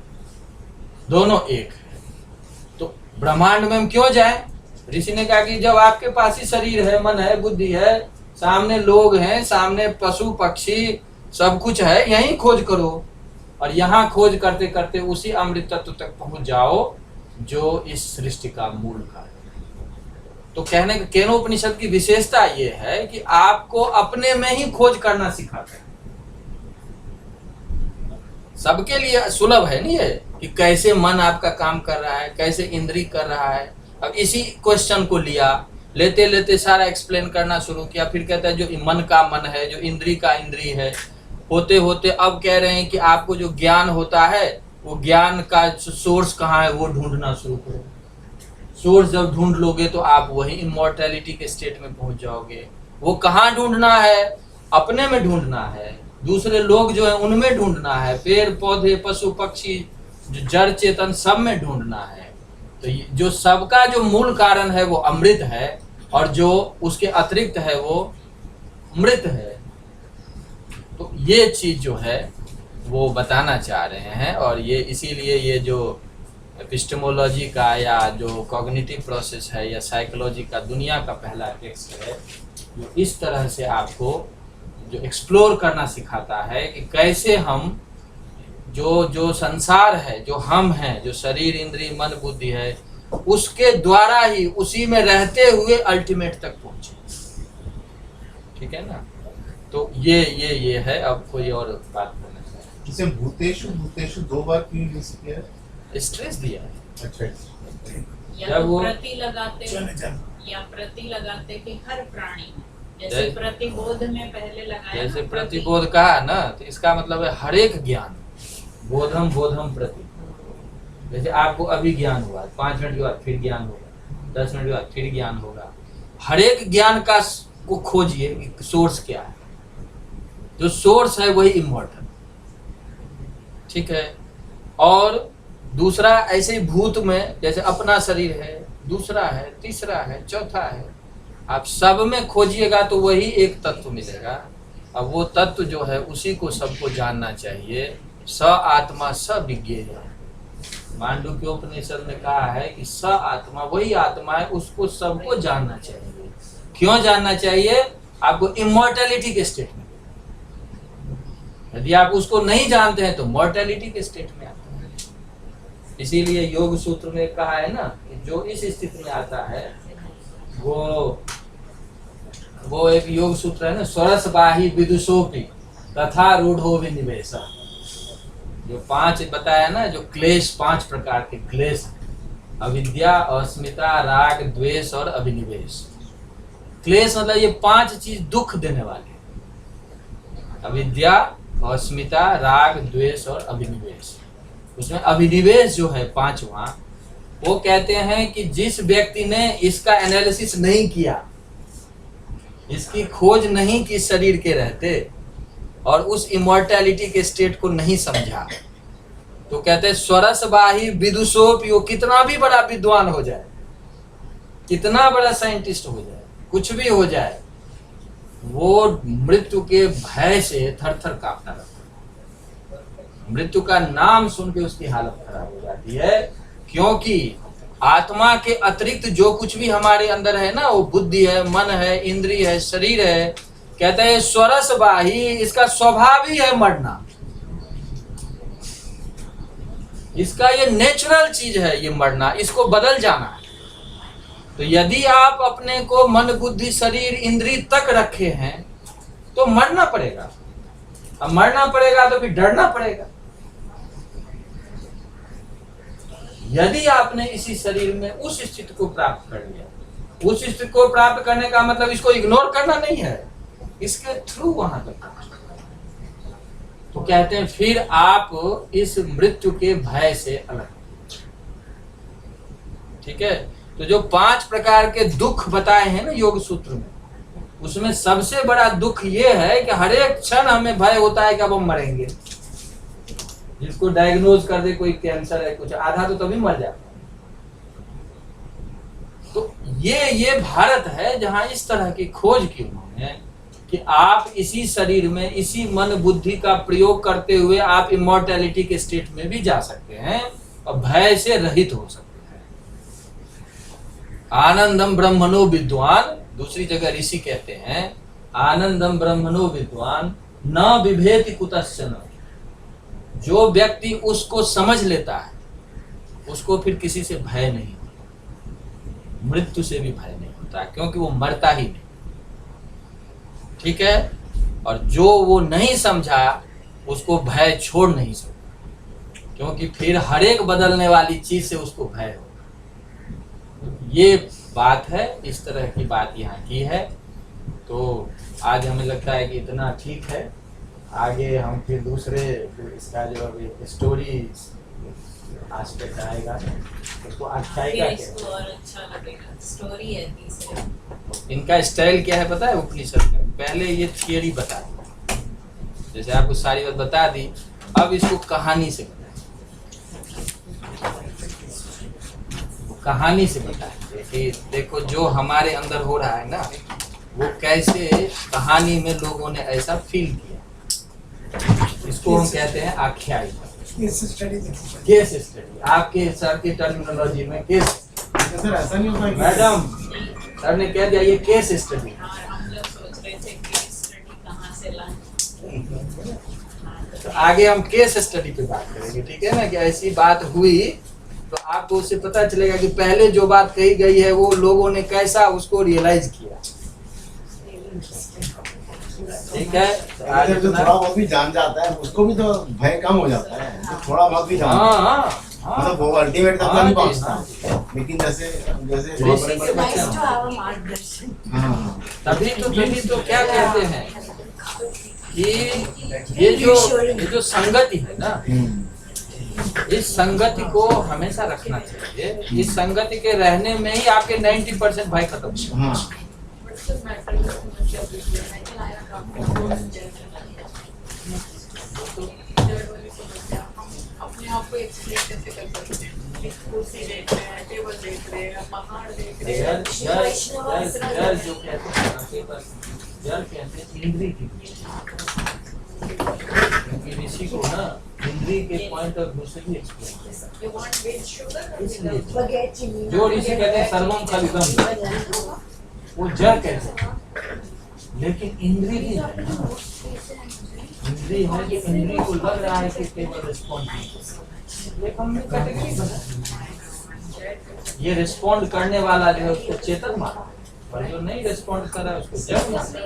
दोनों एक है। तो ब्रह्मांड में हम क्यों जाएं? ऋषि ने कहा कि जब आपके पास ही शरीर है, मन है, बुद्धि है, सामने लोग हैं, सामने पशु पक्षी सब कुछ है, यहीं खोज करो। और यहाँ खोज करते करते उसी अमृत तत्व तक पहुंच जाओ जो इस सृष्टि का मूल कार्य है। तो कहने का केनोपनिषद की विशेषता ये है कि आपको अपने में ही खोज करना सिखाता है। सबके लिए सुलभ है नहीं है कि कैसे मन आपका काम कर रहा है, कैसे इंद्रिय कर रहा है। अब इसी क्वेश्चन को लिया, लेते लेते सारा एक्सप्लेन करना शुरू किया, फिर कहता है जो मन का मन है, जो इंद्रिय का इंद्रिय है, होते होते अब कह रहे हैं कि आपको जो ज्ञान होता है वो ज्ञान का सोर्स कहाँ है वो ढूंढना शुरू करो। सोर्स जब ढूंढ लोगे तो आप वही इमॉर्टैलिटी के स्टेट में पहुंच जाओगे। वो कहाँ ढूंढना है? अपने में ढूंढना है, दूसरे लोग जो है उनमें ढूंढना है, पेड़ पौधे पशु पक्षी जो जड़ चेतन सब में ढूंढना है। तो जो सबका जो मूल कारण है वो अमृत है, और जो उसके अतिरिक्त है वो मृत है। तो ये चीज जो है वो बताना चाह रहे हैं। और ये इसीलिए ये जो एपिस्टेमोलॉजी का या जो कॉग्निटिव प्रोसेस है या साइकोलॉजी का दुनिया का पहला टेक्स्ट है, जो इस तरह से आपको जो एक्सप्लोर करना सिखाता है कि कैसे हम जो संसार है, जो हम हैं, जो शरीर इंद्रिय मन बुद्धि है, उसके द्वारा ही उसी में रहते हुए अल्टीमेट तक पहुंचे। ठीक है ना? तो ये है। अब कोई और बात करना चाहिए? इसे भूतेषु भूतेषु 2 बार क्यों यूज किया है? स्ट्रेस दिया है। अच्छा, या जब तो वो- प्रति लगाते चल या प्रति लगाते कि हर प्राणी में, जैसे प्रतिबोध में पहले लगाया जैसे ना, प्रतिबोध कहा ना, तो इसका मतलब है हर एक ज्ञान, बोधम बोधम प्रति। जैसे आपको अभी ज्ञान हुआ, 5 मिनट के बाद फिर ज्ञान होगा, 10 मिनट के बाद फिर ज्ञान होगा। हर एक ज्ञान का को खोजिए सोर्स क्या है। जो सोर्स है वही इमॉर्टल। ठीक है? और दूसरा ऐसे ही भूत में जैसे अपना शरीर है, दूसरा है, तीसरा है, चौथा है, आप सब में खोजिएगा तो वही एक तत्व मिलेगा। अब वो तत्व जो है उसी को सबको जानना चाहिए। स आत्मा स विज्ञेय। मांडुक्योपनिषद में कहा है कि स आत्मा वही आत्मा है, उसको सबको जानना चाहिए। क्यों जानना चाहिए? आपको इमॉर्टैलिटी के स्टेट में, यदि आप उसको नहीं जानते हैं तो मॉर्टैलिटी के स्टेट में आते हैं। इसीलिए योग सूत्र में कहा है ना कि जो इस स्थिति में आता है वो एक योग सूत्र है ना, स्वरस बाही विदुषोपि तथा रूढ़ो विनिवेश। जो 5 बताया ना, जो क्लेश 5 प्रकार के क्लेश, अविद्या, अस्मिता, राग, द्वेष और अभिनिवेश। क्लेश मतलब ये 5 चीज दुख देने वाले, अविद्या, अस्मिता, राग, द्वेष और अभिनिवेश। उसमें अभिनिवेश जो है 5वां, वो कहते हैं कि जिस व्यक्ति ने इसका एनालिसिस नहीं किया, इसकी खोज नहीं की शरीर के रहते, और उस इमॉर्टैलिटी के स्टेट को नहीं समझा, तो कहते हैं स्वरस बाही विदुषोपि। वो कितना भी बड़ा विद्वान हो जाए, कितना बड़ा साइंटिस्ट हो जाए, कुछ भी हो जाए, वो मृत्यु के भय से थर थर कांपता रहता है। मृत्यु का नाम सुन के उसकी हालत खराब हो जाती है, क्योंकि आत्मा के अतिरिक्त जो कुछ भी हमारे अंदर है ना, वो बुद्धि है, मन है, इंद्रिय है, शरीर है, कहते हैं स्वरस बाही, इसका स्वभाव ही है मरना। इसका ये नेचुरल चीज है, ये मरना, इसको बदल जाना है। तो यदि आप अपने को मन बुद्धि शरीर इंद्रिय तक रखे हैं तो मरना पड़ेगा। अब मरना पड़ेगा तो फिर डरना पड़ेगा। यदि आपने इसी शरीर में उस स्थिति को प्राप्त कर लिया, उस स्थिति को प्राप्त करने का मतलब इसको इग्नोर करना नहीं है, इसके थ्रू वहां तक पहुंचना। तो कहते हैं फिर आप इस मृत्यु के भय से अलग। ठीक है, तो जो 5 प्रकार के दुख बताए हैं ना योग सूत्र में, उसमें सबसे बड़ा दुख ये है कि हर एक क्षण हमें भय होता है कि अब हम मरेंगे। जिसको डायग्नोज कर दे कोई कैंसर है कुछ, आधा तो तभी मर जाता है। तो ये भारत है जहां इस तरह की खोज की उन्होंने कि आप इसी शरीर में इसी मन बुद्धि का प्रयोग करते हुए आप इमॉर्टैलिटी के स्टेट में भी जा सकते हैं और भय से रहित हो सकते हैं। आनंदम ब्रह्मणो विद्वान, दूसरी जगह ऋषि कहते हैं आनंदम ब्रह्मणो विद्वान न बिभेति कुतश्चन। जो व्यक्ति उसको समझ लेता है उसको फिर किसी से भय नहीं, मृत्यु से भी भय नहीं होता, क्योंकि वो मरता ही नहीं। ठीक है, और जो वो नहीं समझा उसको भय छोड़ नहीं सकता, क्योंकि फिर हर एक बदलने वाली चीज से उसको भय हो। ये बात है, इस तरह की बात यहाँ की है। तो आज हमें लगता है कि इतना ठीक है। आगे हम फिर दूसरे इसका जो अभी स्टोरी एस्पेक्ट आएगा उसको आख्यायिका फिर इसको और अच्छा लगेगा। स्टोरी है तीसरे। इनका स्टाइल क्या है पता है उपनिषद का? पहले ये थियरी बता दी, जैसे आपको सारी बात बता दी, अब इसको कहानी से कहानी से बताएंगे कि देखो जो हमारे अंदर हो रहा है ना, वो कैसे कहानी में लोगों ने ऐसा फील किया। इसको हम कहते हैं आख्यायिका, केस स्टडी। आपके सर की टर्मिनोलॉजी में केस, सर ऐसा नहीं होता मैडम सर ने कह दिया ये केस स्टडी। और हम लोग सोच रहे थे केस स्टडी कहाँ से लाएं। तो आगे हम केस स्टडी पे बात करेंगे, ठीक है ना, कि ऐसी बात हुई तो आपको उससे पता चलेगा कि पहले जो बात कही गई है वो लोगों ने कैसा उसको रियलाइज किया। ठीक है, अगर जो थोड़ा बहुत भी जान जाता है उसको भी तो भय कम हो जाता है, जो थोड़ा बहुत भी जान मतलब वो अल्टीमेट तक नहीं पहुंचता। लेकिन जैसे Nice to have a मार्गदर्शन। तभी तो क्या कहते हैं कि ये जो संगति है ना, इस संगति को हमेशा रखना चाहिए। इस संगति के रहने में ही आपके 90% भय खत्म हो। अपने आप को एक्सप्लेन कैसे कर सकते हैं? कुर्सी देख रहे हैं, टेबल देख रहे हैं, पहाड़ देख रहे हैं। जल जो कहते हैं जल कहते हैं इंद्रिय की, क्योंकि ऋषि को ना इंद्रिय के पॉइंट ऑफ व्यू से भी explain You want with sugar or इसलिए Forget chili। जो ऋषि कहते हैं सर्वम खलिदम, वो जल कहते हैं। लेकिन इंद्रिय भी है ना, इंद्रिय है कि इंद्रिय को लग रहा है कि केवल रिस्पॉन्ड, हमने कैटेगरी बना, ये रिस्पॉन्ड करने वाला जो है उसको चेतन माना, और जो नहीं रिस्पॉन्ड कर रहा है उसको जड़ माना।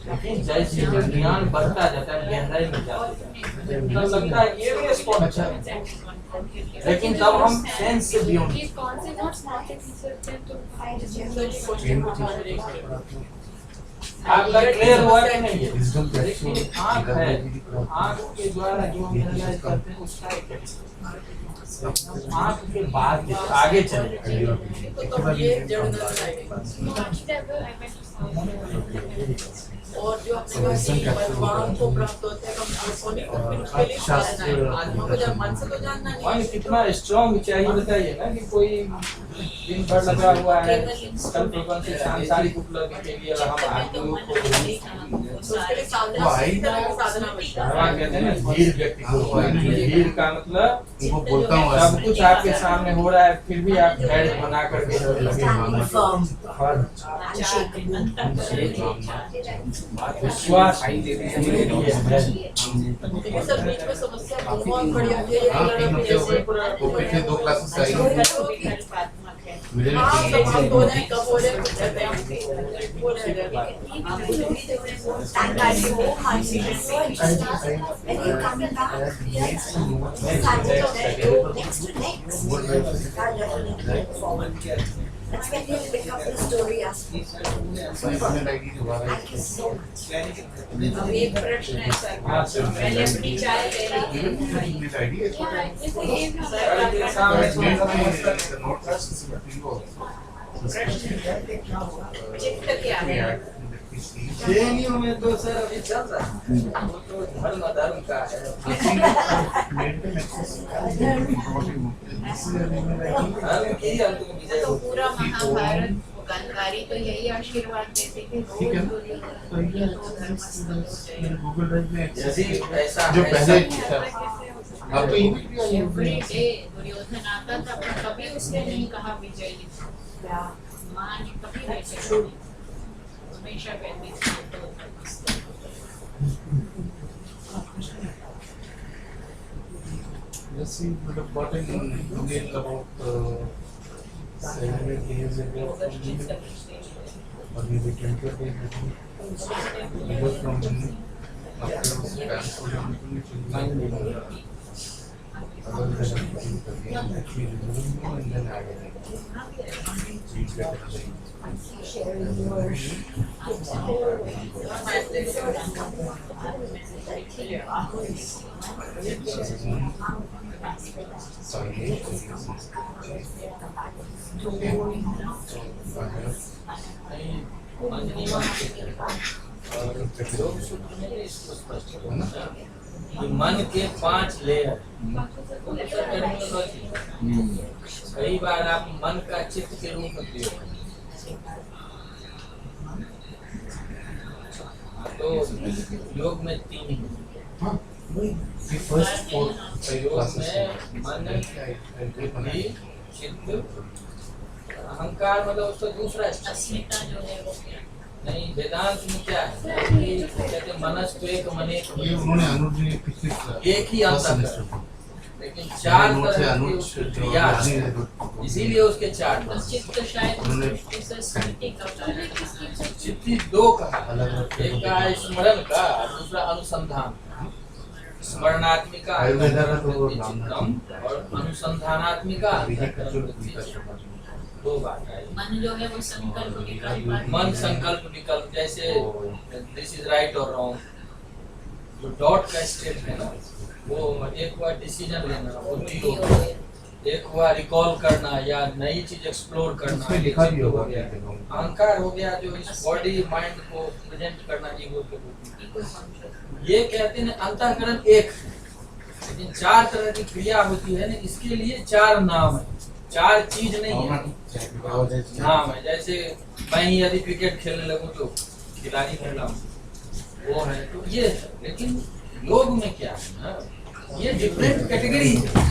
लेकिन जैसे जो ज्ञान बढ़ता जाता है, गहराई में जाता है, तो लगता है ये भी रिस्पॉन्ड अच्छा है, लेकिन तब हम सेंस से बियॉन्ड। ये कौन से नोट्स मार्के टीचर थे तो आपका क्लियर हुआ कि नहीं? ये आँख है, आँख के द्वारा जो हम एनालाइज करते हैं उसका आँख के बाद आगे चले तो ये जड़ नजर आएगी। और जो अपने भगवान को प्राप्त होते हैं आत्मा को जब मन से तो जानना नहीं। मन कितना स्ट्रॉन्ग चाहिए बताइए ना, कि कोई दिन भर लगा हुआ है कल्पना से सांसारिक उपलब्धि के लिए हम आत्मा को उसके लिए साधना भगवान कहते हैं ना धीर व्यक्ति को। धीर का मतलब वो बोलता हूँ सब कुछ आपके सामने हो रहा है फिर भी आप धैर्य बना करके लगे विश्वास सब बीच में समस्या बहुत बड़ी आती है। वो पिछले 2 क्लासेस आई परमात्मा है मुझे भी हाँ चाहिए। सब हम हो जाए कब हो जाए कुछ करते हैं हम वो रह जाएगा Thank you so much. It is so interesting. When you come back, next to next. I definitely look forward to it. That's when you pick up the story aspect. Thank you so much. अब एक प्रश्न है sir, मैंने अपनी चाय ले ली। चित्त क्या है? श्रेणियों में तो सर अभी चल रहा है वो तो धर्म अधर्म का है। धर्म की अंतिम विजय तो होती पूरा महाभारत गांधारी तो यही आशीर्वाद देते कि रोज दुर्योधन है। यदि ऐसा जो है, पहले सब- अब तो ये एवरी डे दुर्योधन आता था पर कभी उसने नहीं कहा विजय माँ ने कभी वैसे नहीं, हमेशा कहती थी तो Yes, we would have gotten email about 7 days ago or maybe 20 days ago. We got from actually removing them and then adding them. So you get another email. Sharing your Sorry. Anjani मान और योग सूत्र में इसको स्पष्ट करना कि मन के 5 लेयर। कई बार आप मन का चित्त के रूप में प्रयोग करते हैं। तो योग में 3 The first 4 योग classes. में मन, बुद्धि, चित्त, अहंकार मतलब उसका दूसरा स्टेप। अस्मिता जो है वो क्या नहीं, वेदांत में क्या है कि कहते हैं मनस्तु एक मनेक ये उन्होंने अनुज ने पिछले एक ही अंतर है, लेकिन 4 तरह की उसकी क्रिया है, इसीलिए उसके 4 तो तरह। चित्त शायद दृष्टि से स्मृति का कारण है। चित्ती 2 कहा, एक का है स्मरण का, दूसरा अनुसंधान। स्मरणात्मिका चित्तम और अनुसंधानात्मिका 2 बात है। मन जो है वो संकल्प विकल्प मन संकल्प विकल्प, जैसे दिस इज राइट और रॉन्ग, जो डॉट का स्टेप है ना, वो एक बार डिसीजन लेना, बुद्धि हो गया, एक हुआ रिकॉल करना या नई चीज एक्सप्लोर करना, उसमें ये लिखा चित्त भी हो होगा गया। क्या कहूँ। अहंकार हो गया जो इस बॉडी माइंड को प्रेजेंट करना, ईगो के रूप में। ये कहते हैं अंतःकरण एक है, लेकिन 4 तरह की क्रिया होती है ना, इसके लिए 4 नाम है, 4 चीज नहीं है, नाम है। जैसे मैं ही यदि क्रिकेट खेलने लगूं तो खिलाड़ी कहलाऊं, वो है। तो ये है, लेकिन योग में क्या है ना, ये डिफरेंट कैटेगरी है।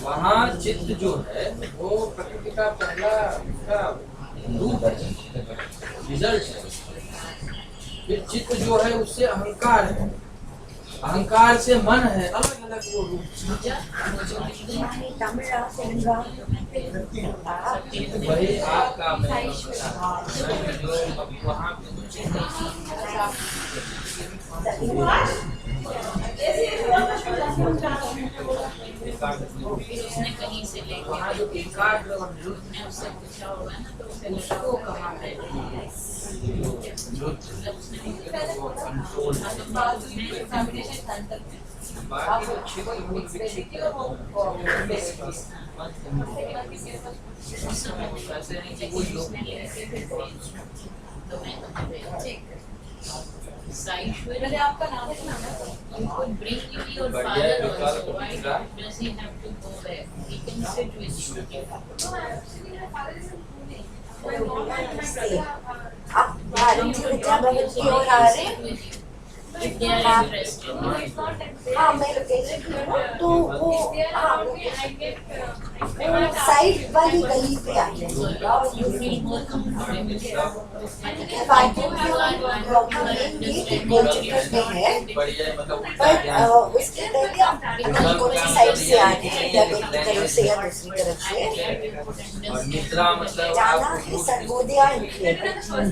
वहाँ चित्त जो है वो प्रकृति का पहला रूप है, रिजल्ट है। फिर चित्त जो है उससे अहंकार है, अहंकार से मन है, अलग अलग वो रूप। वही आपका मैं जो अभी वहाँ उसने कहीं से लेके वहाँ जो एकाग्र और ने उससे पूछा होगा ना, तो उसे लगा वो कहाँ है। बाकी जो क्षेत्र मूल विकसित ऐसे नहीं कि वो योग पहले आपका नाम you could bring in your father also. Why does he have to go there? He can sit with you. आप भारतीय विद्या भवन की ओर आ रहे हैं? if they are interested. No, it's not that they हाँ are मैं लोकेशन interested, हूँ but, तो वो if they are हाँ around me, I get, वो साइड वाली गली पे आ जाएंगे और You feel more comfortable. के बाद मेन गेट गोलचक्कर पे है बढ़िया मतलब बट उसके पहले आप कौन सी साइड से आ रहे हैं या एक तरफ से या दूसरी तरफ से और निद्रा मतलब जाना आपको है सर्वोदया इंक्लेव और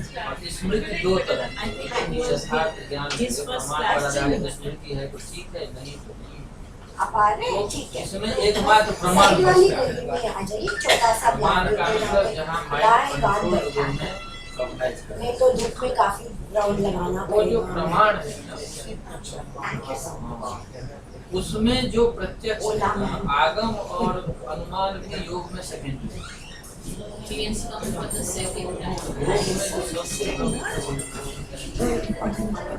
स्मृति दो तरह की यथार्थ ज्ञान His जो first प्रमाण पर class आधारित स्मृति है तो ठीक है, नहीं तो नहीं। आप आ रहे हैं ठीक है इसमें एक बात प्रमाण साइड वाली बचता गली है। में आ जाइए छोटा सा प्रमाण का मतलब जहाँ माइंड कंट्रोल बैठा रूम में कॉग्नाइज करे। मैं तो धूप में काफी राउंड लगाना वो जो पड़ेगा प्रमाण है ना, थैंक यू सो मच उसमें जो प्रत्यक्ष है ना, आगम और अनुमान के योग में सेकंड है। Experience comes for the second time. योग में जो सबसे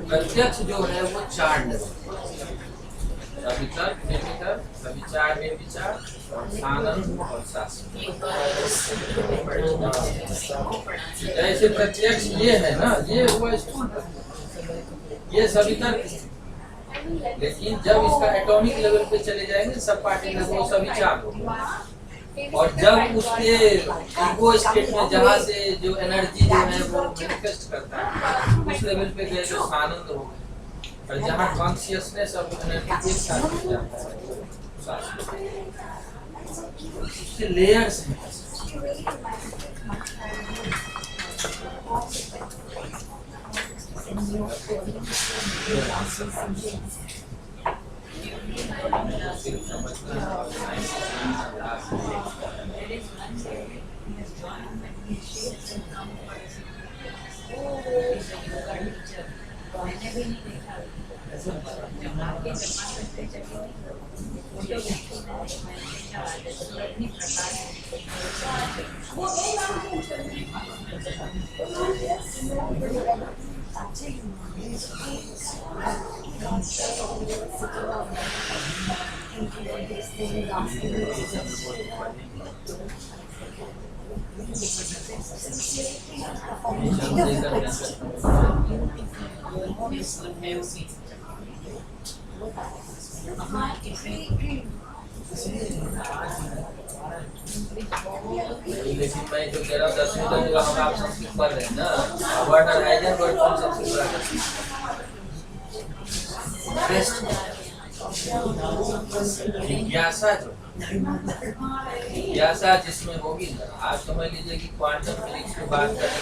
प्रत्यक्ष जो है वो 4 लेवल, अवितर्क, निर्वितर्क, सविचार, निर्विचार, आनंद और शास्त्र। जैसे प्रत्यक्ष ये है ना, ये हुआ स्थूल प्रत्यक्ष, ये सवितर्क है। लेकिन जब इसका एटॉमिक लेवल पे चले जाएंगे सब पार्टिकल वो सविचार होगा, और जब उसके ईगो स्टेट में जहाँ से जो एनर्जी जो है वो मैनिफेस्ट करता है उस लेवल पे गए तो आनंद हो गए, और जहाँ कॉन्शियसनेस और एनर्जी एक साथ हो जाता है उसके लेयर्स हैं। लेकिन मैं जो कह रहा हूँ 10वीं तक जो हम आप संस्कृत पढ़ रहे हैं ना, वर्ड हाइजन वर्ड कौन सबसे बुरा करती है? जिज्ञासा जो जिज्ञासा जिसमें होगी ना, आज समझ लीजिए कि क्वांटम फिजिक्स की बात करें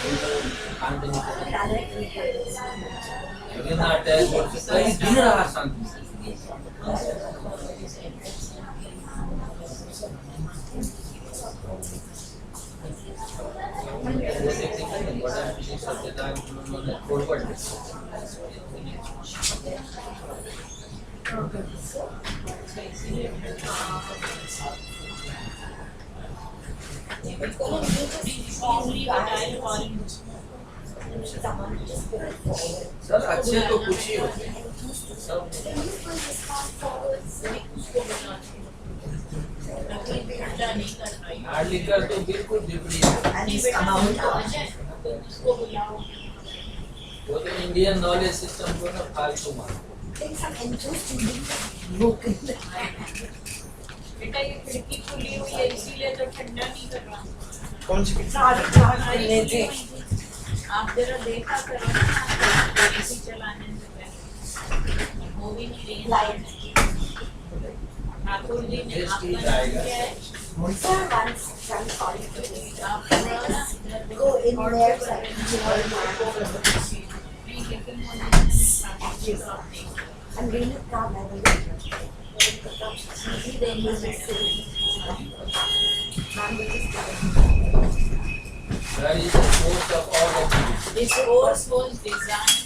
तो कई दिन रहा शांति सर अच्छे तो कुछ ही होते हैं हार्ड लिकर तो बिल्कुल विपरीत वो तो इंडियन नॉलेज सिस्टम को ना फालतू मानो। बेटा ये खिड़की खुली हुई है इसीलिए तो ठंडा नहीं कर रहा। कौन सी आप जरा देखा करो ना, एसी चलाने से पहले वो भी नहीं रही लाइट। ठाकुर जी ने आपका नाम क्या है? Go in there. I'm really proud of you. That is the source of all activity. This course was designed